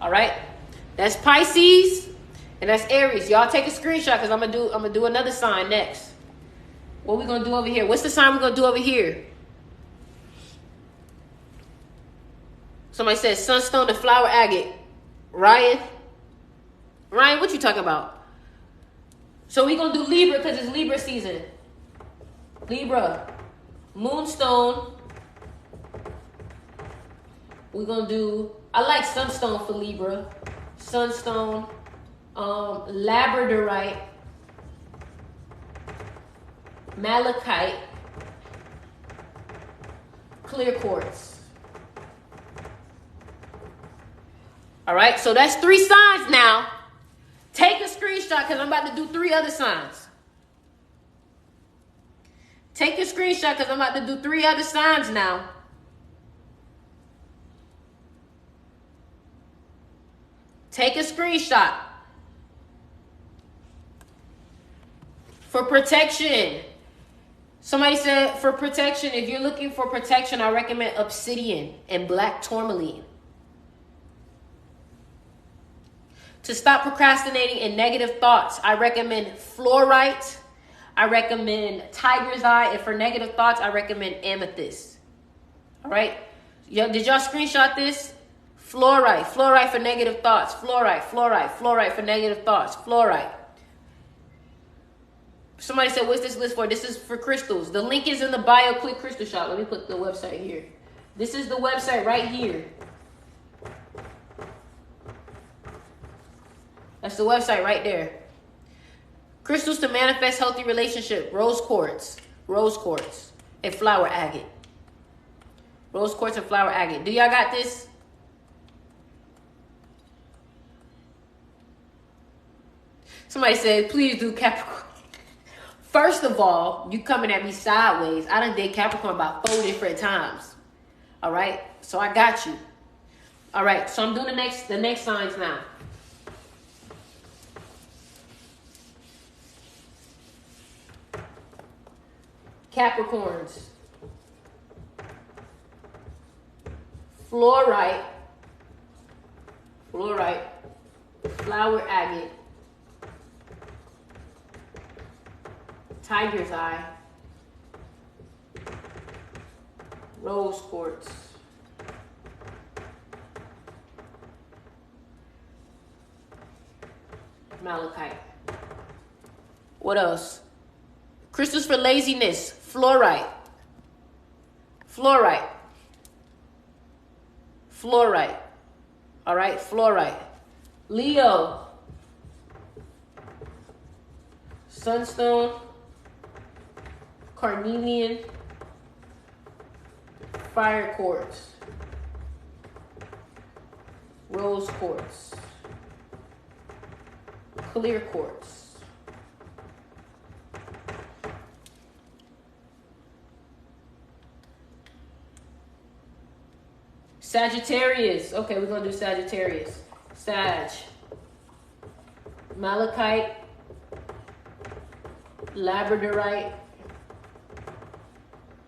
All right, that's Pisces and that's Aries. Y'all take a screenshot because I'm gonna do another sign next. What we gonna do over here? What's the sign we're gonna do over here? Somebody says sunstone and flower agate. Ryan, what you talking about? So we gonna do Libra because it's Libra season. Libra. Moonstone. We're gonna do, I like sunstone for Libra. Sunstone. Labradorite. Malachite. Clear quartz. All right, so that's 3 signs now. Take a screenshot because I'm about to do 3 other signs. Take a screenshot because I'm about to do 3 other signs now. Take a screenshot. For protection. Somebody said for protection, if you're looking for protection, I recommend obsidian and black tourmaline. To stop procrastinating and negative thoughts, I recommend fluorite. I recommend tiger's eye. And for negative thoughts, I recommend amethyst. All right? Did y'all screenshot this? Fluorite. Fluorite for negative thoughts. Fluorite. Fluorite. Fluorite for negative thoughts. Fluorite. Somebody said, what's this list for? This is for crystals. The link is in the bio. Click Crystal Shop. Let me put the website here. This is the website right here. That's the website right there. Crystals to manifest healthy relationship. Rose quartz. Rose quartz. And flower agate. Rose quartz and flower agate. Do y'all got this? Somebody said, please do Capricorn. First of all, you coming at me sideways. I done did Capricorn about 4 different times. All right? So I got you. All right. So I'm doing the next signs now. Capricorns. Fluorite. Fluorite. Flower agate. Tiger's eye. Rose quartz. Malachite. What else? Crystals for laziness. Fluorite. Fluorite. Fluorite. All right, fluorite. Leo. Sunstone. Carnelian. Fire quartz. Rose quartz. Clear quartz. Sagittarius. Okay, we're going to do Sagittarius. Sag. Malachite. Labradorite.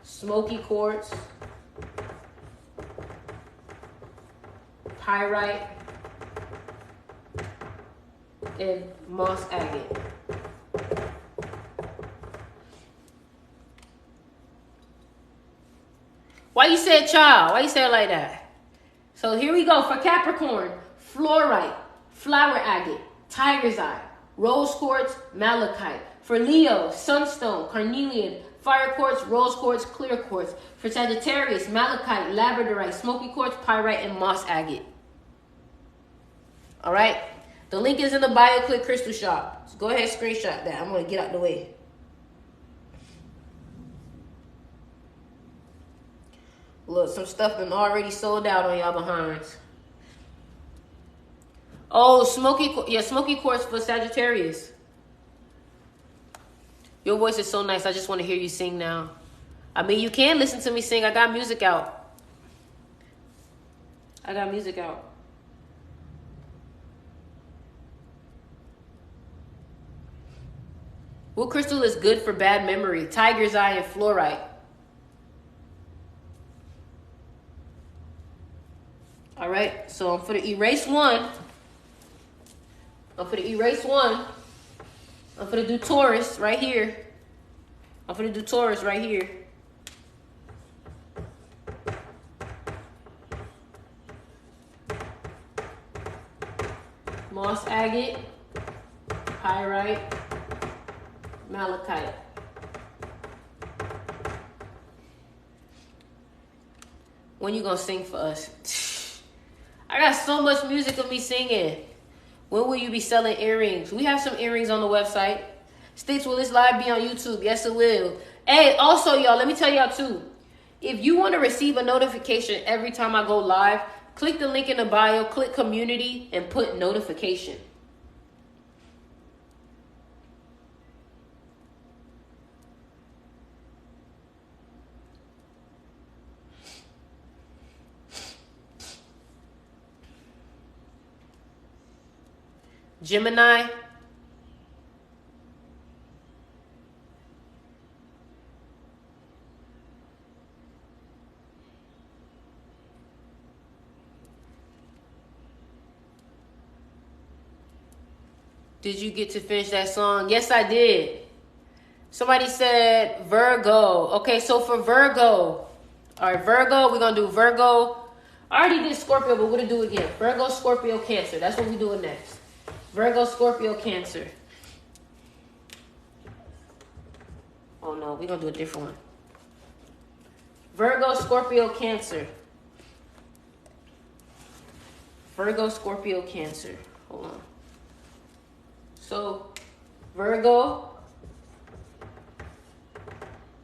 Smoky quartz. Pyrite. And moss agate. Why you say child? Why you say it like that? So here we go for Capricorn. Fluorite, flower agate, tiger's eye, rose quartz, malachite. For Leo, sunstone, carnelian, fire quartz, rose quartz, clear quartz. For Sagittarius, malachite, labradorite, smoky quartz, pyrite, and moss agate. All right. The link is in the bio. Click Crystal Shop. So go ahead, screenshot that. I'm going to get out the way. Look, some stuff been already sold out on y'all behinds. Oh, smoky quartz for Sagittarius. Your voice is so nice. I just want to hear you sing now. I mean, you can listen to me sing. I got music out. What crystal is good for bad memory? Tiger's eye and fluorite. All right, so I'm for to erase one. I'm for to do Taurus right here. Moss agate, pyrite, malachite. When you gonna sing for us? I got so much music of me singing. When will you be selling earrings? We have some earrings on the website. Sticks, will this live be on YouTube? Yes, it will. Hey, also, y'all, let me tell y'all too. If you want to receive a notification every time I go live, click the link in the bio, click community, and put notification. Gemini. Did you get to finish that song? Yes, I did. Somebody said Virgo. Okay, so for Virgo. All right, Virgo, we're going to do Virgo. I already did Scorpio, but we're going to do it again. Virgo, Scorpio, Cancer. That's what we're doing next. Virgo, Scorpio, Cancer. Oh, no, we're going to do a different one. Virgo, Scorpio, Cancer. Virgo, Scorpio, Cancer. Hold on. So, Virgo.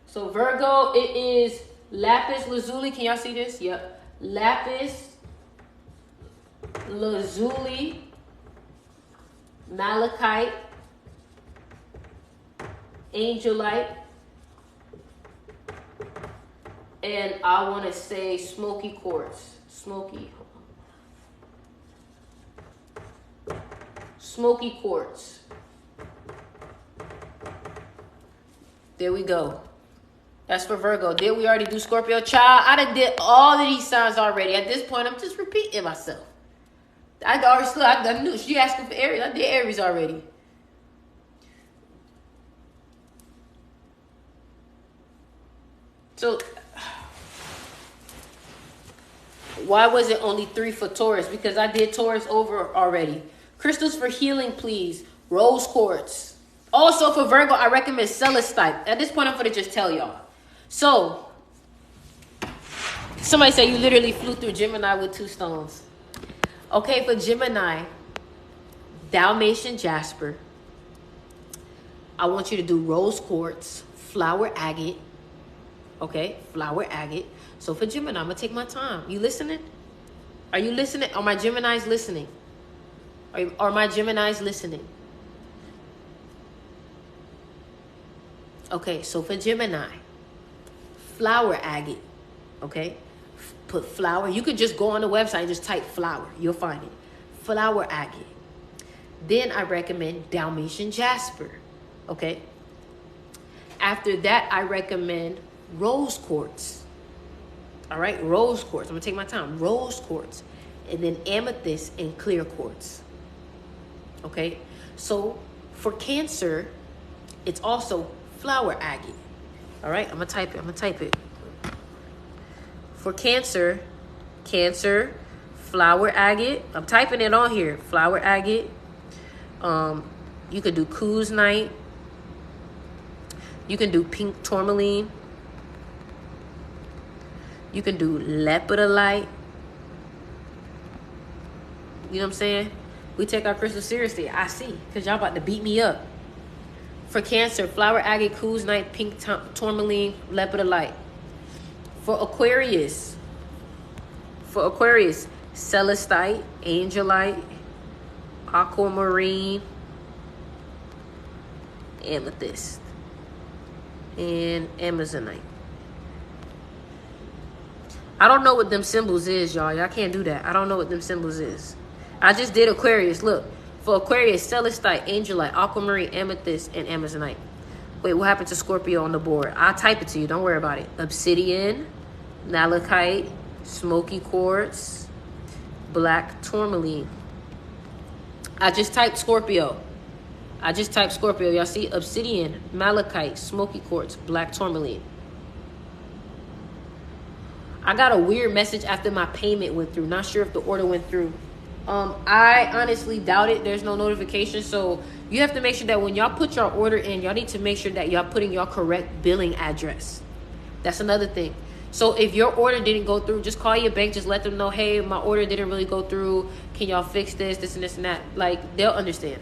So, Virgo, it is lapis lazuli. Can y'all see this? Yep. Lapis lazuli. Malachite, angelite, and I want to say smoky quartz. Smoky quartz. There we go. That's for Virgo. Did we already do Scorpio? Child, I done did all of these signs already. At this point, I'm just repeating myself. I knew she asking for Aries. I did Aries already. So, why was it only 3 for Taurus? Because I did Taurus over already. Crystals for healing, please. Rose quartz. Also for Virgo, I recommend celestite. At this point, I'm going to just tell y'all. So, somebody said you literally flew through Gemini with 2 stones. Okay, for Gemini, Dalmatian jasper. I want you to do rose quartz, flower agate. Okay, flower agate. So for Gemini, I'm going to take my time. You listening? Are you listening? Are my Geminis listening? Are my Geminis listening? Okay, so for Gemini, flower agate. Okay, Put flower. You could just go on the website and just type flower. You'll find it. Flower agate. Then I recommend Dalmatian jasper. Okay. After that, I recommend rose quartz. All right, rose quartz. I'm gonna take my time. Rose quartz, and then amethyst and clear quartz. Okay. So for Cancer, it's also flower agate. All right, I'm gonna type it. For Cancer, flower agate. I'm typing it on here. Flower agate. You could do Kuznight. You can do pink tourmaline. You can do lepidolite. You know what I'm saying? We take our crystals seriously. I see, because y'all about to beat me up. For Cancer, flower agate, Kuznight, pink tourmaline, lepidolite. For Aquarius, celestite, angelite, aquamarine, amethyst, and amazonite. I don't know what them symbols is, y'all. Y'all can't do that. I don't know what them symbols is. I just did Aquarius. Look. For Aquarius, celestite, angelite, aquamarine, amethyst, and amazonite. Wait, what happened to Scorpio on the board? I'll type it to you. Don't worry about it. Obsidian, malachite, smoky quartz, black tourmaline. I just typed Scorpio. Y'all see? Obsidian, malachite, smoky quartz, black tourmaline. I got a weird message after my payment went through. Not sure if the order went through. I honestly doubt it. There's no notification. So you have to make sure that when y'all put your order in, y'all need to make sure that y'all putting your correct billing address. That's another thing. So if your order didn't go through, just call your bank. Just let them know, hey, my order didn't really go through. Can y'all fix this and this and that? Like, they'll understand.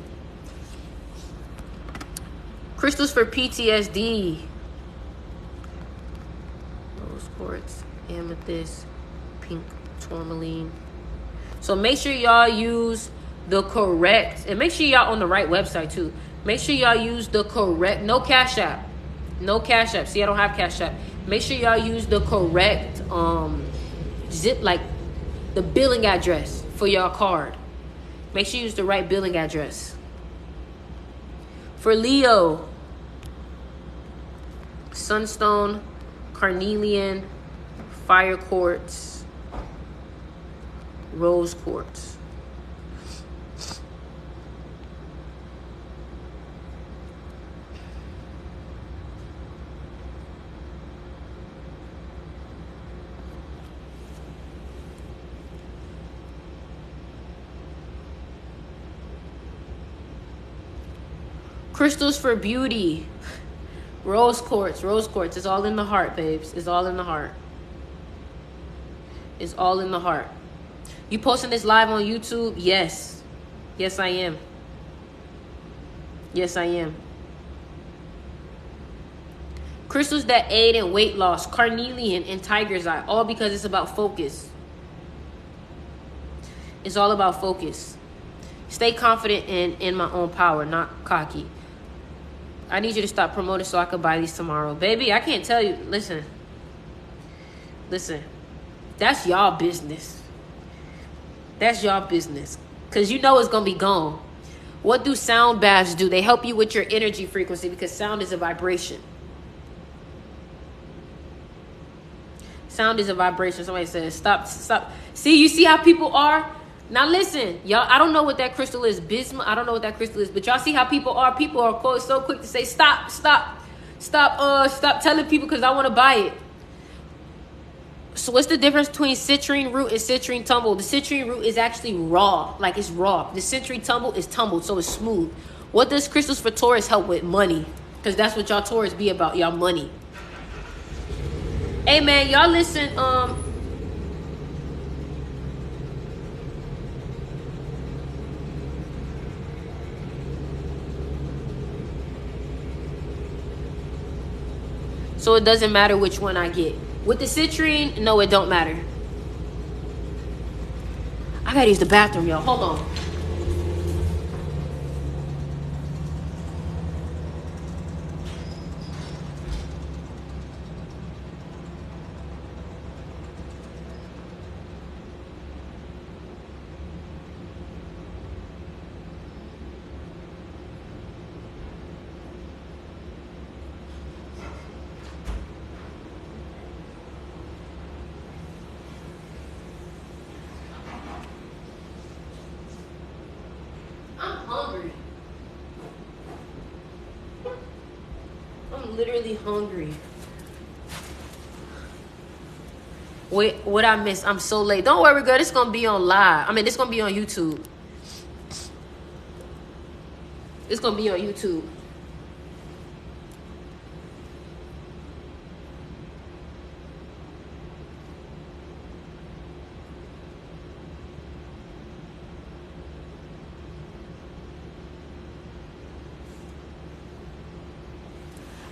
Crystals for PTSD. Rose quartz, amethyst, pink tourmaline. So make sure y'all use the correct, and make sure y'all on the right website too. Make sure y'all use the correct, no Cash App. See, I don't have Cash App. Make sure y'all use the correct zip, like the billing address for your card. Make sure you use the right billing address. For Leo, sunstone, carnelian, fire quartz, rose quartz. Crystals for beauty. Rose quartz. It's all in the heart, babes. It's all in the heart. You posting this live on YouTube? Yes. Yes, I am. Crystals that aid in weight loss. Carnelian and tiger's eye. All because it's about focus. It's all about focus. Stay confident in my own power, not cocky. I need you to stop promoting so I could buy these tomorrow. Baby, I can't tell you. Listen. That's y'all business. Because you know it's going to be gone. What do sound baths do? They help you with your energy frequency because sound is a vibration. Somebody says, stop. See, you see how people are? Now listen, y'all, I don't know what that crystal is. Bismuth, I don't know what that crystal is. But y'all see how people are? People are so quick to say, stop telling people because I want to buy it. So what's the difference between citrine root and citrine tumble? The citrine root is actually raw. Like, it's raw. The citrine tumble is tumbled, so it's smooth. What does crystals for Taurus help with? Money. Because that's what y'all Taurus be about, y'all money. Hey, man, y'all listen, so it doesn't matter which one I get. With the citrine, no, it don't matter. I gotta use the bathroom, y'all. Hold on. hungry. I'm literally hungry. Wait, what I missed? I'm so late. Don't worry, girl. This gonna be on live. I mean, this gonna be on YouTube. It's gonna be on YouTube.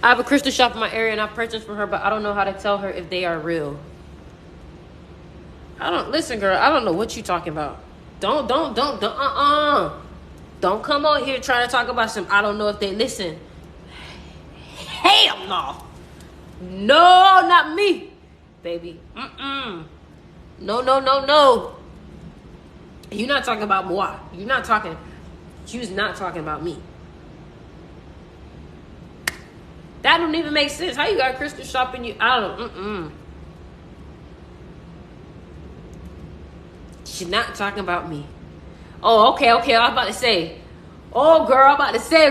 I have a crystal shop in my area and I purchased from her, but I don't know how to tell her if they are real. Listen, girl, I don't know what you talking about. Don't come out here trying to talk about some, I don't know if they listen. Hell no. No, not me, baby. No. You're not talking about moi. You're not talking about me. That don't even make sense. How you got crystal shop in you? I don't. She's not talking about me. Oh, okay. I was about to say. Oh, girl,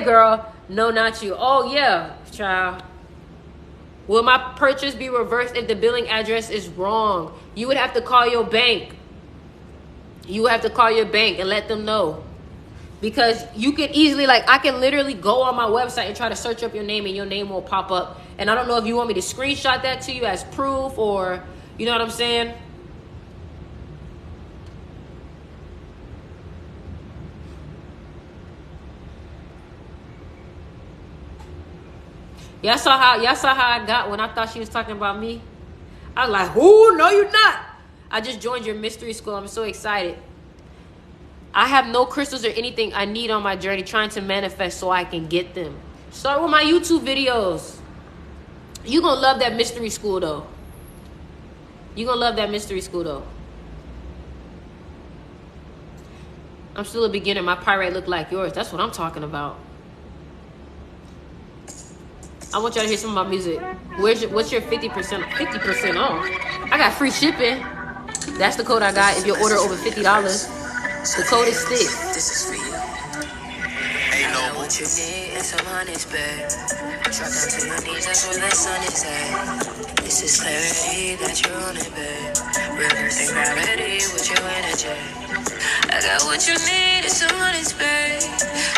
girl. No, not you. Oh, yeah, child. Will my purchase be reversed if the billing address is wrong? You would have to call your bank. You would have to call your bank and let them know. Because you can easily, like, I can literally go on my website and try to search up your name and your name will pop up. And I don't know if you want me to screenshot that to you as proof or, you know what I'm saying? Y'all saw how I got when I thought she was talking about me? I was like, "Who? No, you're not." I just joined your mystery school. I'm so excited. I have no crystals or anything I need on my journey trying to manifest so I can get them. Start with my YouTube videos. You're going to love that mystery school, though. I'm still a beginner. My pyrite look like yours. That's what I'm talking about. I want y'all to hear some of my music. What's your 50% off? I got free shipping. That's the code I got if you order over $50. The code is STICK. This is for you. Ain't no what you need is some honey's babe. Drop down to your knees, that's where the sun is at. This is clarity that you're on it, babe. Reversing gravity with your energy. I got what you need is some honey's babe.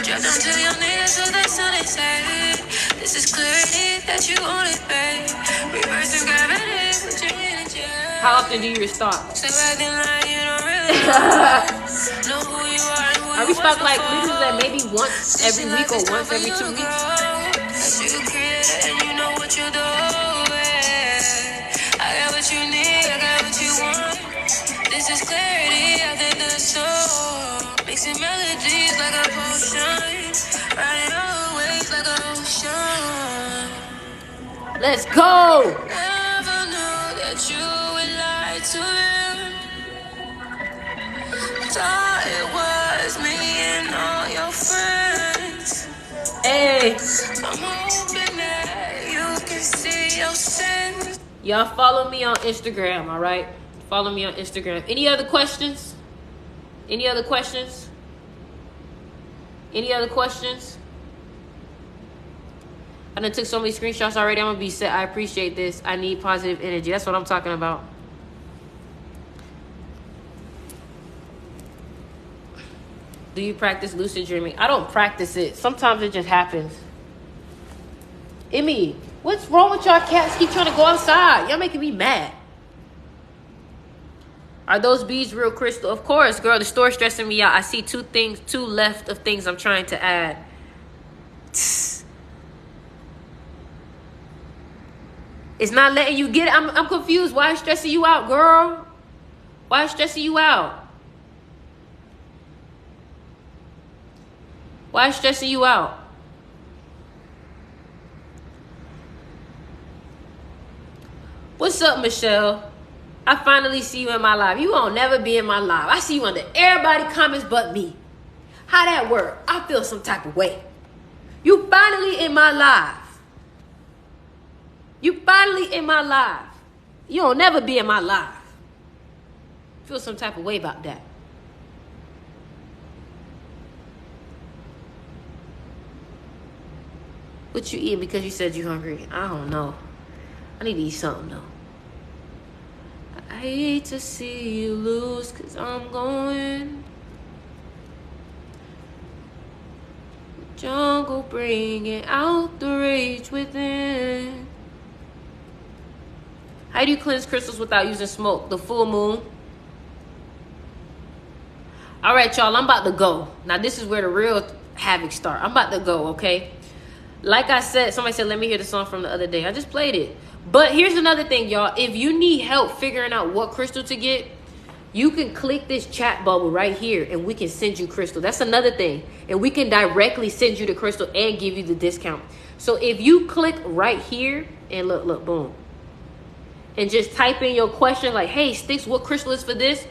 Drop down to your knees, that's where the sun is at. This is clarity that you on it, babe. Reversing gravity with your energy. How often do you restock? So acting like you don't really know who you are and who I restock like literally like maybe once every week or once every 2 weeks. You create and you know what you're doing. I got what you need, I got what you want. This is clarity after the storm. Mixing melodies like a potion. Riding all the waves like an ocean. Let's go! Never knew that you would lie to them. Thought it was me and all your friends. Hey. I'm hoping that you can see your sense. Y'all follow me on Instagram, all right? Follow me on Instagram. Any other questions? Any other questions? Any other questions? I done took so many screenshots already. I'm going to be set. I appreciate this. I need positive energy. That's what I'm talking about. Do you practice lucid dreaming? I don't practice it. Sometimes it just happens. Emmy, what's wrong with y'all cats? Keep trying to go outside. Y'all making me mad. Are those beads real crystal? Of course, girl. The store's stressing me out. I see two left of things I'm trying to add. It's not letting you get it. I'm confused. Why is stressing you out, girl? Why is stressing you out? Why is stressing you out? What's up, Michelle? I finally see you in my life. You won't never be in my life. I see you under everybody's comments but me. How that work? I feel some type of way. You finally in my life. You finally in my life. You don't never be in my life. Feel some type of way about that. What you eating because you said you hungry? I don't know. I need to eat something though. I hate to see you lose, cause I'm going. Jungle bringing out the rage within. How do you cleanse crystals without using smoke? The full moon. All right, y'all, I'm about to go. Now, this is where the real havoc start. I'm about to go, okay? Like I said, somebody said, let me hear the song from the other day. I just played it. But here's another thing, y'all. If you need help figuring out what crystal to get, you can click this chat bubble right here and we can send you crystal. That's another thing. And we can directly send you the crystal and give you the discount. So if you click right here and look, boom. And just type in your question like, hey, Sticks, what crystal is for this?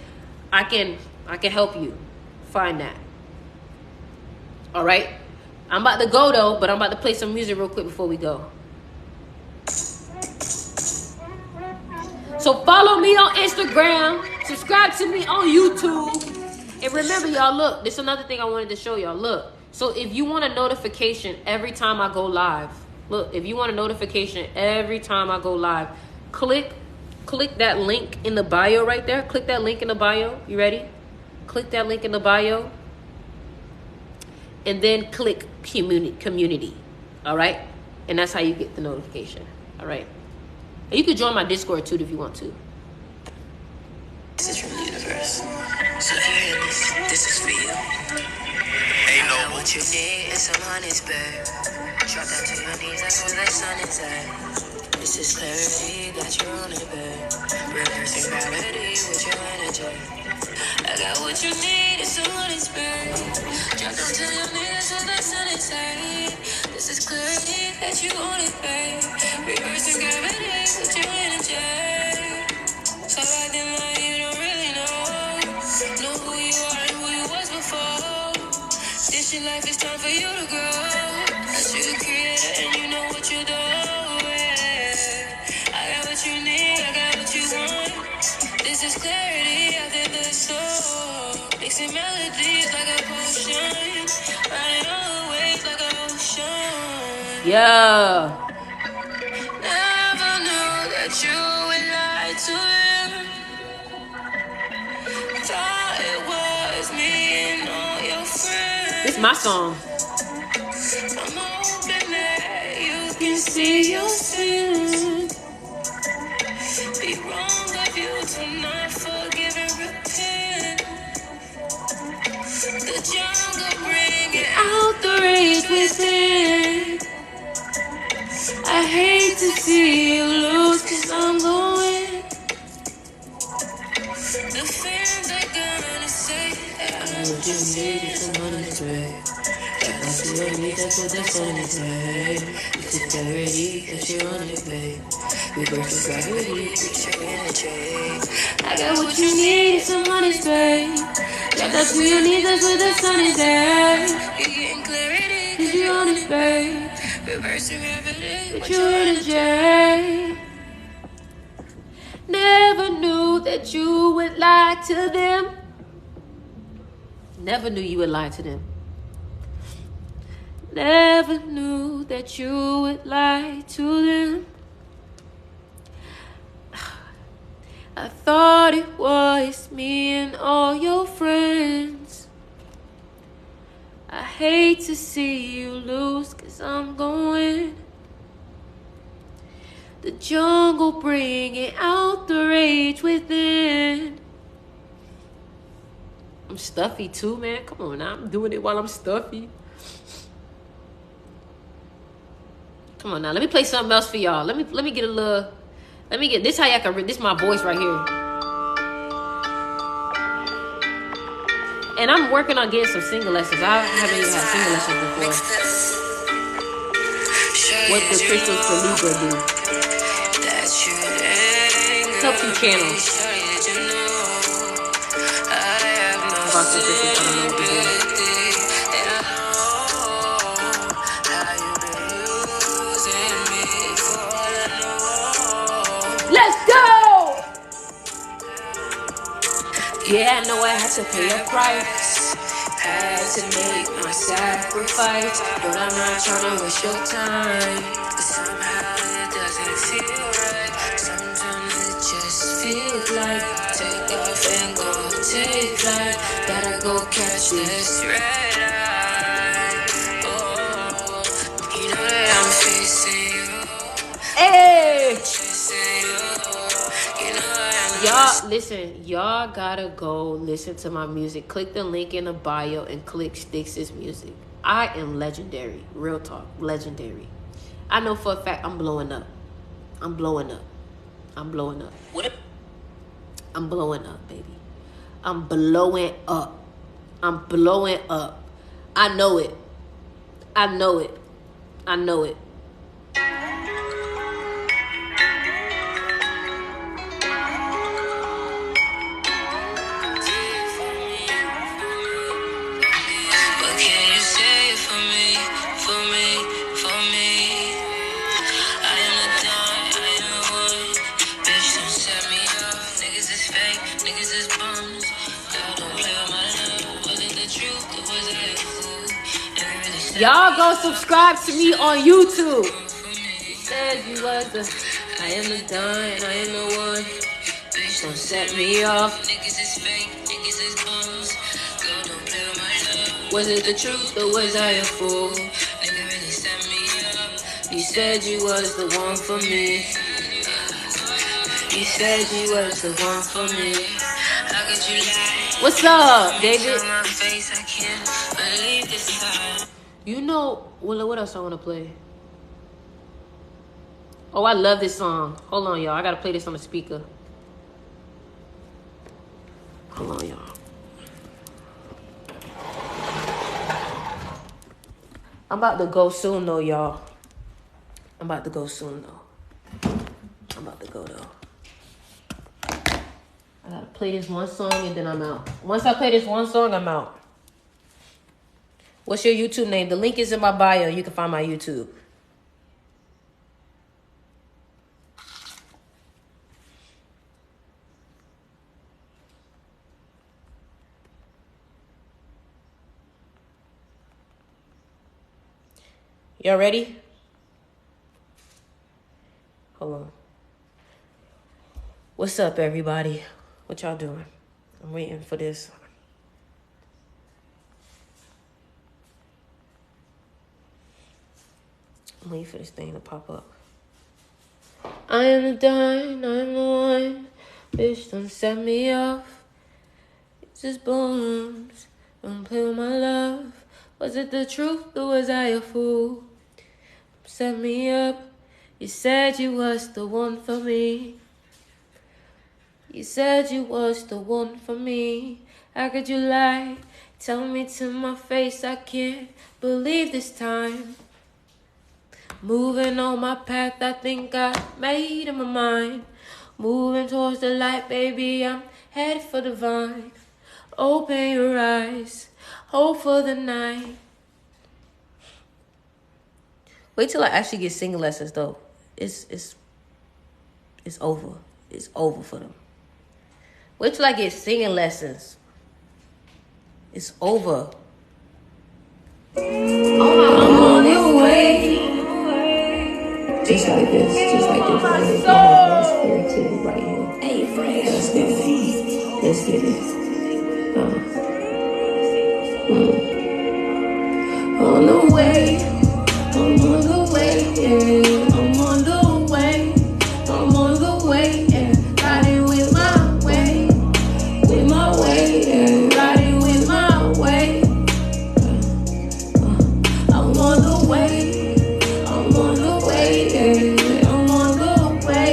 I can help you find that. All right. I'm about to go though, but I'm about to play some music real quick before we go. So follow me on Instagram, subscribe to me on YouTube, and remember, y'all, look, this is another thing I wanted to show y'all. Look, so if you want a notification every time I go live, look, if you want a notification every time I go live, click that link in the bio right there. Click that link in the bio. You ready? Click that link in the bio. And then click community. All right? And that's how you get the notification. All right? And you can join my Discord too if you want to. This is from the universe. So if you're hearing this is for you. Ain't no what you need is some honey's babe. Drop down to your knees, that's where the sun is at. This is clarity that you're on it, babe. Reversing gravity with your energy. I got what you need, it's some honey's babe. Drop down to your knees, that's where the sun is at. This is clarity that you on it, babe. Reversing gravity with your energy. So acting like you don't really know who you are and who you was before. This your life, it's time for you to grow. Cause you the creator and you know what you do. Yeah. I got what you need, I got what you want. This is clarity after the storm. Mixing melodies like a potion. Riding all the waves like a ocean. Yeah. Never knew that you would lie to them. Thought it was me and all your friends. This is my song. I'm hoping that you can see your sins. Be wrong of you to not forgive and repent. The jungle bringing out the rage within. I hate to see you lose, cause I'm going. The fans are gonna say that I what you need is some honest way. I see your need, that's what the sun is saying. This is clarity that you're on it, babe. Reverse gravity with your energy. I got what you need, some honest babe. Yeah, that's what you need, that's what the sun is saying. You're getting clarity, cause you're on it, babe. Reversing gravity with your energy. Never knew that you would lie to them. Never knew you would lie to them. Never knew that you would lie to them. I thought it was me and all your friends. I hate to see you lose, cause I'm going. The jungle bringing out the rage within. I'm stuffy too, man. Come on now. I'm doing it while I'm stuffy. Come on now. Let me play something else for y'all. Let me get a little. Let me get this. How y'all can read. This is my voice right here. And I'm working on getting some singing lessons. I haven't even had singing lessons before. What the crystals for Libra do. Top 2 channels. About the crystals, I don't know what to do. Let's go! Yeah, I know I have to pay a price. Had to make my sacrifice, but I'm not tryna waste your time. But somehow it doesn't feel right. Sometimes it just feels like take off and go take flight. Gotta go catch this red eye. Oh, you know that I'm facing you. Hey! Chasing you. You know I'm Y'all, listen, y'all gotta go listen to my music. Click the link in the bio and click Styx's music. I am legendary. Real talk, legendary. I know for a fact I'm blowing up. I'm blowing up. I'm blowing up. What? I'm blowing up, baby. I'm blowing up. I'm blowing up. I know it. I know it. I know it. What can you say for me, for me, for me? I am the dawn, I am the one. Bitch, don't set me off. Niggas is fake, niggas is bums. God don't play with my love. Was it the truth or was I a fool? Never really said Y'all go subscribe to me on YouTube. for me. Said you was the, I am the dawn, I am the one. Bitch, don't set me off. Niggas is fake, niggas is bums. God don't play with my love. Was it the truth or was I a fool? Nigga really set me up. You said you was the one for me. You said you was the one for me. How could you lie? What's up, David? On my face, I can't believe this time. You know, what else I want to play? Oh, I love this song. Hold on, y'all. I got to play this on the speaker. Hold on, y'all. I'm about to go soon, though, y'all. I'm about to go soon, though. I'm about to go, though. I gotta play this one song and then I'm out. Once I play this one song, I'm out. What's your YouTube name? The link is in my bio. You can find my YouTube. Y'all ready? Hold on. What's up, everybody? What y'all doing? I'm waiting for this. I'm waiting for this thing to pop up. I am the dime, I'm the one. Bitch, don't set me off. It's just bones. Don't play with my love. Was it the truth or was I a fool? Set me up. You said you was the one for me. You said you was the one for me. How could you lie? Tell me to my face I can't believe this time. Moving on my path, I think I made up my mind. Moving towards the light, baby, I'm headed for the vine. Open your eyes, hope for the night. Wait till I actually get singing lessons, though. It's over. It's over for them. Wait till I get singing lessons. It's over. I'm on the way. Just like this, just like this. My spirit too, right here. Hey, Frank. Let's get it. Let's get it. On the way. I'm on the way, yeah. I'm on the way. I'm on the way, yeah. Riding with my way. With my way, yeah. Riding with my way. I'm on the way. I'm on the way, yeah. I'm on the way.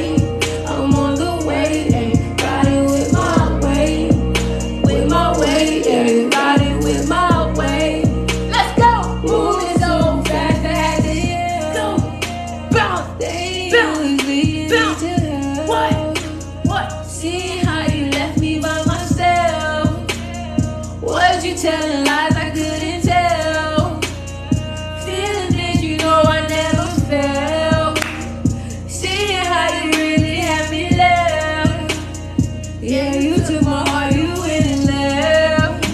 I'm on the way, yeah. Riding with my way. With my way, yeah. Riding with my way. Let's go! Moving so fast, I had to go. Bounce, bounce, bounce. What? See how you left me by myself. Was you telling lies I couldn't tell? Feeling things you know I never felt. Seeing how you really had me left. Yeah, you took my heart, you went and left.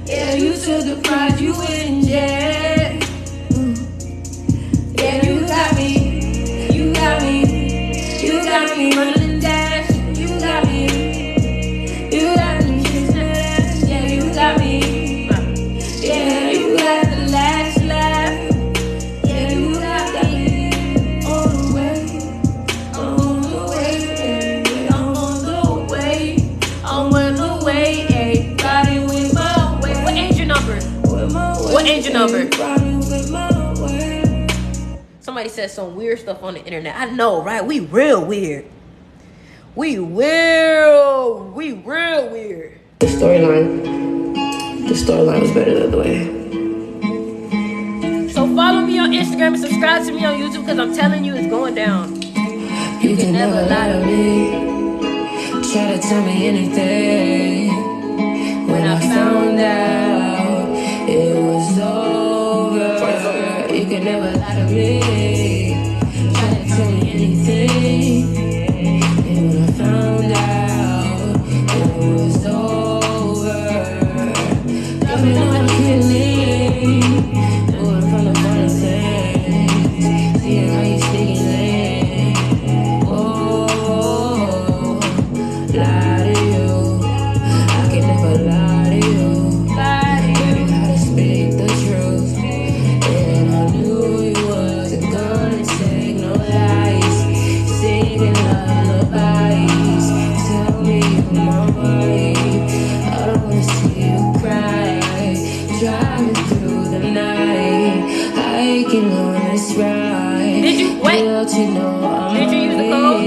Yeah, you took number. Somebody said some weird stuff on the internet. I know, right? We real weird. We real weird. The storyline was better the other way. So follow me on Instagram and subscribe to me on YouTube, because I'm telling you, it's going down. You can never lie to me. Try to tell me anything. When I found out it was over, you can never lie to me. Try to tell me anything. And when I found out it was over, I've been on killing, moving from the funny things, seeing how you speaking late. Oh, lie to you. I can never lie to you. Learning how to speak the truth. And I knew you wasn't gonna take no lies. Singing lullabies. Tell me you're my wife. I don't wanna see you cry. Driving through the night. Hiking on this ride. Did you wait? Don't you know I'm Did you use the code?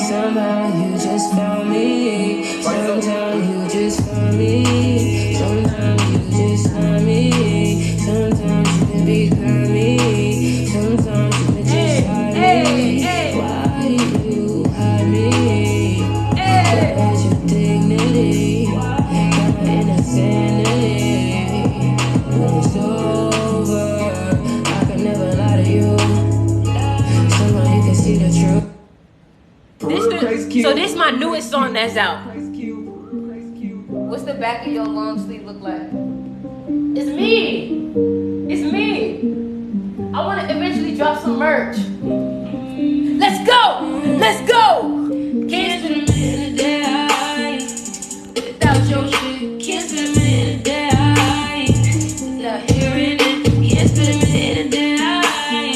somehow you just found me. Sometimes you just find me. Sometimes you just find me. Sometimes you can be behind me. Sometimes you can just hide me. Why do you hide me? Where's your dignity? Got my insanity. When it's over, I can never lie to you. Somehow you can see the truth. So this is my newest song that's out. What's the back of your long sleeve look like? It's me. It's me. I want to eventually drop some merch. Let's go. Let's go. Can't spend a minute a day without your shit. Can't spend a minute a day without hearing it. Can't spend a minute a day.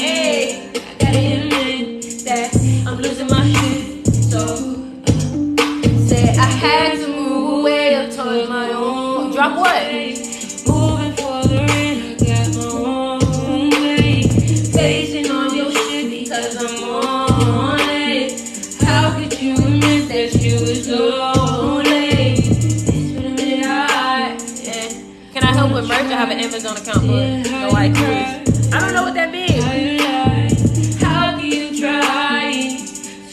Hey, I gotta admit that I'm losing my shit. So say I had to move away up towards my own. Drop what? Moving for the rain, I got my own way. Facing on your shit because I'm on it. How could you admit that you was lonely? It's been a minute, yeah. Can I help with merch? I have an Amazon account, but no iTunes. I don't know what that means. How can you try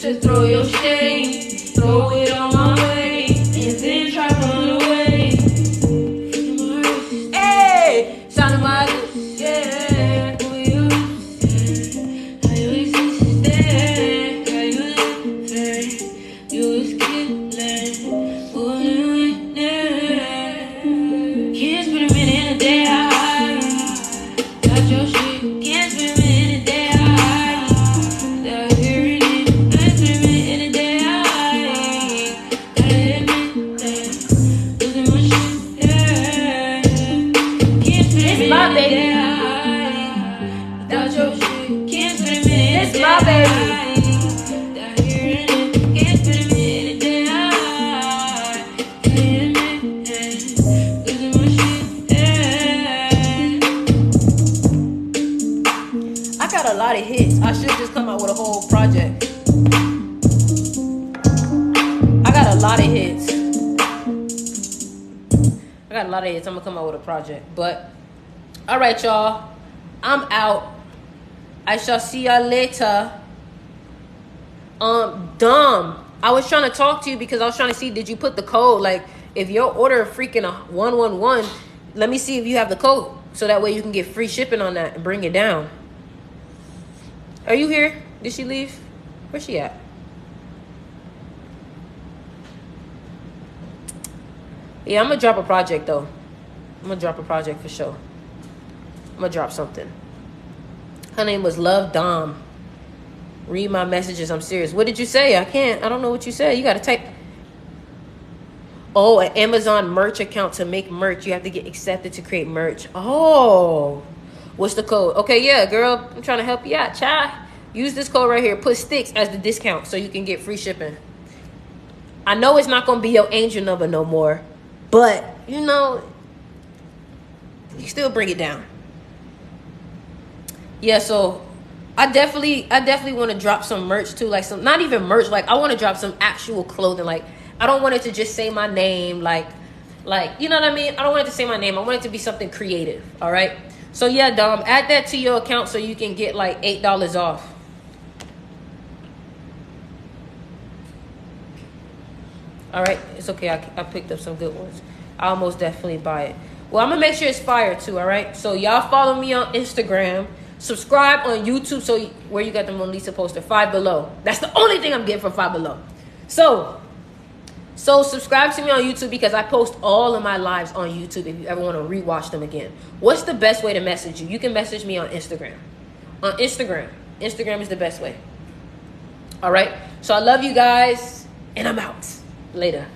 to throw your shame, throw it on my way, and then try to run away? Hey, sound of my lips, yeah. How you exist there? How you live? You was killing, can't spend a minute in a day. Got your shit. Can't spend a minute in a day. Without hearing it. Can't spend a minute in a day. Gotta admit that losing my shit. Can't spend a minute in a day. Without your shit. Can't spend a minute in a day. It's my baby. Without hearing it. Can't spend a minute in a day. Gotta admit that losing my shit. I got a lot of hits. I should just come out with a whole project. I got a lot of hits. I'm gonna come out with a project. But all right, y'all. I'm out. I shall see y'all later. Dom, I was trying to talk to you because I was trying to see, did you put the code? Like, if your order freaking 111, let me see if you have the code, so that way you can get free shipping on that and bring it down. Are you here? Did she leave? Where's she at? Yeah, I'm gonna drop a project though. I'm gonna drop a project for sure. I'm gonna drop something. Her name was Love Dom. Read my messages. I'm serious. What did you say? I don't know what you said. You gotta type. Oh, an Amazon merch account to make merch. You have to get accepted to create merch. Oh, what's the code? Okay, yeah, girl, I'm trying to help you out. Child, use this code right here. Put sticks as the discount so you can get free shipping. I know it's not gonna be your angel number no more, but you know, you still bring it down. yeah, so I definitely want to drop some merch too, like some, not even merch, like I want to drop some actual clothing. Like I don't want it to just say my name, like you know what I mean? I don't want it to say my name. I want it to be something creative. All right. So yeah, Dom, add that to your account so you can get like $8 off. All right, it's okay. I picked up some good ones. I'll most definitely buy it. Well, I'm gonna make sure it's fire too. All right. So y'all follow me on Instagram. Subscribe on YouTube. So where you got the Mona Lisa poster? Five Below. That's the only thing I'm getting from Five Below. So subscribe to me on YouTube because I post all of my lives on YouTube if you ever want to rewatch them again. What's the best way to message you? You can message me on Instagram. On Instagram. Instagram is the best way. All right. So I love you guys and I'm out. Later.